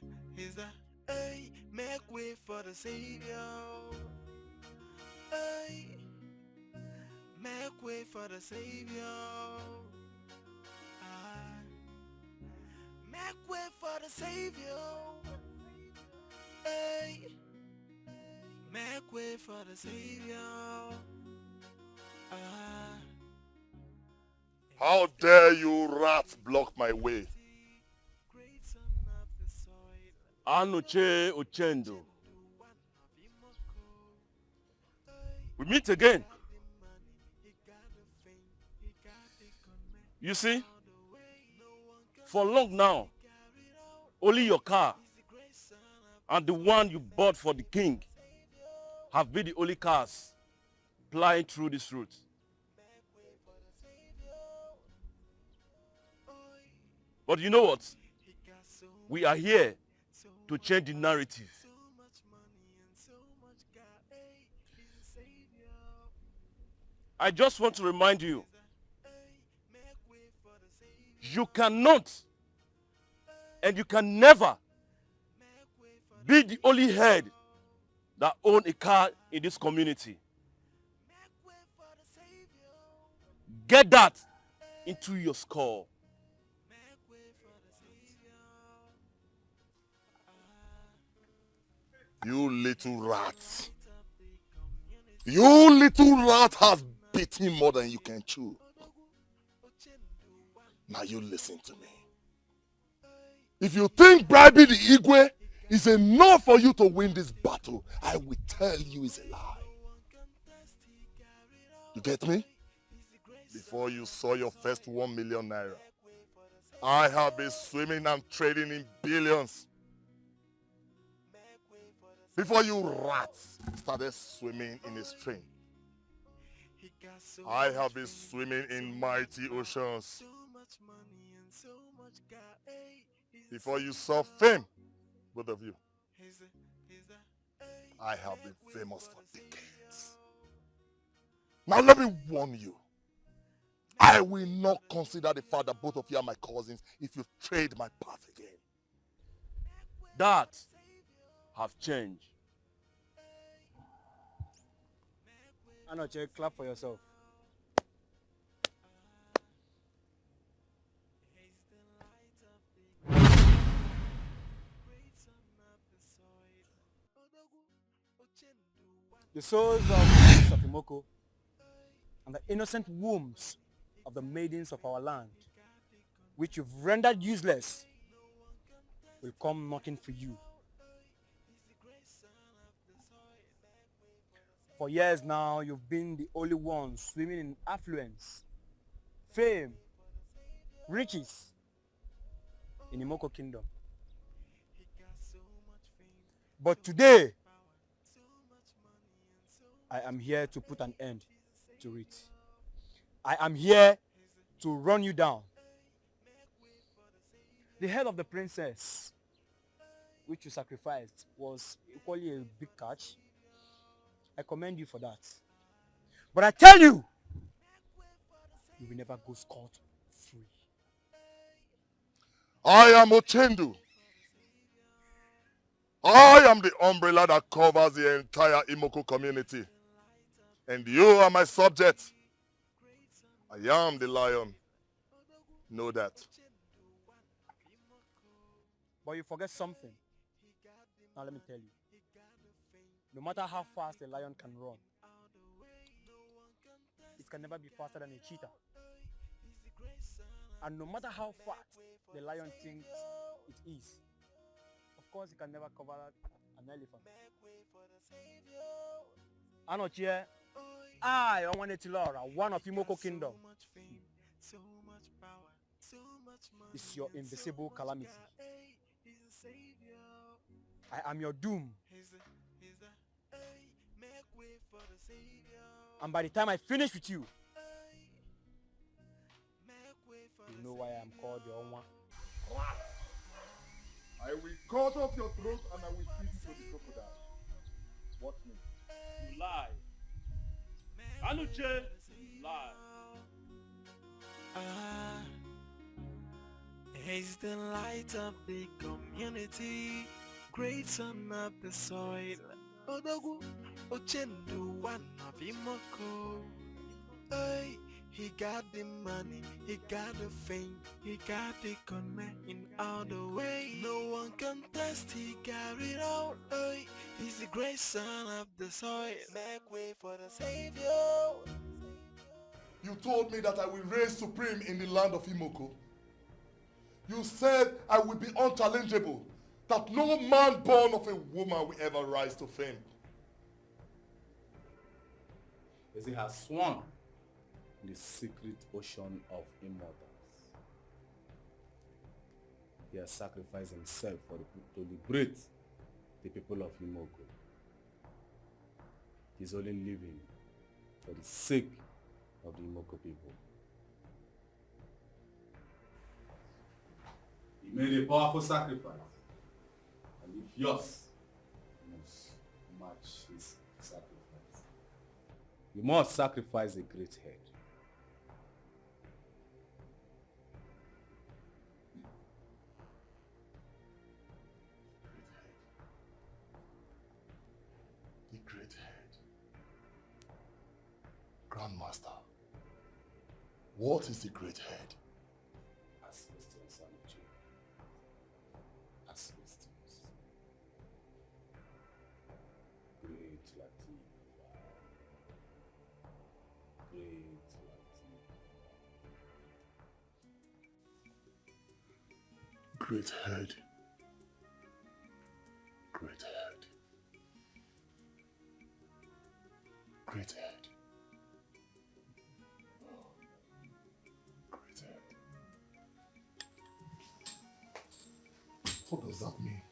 hey, make way for the Savior. Hey, make way for the Savior. Make way for the Savior. Hey, make way for the Savior. How dare you rats block my way? Anoche Ochendo. We meet again. You see, for long now, only your car and the one you bought for the king have been the only cars plying through this route. But you know what? We are here to change the narrative. I just want to remind you, you cannot and you can never be the only head that own a car in this community. Get that into your skull. You little rat. You little rat has bitten more than you can chew. Now you listen to me. If you think bribing the Igwe is enough for you to win this battle, I will tell you it's a lie. You get me? Before you saw your first 1 million naira, I have been swimming and trading in billions. Before you rats started swimming in a stream, I have been swimming in mighty oceans. Before you saw fame, both of you, I have been famous for decades. Now let me warn you. I will not consider the fact that both of you are my cousins if you trade my path again. That have changed. Anoche, clap for yourself. The souls of Imoko and the innocent wombs of the maidens of our land, which you've rendered useless, will come knocking for you. For years now, you've been the only one swimming in affluence, fame, riches in Imoko Kingdom. But today, I am here to put an end to it. I am here to run you down. The head of the princess, which you sacrificed, was equally a big catch. I commend you for that. But I tell you, you will never go scot-free. I am Ochendu. I am the umbrella that covers the entire Imoko community. And you are my subject. I am the lion. Know that. But you forget something. Now let me tell you. No matter how fast a lion can run, it can never be faster than a cheetah. And no matter how fat the lion thinks it is, of course it can never cover an elephant. Anoche, I want it one of Imoko Kingdom. It's your invisible calamity. I am your doom. And by the time I finish with you, you know why I am called your Onwa. I will cut off your throat and I will feed you to the crocodile. Watch me. You lie. Anuche, you lie. He's the light of the community, great son of the soil. Odogu, Ochendu, one of Imoko. Hey, he got the money, he got the fame, he got the connect in all the way. No one can test, he got it all. Hey, he's the great son of the soil. Make way for the savior. You told me that I will reign supreme in the land of Imoko. You said I will be unchallengeable, that no man born of a woman will ever rise to fame. As he has sworn in the secret ocean of immortals. he has sacrificed himself to liberate the people of Imoko. He is only living for the sake of the Imoko people. He made a powerful sacrifice, and if yours must match his sacrifice, you must sacrifice a great head. The great head. Grandmaster, what is the great head? As questions, Samuchi. As questions. Great Latifa. Great Latifa. Great head. Great head. Great head. Great head. What does that mean?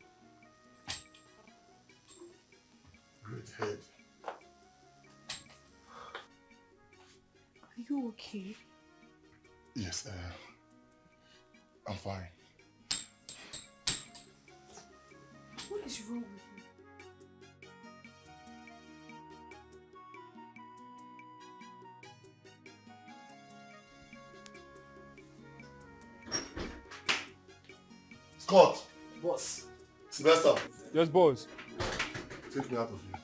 Great head. Are you okay? Yes, I'm fine. What is wrong with you? Scott! Boss. Sylvester! Yes, boss. Take me out of here.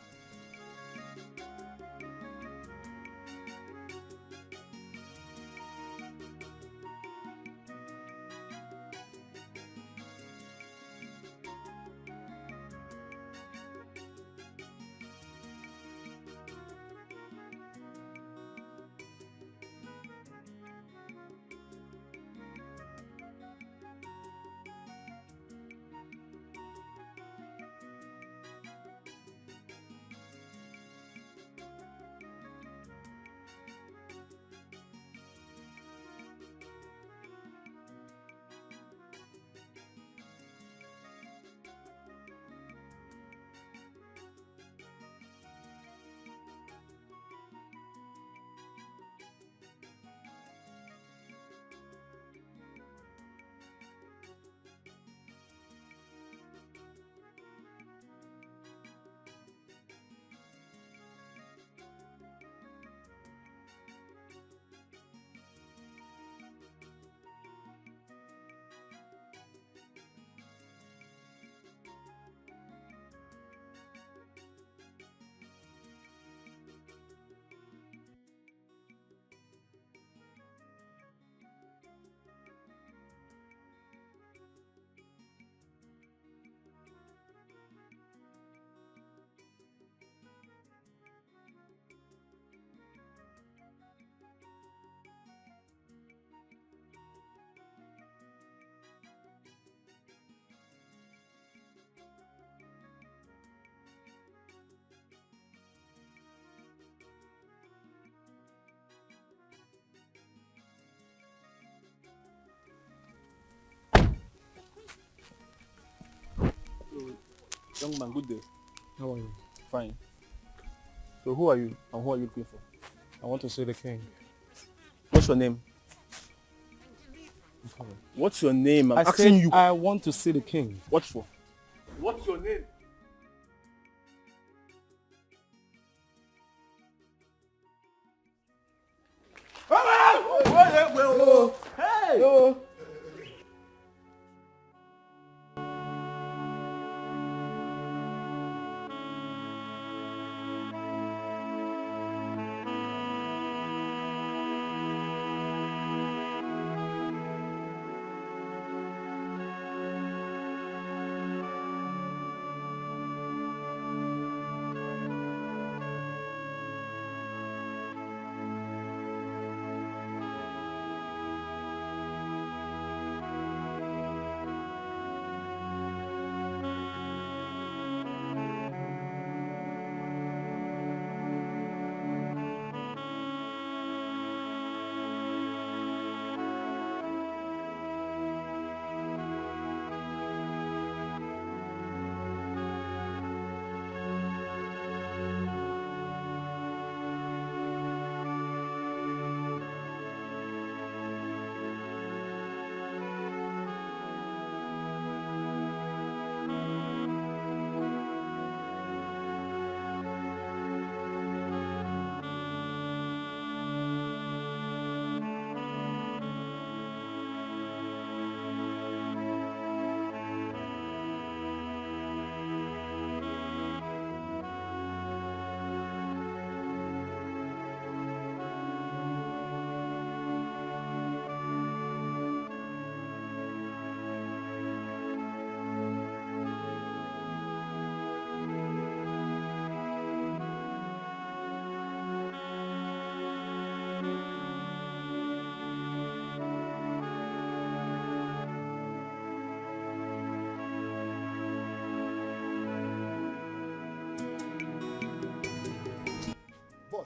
Young man, good day. How are you? Fine. So who are you and who are you looking for? I want to see the king. What's your name? What's your name? I'm I asking said you. I want to see the king. What for? What's your name? Hey!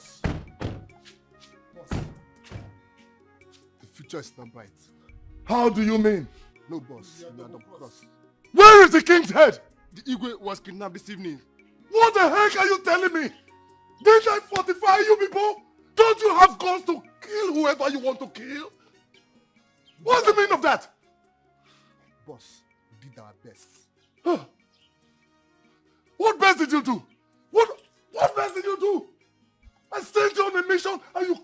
Boss. Boss. The future is not bright. How do you mean? No, boss. You are double cross. Where is the king's head? The Igwe was kidnapped this evening. What the heck are you telling me? Didn't I fortify you people? Don't you have guns to kill whoever you want to kill? What's the meaning of that? Boss, we did our best. What best did you do? What best did you do? I sent you on a mission and you...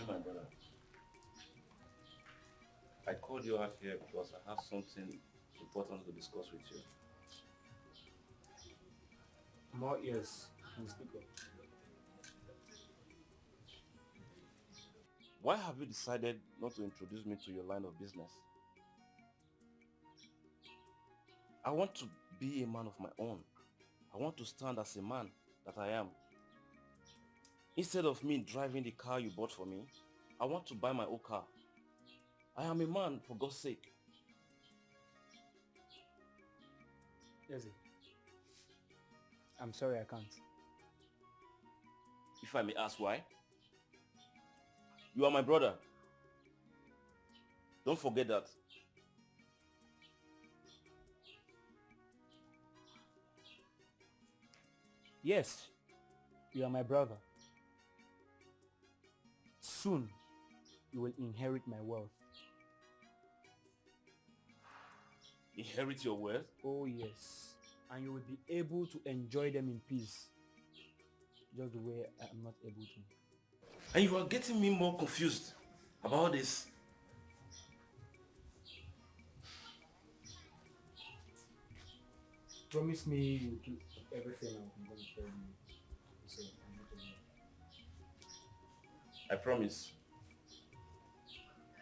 My brother, I called you out here because I have something important to discuss with you. More ears and speak up. Why have you decided not to introduce me to your line of business? I want to be a man of my own. I want to stand as a man that I am. Instead of me driving the car you bought for me, I want to buy my own car. I am a man, for God's sake. Yes, I'm sorry, I can't. If I may ask why? You are my brother. Don't forget that. Yes, you are my brother. Soon, you will inherit my wealth. Inherit your wealth? Oh yes. And you will be able to enjoy them in peace. Just the way I am not able to. And you are getting me more confused about this. Promise me you will keep everything I'm going to tell you. So I'm not alone. I promise.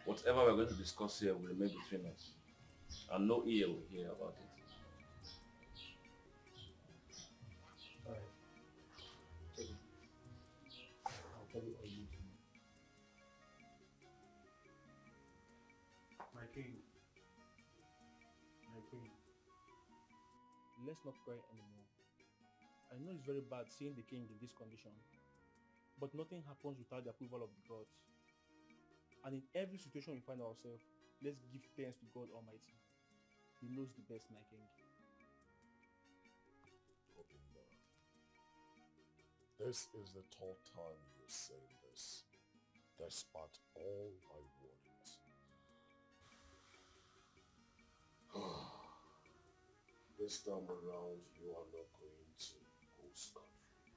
Whatever we're going to discuss here will remain between us. And no ear will hear about it. Alright. Take it. I'll tell you all you need to know. My king. My king. Let's not cry anymore. I know it's very bad seeing the king in this condition. But nothing happens without the approval of the gods. And in every situation we find ourselves, let's give thanks to God Almighty. He knows the best, my king. This is the third time you're saying this, despite all my warnings. This time around, you are not going to go scot-free.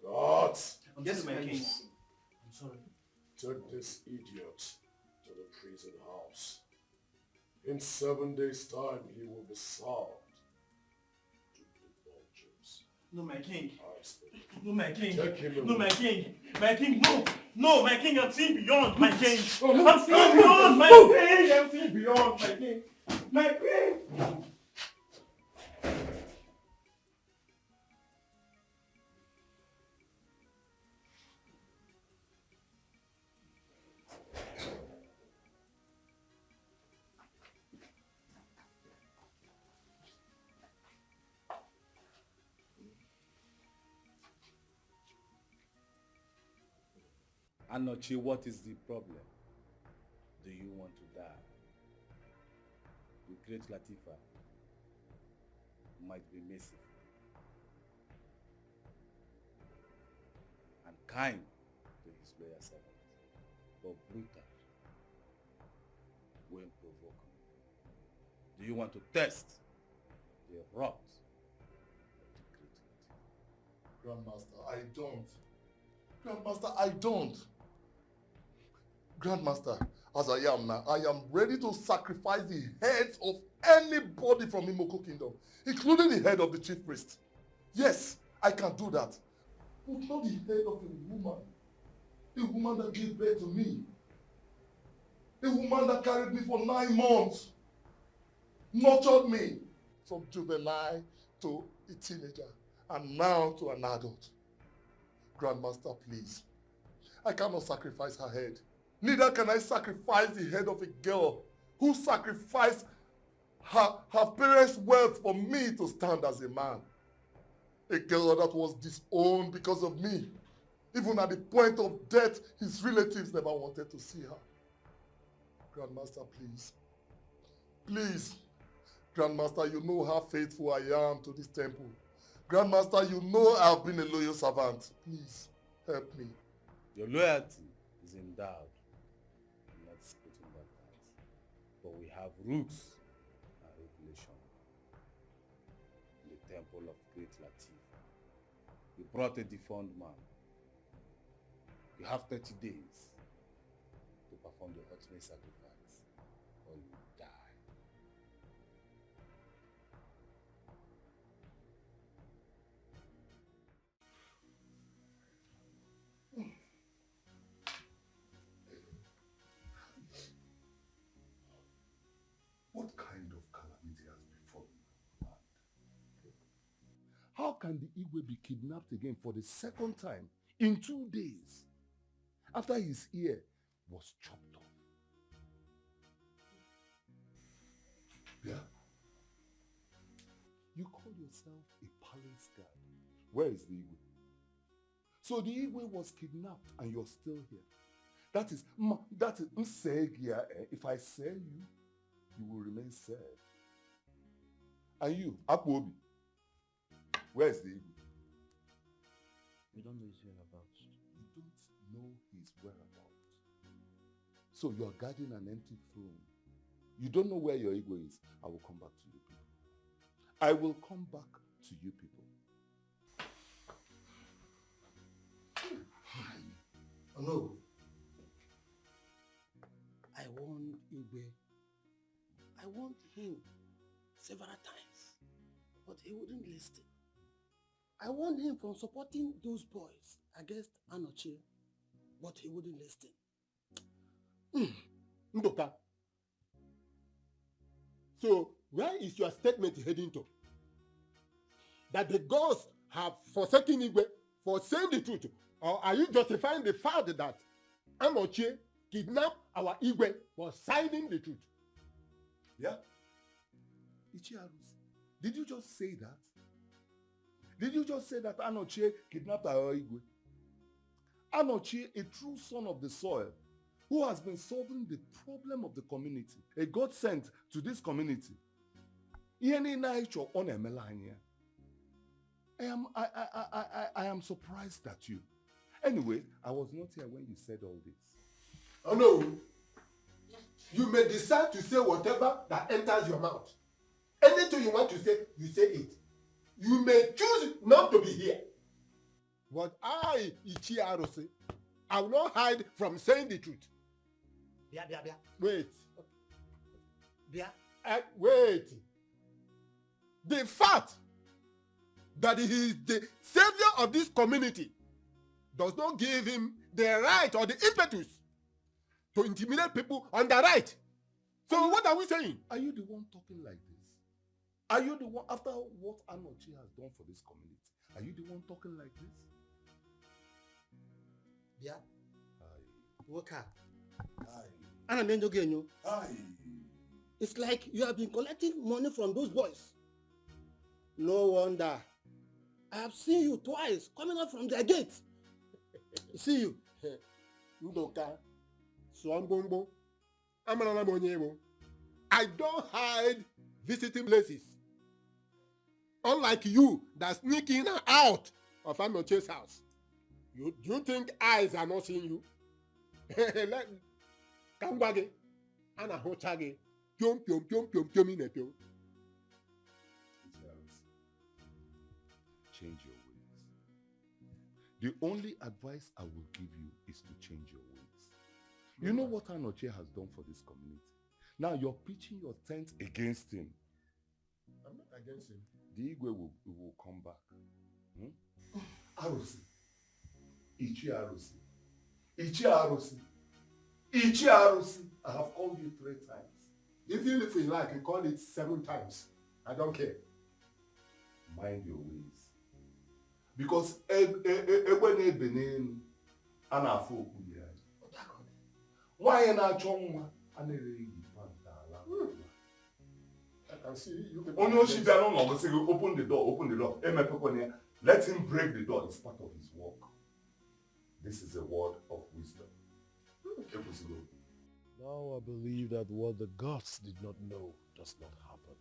Gods! Yes, my king. I'm sorry. Take this idiot to the prison house. In 7 days' time, he will be served to the vultures. No, my king. I speak. No, my king. Take him No, away. my king. My king, no. No, my king, I'm seeing beyond, my king. Oh, no. I'm seeing beyond, my king. I'm seeing beyond, my king. My king. Anochi, what is the problem? Do you want to die? The great Latifa might be merciful and kind to his loyal servant, but brutal when provoking. Do you want to test the wrath of the great Latifa? Grandmaster, I don't. Grandmaster, I don't. Grandmaster, as I am now, I am ready to sacrifice the heads of anybody from Imoko Kingdom, including the head of the chief priest. Yes, I can do that. But not the head of a woman that gave birth to me. A woman that carried me for 9 months, nurtured me from juvenile to a teenager, and now to an adult. Grandmaster, please. I cannot sacrifice her head. Neither can I sacrifice the head of a girl who sacrificed her parents' wealth for me to stand as a man. A girl that was disowned because of me. Even at the point of death, his relatives never wanted to see her. Grandmaster, please. Please. Grandmaster, you know how faithful I am to this temple. Grandmaster, you know I've been a loyal servant. Please, help me. Your loyalty is endowed. I'm not disputing that fact. But we have rules and regulation. In the temple of Great Latif, you brought a deformed man. You have 30 days to perform the ultimate sacrifice, or you die. What kind of calamity has befallen our land? How can the Igwe be kidnapped again for the second time in 2 days after his ear was chopped off? Yeah? You call yourself a palace guard. Where is the Igwe? So the Igwe was kidnapped and you're still here. That is if I sell you, you will remain sad. And you, Akwobi, where is the Igwe? We don't know his whereabouts. You don't know his whereabouts. So you are guarding an empty throne. You don't know where your Igwe is. I will come back to you people. I will come back to you people. Oh no. I warned Igwe. I warned him several times, but he wouldn't listen. I warned him from supporting those boys against Anochie, but he wouldn't listen. Ndoka. So, where is your statement heading to? That the gods have forsaken Igwe for saying the truth? Or are you justifying the fact that Anochie kidnapped our Igwe for signing the truth? Yeah? Ichiarus, did you just say that? Did you just say that Anochie kidnapped our Igwe? Anochie, a true son of the soil, who has been solving the problem of the community, a God sent to this community. I am surprised at you. Anyway, I was not here when you said all this. Oh no. You may decide to say whatever that enters your mouth. Anything you want to say, you say it. You may choose not to be here. But I, Ichiarose, I will not hide from saying the truth. Bia. Wait. Bia. Wait. The fact that he is the savior of this community does not give him the right or the impetus to intimidate people on the right. So what are we saying? Are you the one talking like this? Are you the one, after what Anochie has done for this community, are you the one talking like this? Bia. Woka. It's like you have been collecting money from those boys. No wonder. I have seen you twice coming out from their gate. See you. Ndoka. Swambombo. I don't hide visiting places. Unlike you that sneak in and out of Anochie's house. Do you think eyes are not seeing you? Kangwage. Ana hochage. Piom in a piom. Change your ways. The only advice I will give you is to change your ways. You know what Anochie has done for this community. Now you're pitching your tent against him. I'm not against him. The Igwe will come back. Arusi. Ichi Arusi. I have called you 3 times. Even if you like, you call it 7 times. I don't care. Mind your ways. Because when they benin and a folk why not chong and I can see you can. Only she don't know, say open the door. Let him break the door. It's part of his work. This is a word of wisdom. Now I believe that what the gods did not know does not happen.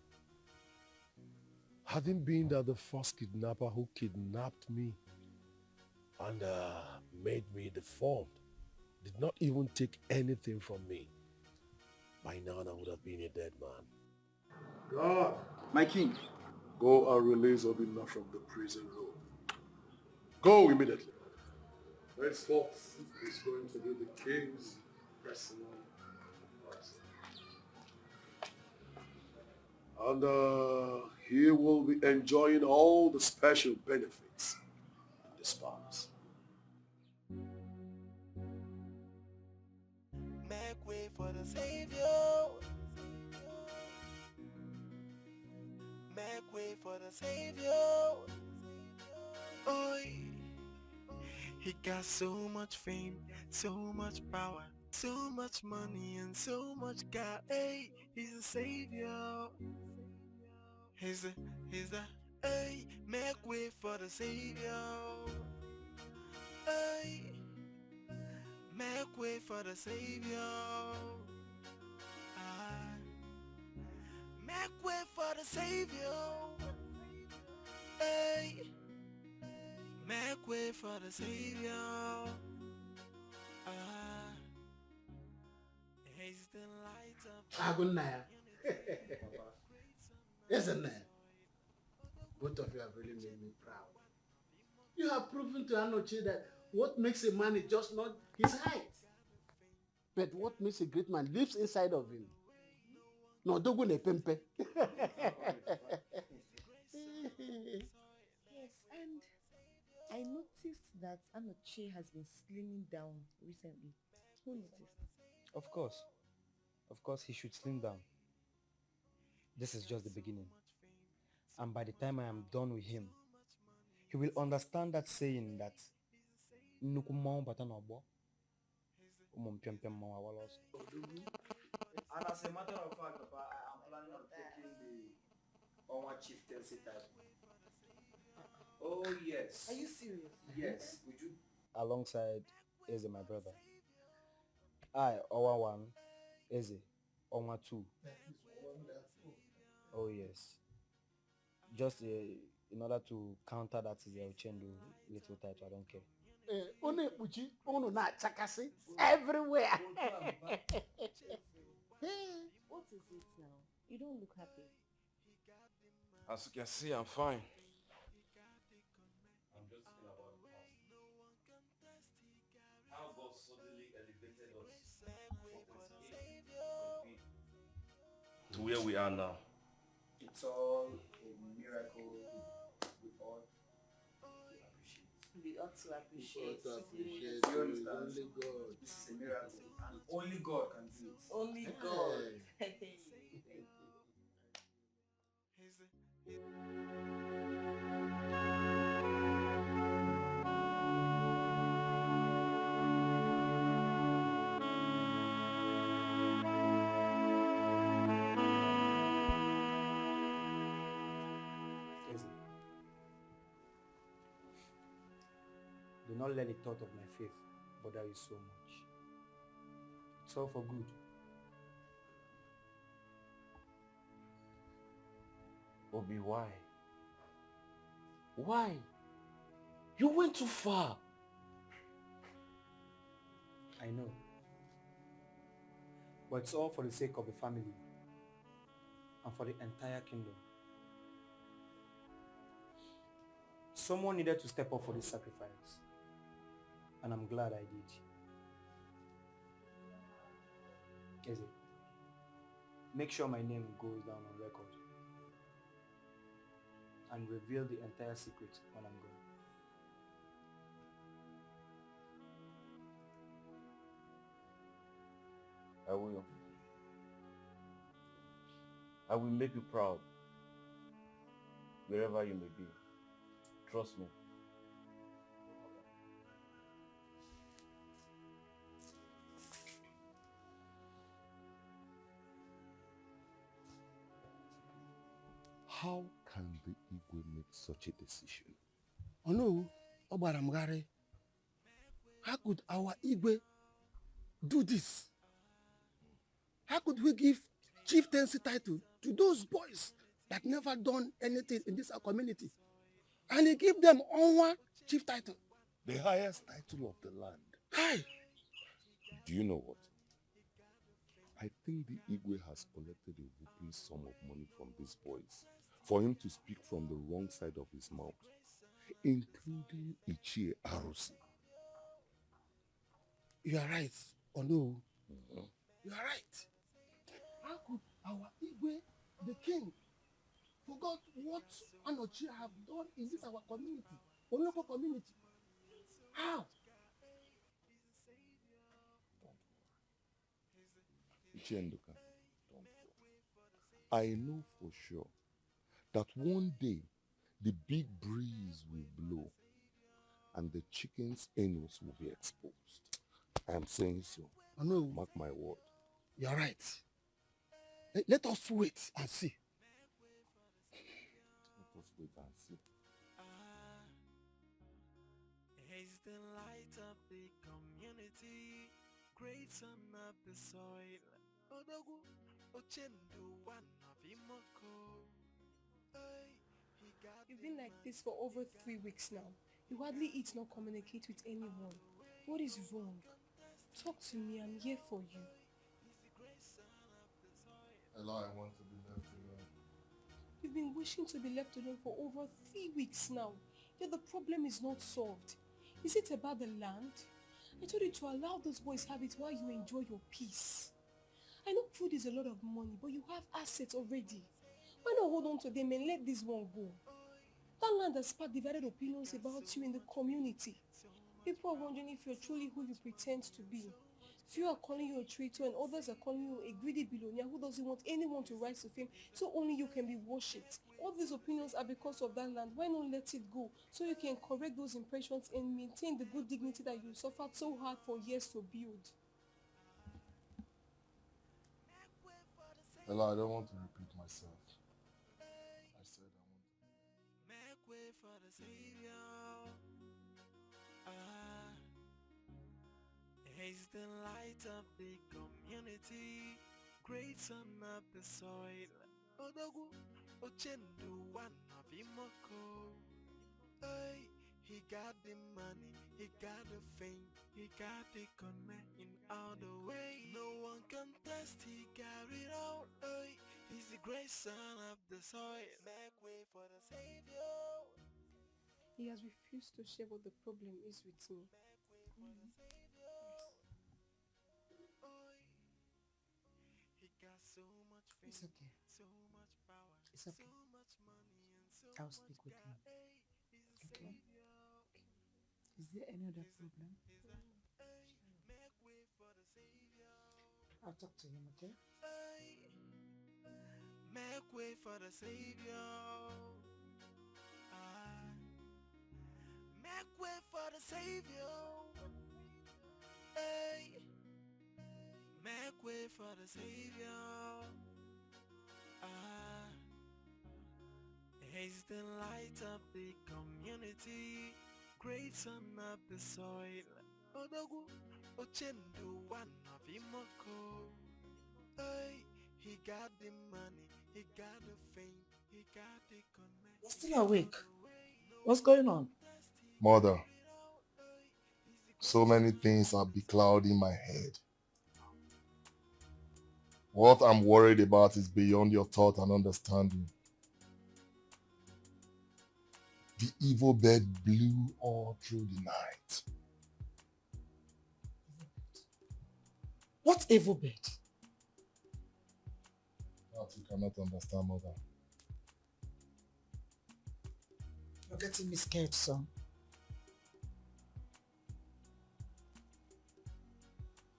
Having been that the first kidnapper who kidnapped me and made me deformed did not even take anything from me, by now I would have been a dead man. God, My king, go and release Obinna from the prison room. Go immediately. Henceforth is going to be the king's personal advisor. And he will be enjoying all the special benefits in this palace. Make way for the Savior. Make way for the Savior. Oi. He got so much fame, so much power, so much money, and so much God. Hey, he's a Savior. He's a, hey, make way for the Savior. Hey, make way for the Savior. Ah, make way for the Savior. Hey, make way for the Savior. Ah, he's the light of Agunaya. Isn't it? Both of you have really made me proud. You have proven to Anochi that what makes a man is just not his height, but what makes a great man lives inside of him. No, dogo ne pempe. Yes, and I noticed that Anochi has been slimming down recently. Who noticed? Of course he should slim down. This is just the beginning. And by the time I am done with him, he will understand that saying that nnukwu mmanwụ bata n'ọgbọ, ụmụ mpịampịa mmanwụ awala ọsọ. And as a matter of fact, Papa, I am planning on taking the Onwa chieftaincy title. Oh yes. Are you serious? Yes. Would you? Alongside Eze, my brother. I, Onwa 1, Eze, Onwa 2. Oh yes. Just in order to counter that is Uchendu little title, I don't care. Everywhere. What is it now? You don't look happy. As you can see, I'm fine. I'm just thinking about the past. How God suddenly elevated us to where we are now. It's all a miracle. We ought to appreciate. We ought to appreciate. You understand? Only God. This is a miracle, and only God can do it. Only God. Do not let the thought of my faith bother you so much. It's all for good. Obi, why? Why? You went too far. I know. But it's all for the sake of the family and for the entire kingdom. Someone needed to step up for this sacrifice, and I'm glad I did. Eze, make sure my name goes down on record and reveal the entire secret when I'm gone. I will. I will make you proud, wherever you may be. Trust me. How can the Igwe make such a decision? Oh no, Obaramgare. How could our Igwe do this? How could we give chieftaincy title to those boys that never done anything in this our community? And he give them only chief title. The highest title of the land. Hi. Do you know what? I think the Igwe has collected a whooping sum of money from these boys for him to speak from the wrong side of his mouth, including Ichie Arusi. You are right, or no? You are right. How could our Igwe, the king, forgot what Anochi have done in this our community, our local community? How? Ichie Nduka, don't worry. I know for sure that one day the big breeze will blow and the chicken's anus will be exposed. I am saying so. I know. Mark my word. You are right. Let us wait and see. Let us wait and see. He's the light of the community, great son of the soil. Odogu, Ochendu, one of Imoko. You've been like this for over 3 weeks now. You hardly eat nor communicate with anyone. What is wrong? Talk to me, I'm here for you. Ella, I want to be left alone. You've been wishing to be left alone for over 3 weeks now. Yet the problem is not solved. Is it about the land? I told you to allow those boys have it while you enjoy your peace. I know food is a lot of money, but you have assets already. Why not hold on to them and let this one go? That land has sparked divided opinions about you in the community. People are wondering if you're truly who you pretend to be. Few are calling you a traitor and others are calling you a greedy billionaire who doesn't want anyone to rise to fame, so only you can be worshipped. All these opinions are because of that land. Why not let it go so you can correct those impressions and maintain the good dignity that you suffered so hard for years to build? Ella, I don't want to repeat myself. I said I want to. Make way for the Savior. He's the light of the community, great son of the soil. Odogu, Ochendu, one of Imoko. Hey, he got the money, he got the fame, he got the connect in all the way. No one can test, he got it all. Hey, he's the great son of the soil. Make way for the Savior. He has refused to share what the problem is with me. So much fame, It's okay. so much power, It's okay. so much money and so I'll much speak with him. Hey, he's a Okay. savior. Is there any other problem? Make way for the savior. I'll talk to him, okay? Hey, make way for the savior. Make way for the savior. Hey, make way for the savior. He's the light of the community, great son of the soil. Odogu, Ochendu, one of Imoko. Hey, he got the money, he got the fame, he got the connect. You're still awake. What's going on? Mother, so many things are beclouding my head. What I'm worried about is beyond your thought and understanding. The evil bird blew all through the night. What evil bird? That you cannot understand, Mother. You're getting me scared, son.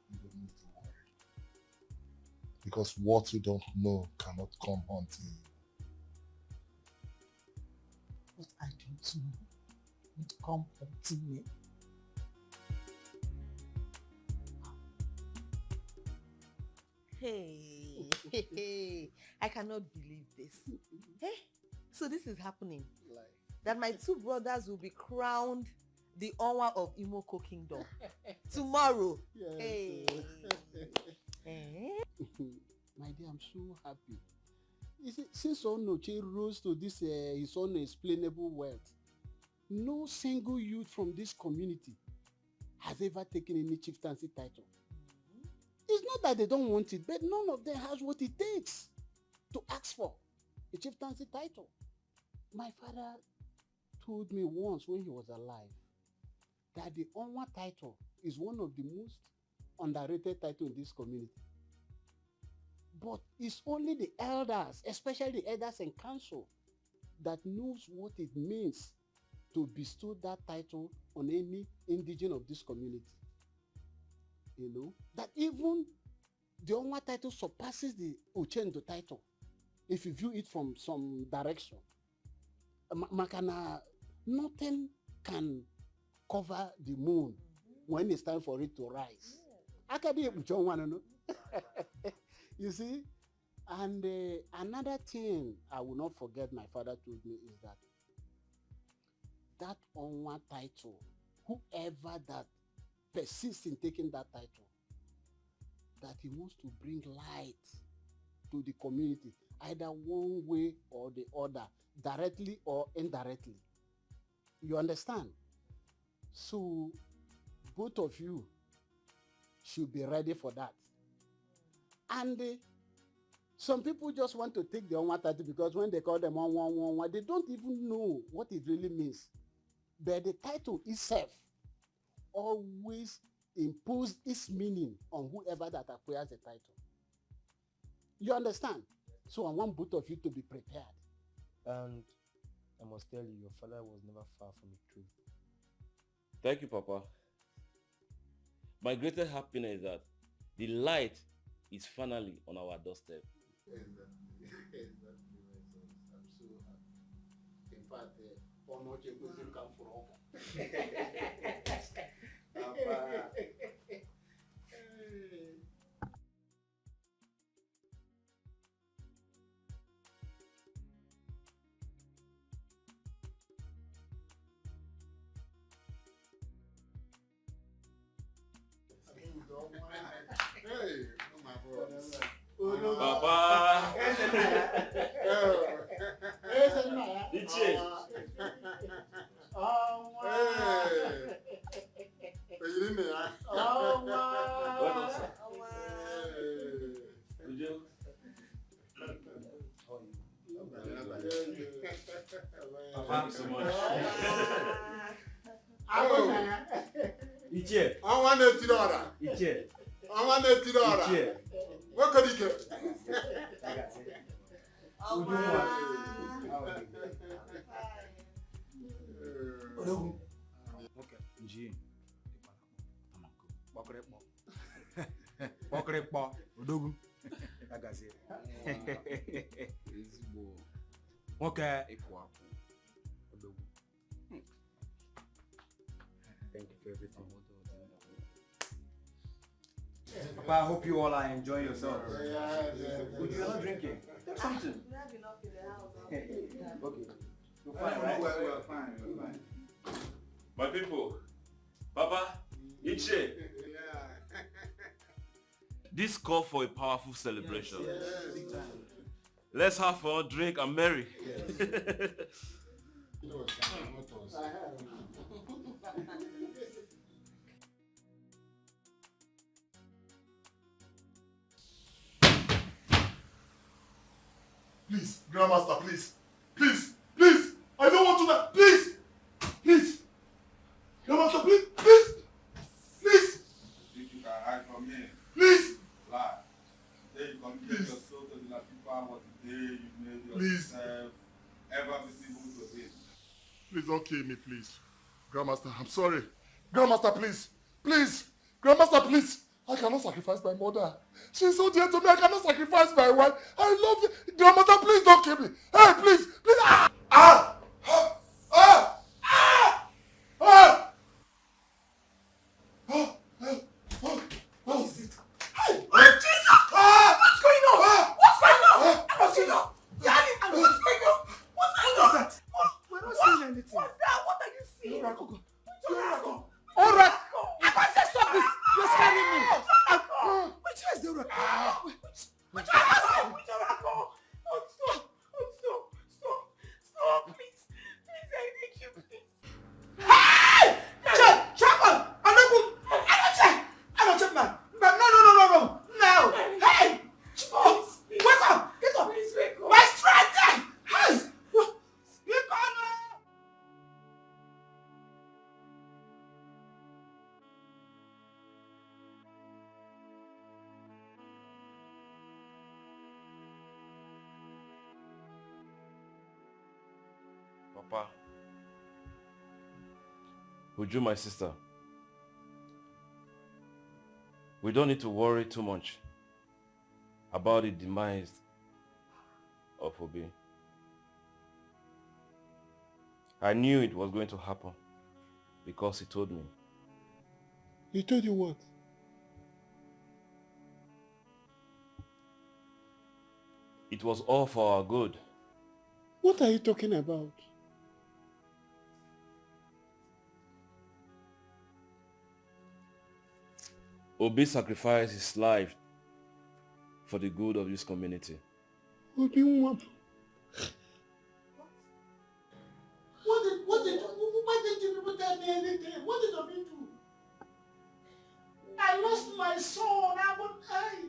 You don't need to worry. Because what you don't know cannot come hunting. What I don't know would come hunting me. Hey, I cannot believe this. Hey, so this is happening. That my two brothers will be crowned the owner of Imoko Kingdom tomorrow. Yes. Hey. My dear, I'm so happy. You see, since Onoche rose to this his unexplainable wealth, no single youth from this community has ever taken any chieftaincy title. It's not that they don't want it, but none of them has what it takes to ask for a chieftaincy title. My father told me once when he was alive that the Onwa title is one of the most underrated titles in this community. But it's only the elders, especially the elders and council, that knows what it means to bestow that title on any indigene of this community. You know, that even the Onwa title surpasses the Ochendo title if you view it from some direction. Makana, nothing can cover the moon when it's time for it to rise. You see? And another thing I will not forget my father told me is that Onwa title, whoever that persists in taking that title, that he wants to bring light to the community, either one way or the other, directly or indirectly. You understand? So both of you should be ready for that. And some people just want to take the Onwa title because when they call them Onwa, they don't even know what it really means. But the title itself always impose its meaning on whoever that acquires the title. You understand? So I want both of you to be prepared. And I must tell you, your father was never far from the truth. Thank you, Papa. My greatest happiness is that the light is finally on our doorstep. Exactly. I'm so happy. In fact, Onoche doesn't come for all. Hey, oh my God. Papa. Dikeh. Thank you so much. Dikeh. I want to do that. Dikeh. I want to do that. What could you get? Okay, G. Bakrepo. Odogu. Agazi. Okay. Odogu. Thank you for everything. Papa, I hope you all are enjoying yourselves. Good, you're not drinking. Take something. We have enough in the house. Okay. You're fine, right? We're fine. My people, Papa, Dikeh. This call for a powerful celebration. Yes. Let's have fun, drink, and merry. Please, Grandmaster, please. Please, please. I don't want to die. Please. Please. Grandmaster, please. Please. Please. You can hide from me. Please. Lie. Then you committed your soul to the people what the day you made Please. yourself ever visible to him. Please don't kill me, please. Grandmaster, I'm sorry. Grandmaster, please. Please. Grandmaster, please. I cannot sacrifice my mother. She's so dear to me. I cannot sacrifice my wife. I love you. Dear mother, please don't kill me. Hey, please. Please. Ah! Ah! Ah! Ah! Ah! Ah! Ah! What is it? Hey! Jesus! Ah! What's going on? Ah! What's going on? Ah! What's going on? Yanni, what's going on? What's going on? What is that? We're not seeing anything. What's that? What are you seeing? Oracle. Oracle. I can't say stop this. You're scaring me. Which one is the Oracle? Which Oracle? Which Oracle? Oh, stop. Oh, stop. Stop. Stop, please. Please, I beg you, please. Hey! Chapel! I'm not good. I'm not check, man. No. No. Hey! Oh, wake up! Get up! Please wake up. My strength! Hey! Wake up now! Papa, Uju, my sister, we don't need to worry too much about the demise of Obi. I knew it was going to happen because he told me. He told you what? It was all for our good. What are you talking about? Obi sacrificed his life for the good of this community. Obi, Why did you people tell me anything? What did Obi do? I lost my son. I won't die.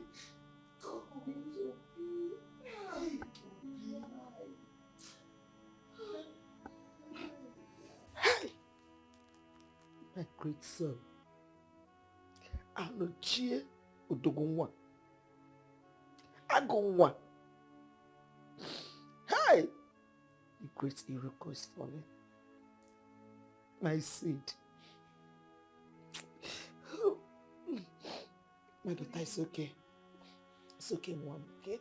My great son. Anochie Odogunwa. Agonwa. Hey! The great Iroko is falling. My seed. My daughter is okay. It's okay, Mom, okay?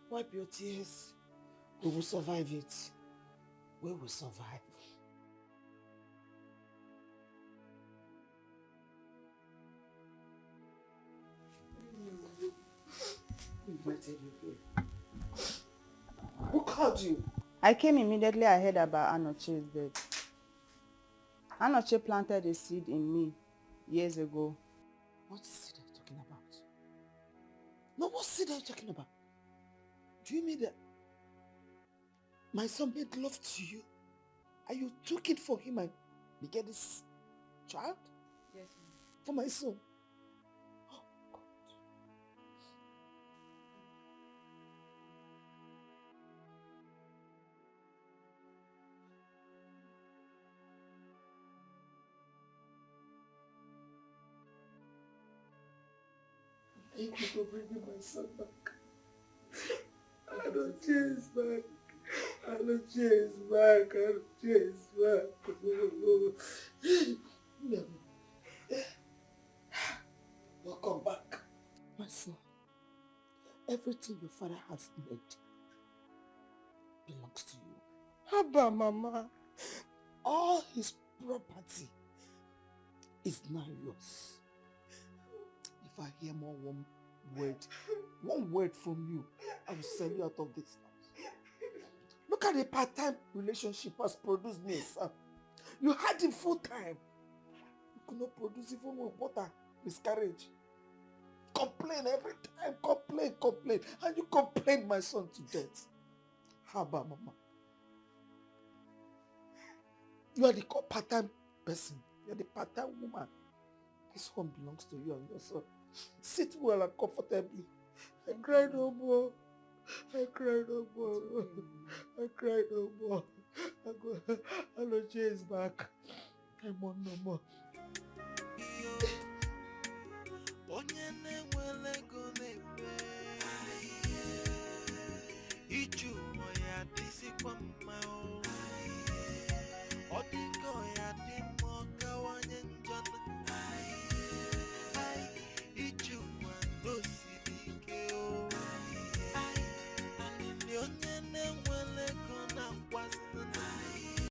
Wipe your tears. We will survive it. We will survive. Who called you? I came immediately I heard about Anoche's death. Anoche planted a seed in me years ago. What seed are you talking about? No, what seed are you talking about? Do you mean that my son made love to you and you took it for him and beget this child? Yes, for my son? Thank you for bringing my son back. I don't chase back. I don't chase back. I don't chase back. No. Welcome back. My son, everything your father has made belongs to you. Abba, Mama. All his property is now yours. If I hear more one word from you, I will send you out of this house. Look at the part-time relationship has produced me, son. You had him full-time. You could not produce even with water, miscarriage. Complain every time, complain. And you complain my son to death. How about Mama? You are the part-time person. You are the part-time woman. This home belongs to you and your son. Sit well and comfortably. I cry no more. I cry no more. I cry no more. I know Jay is back. I want no more. Onye na-enwele ego na-ekwu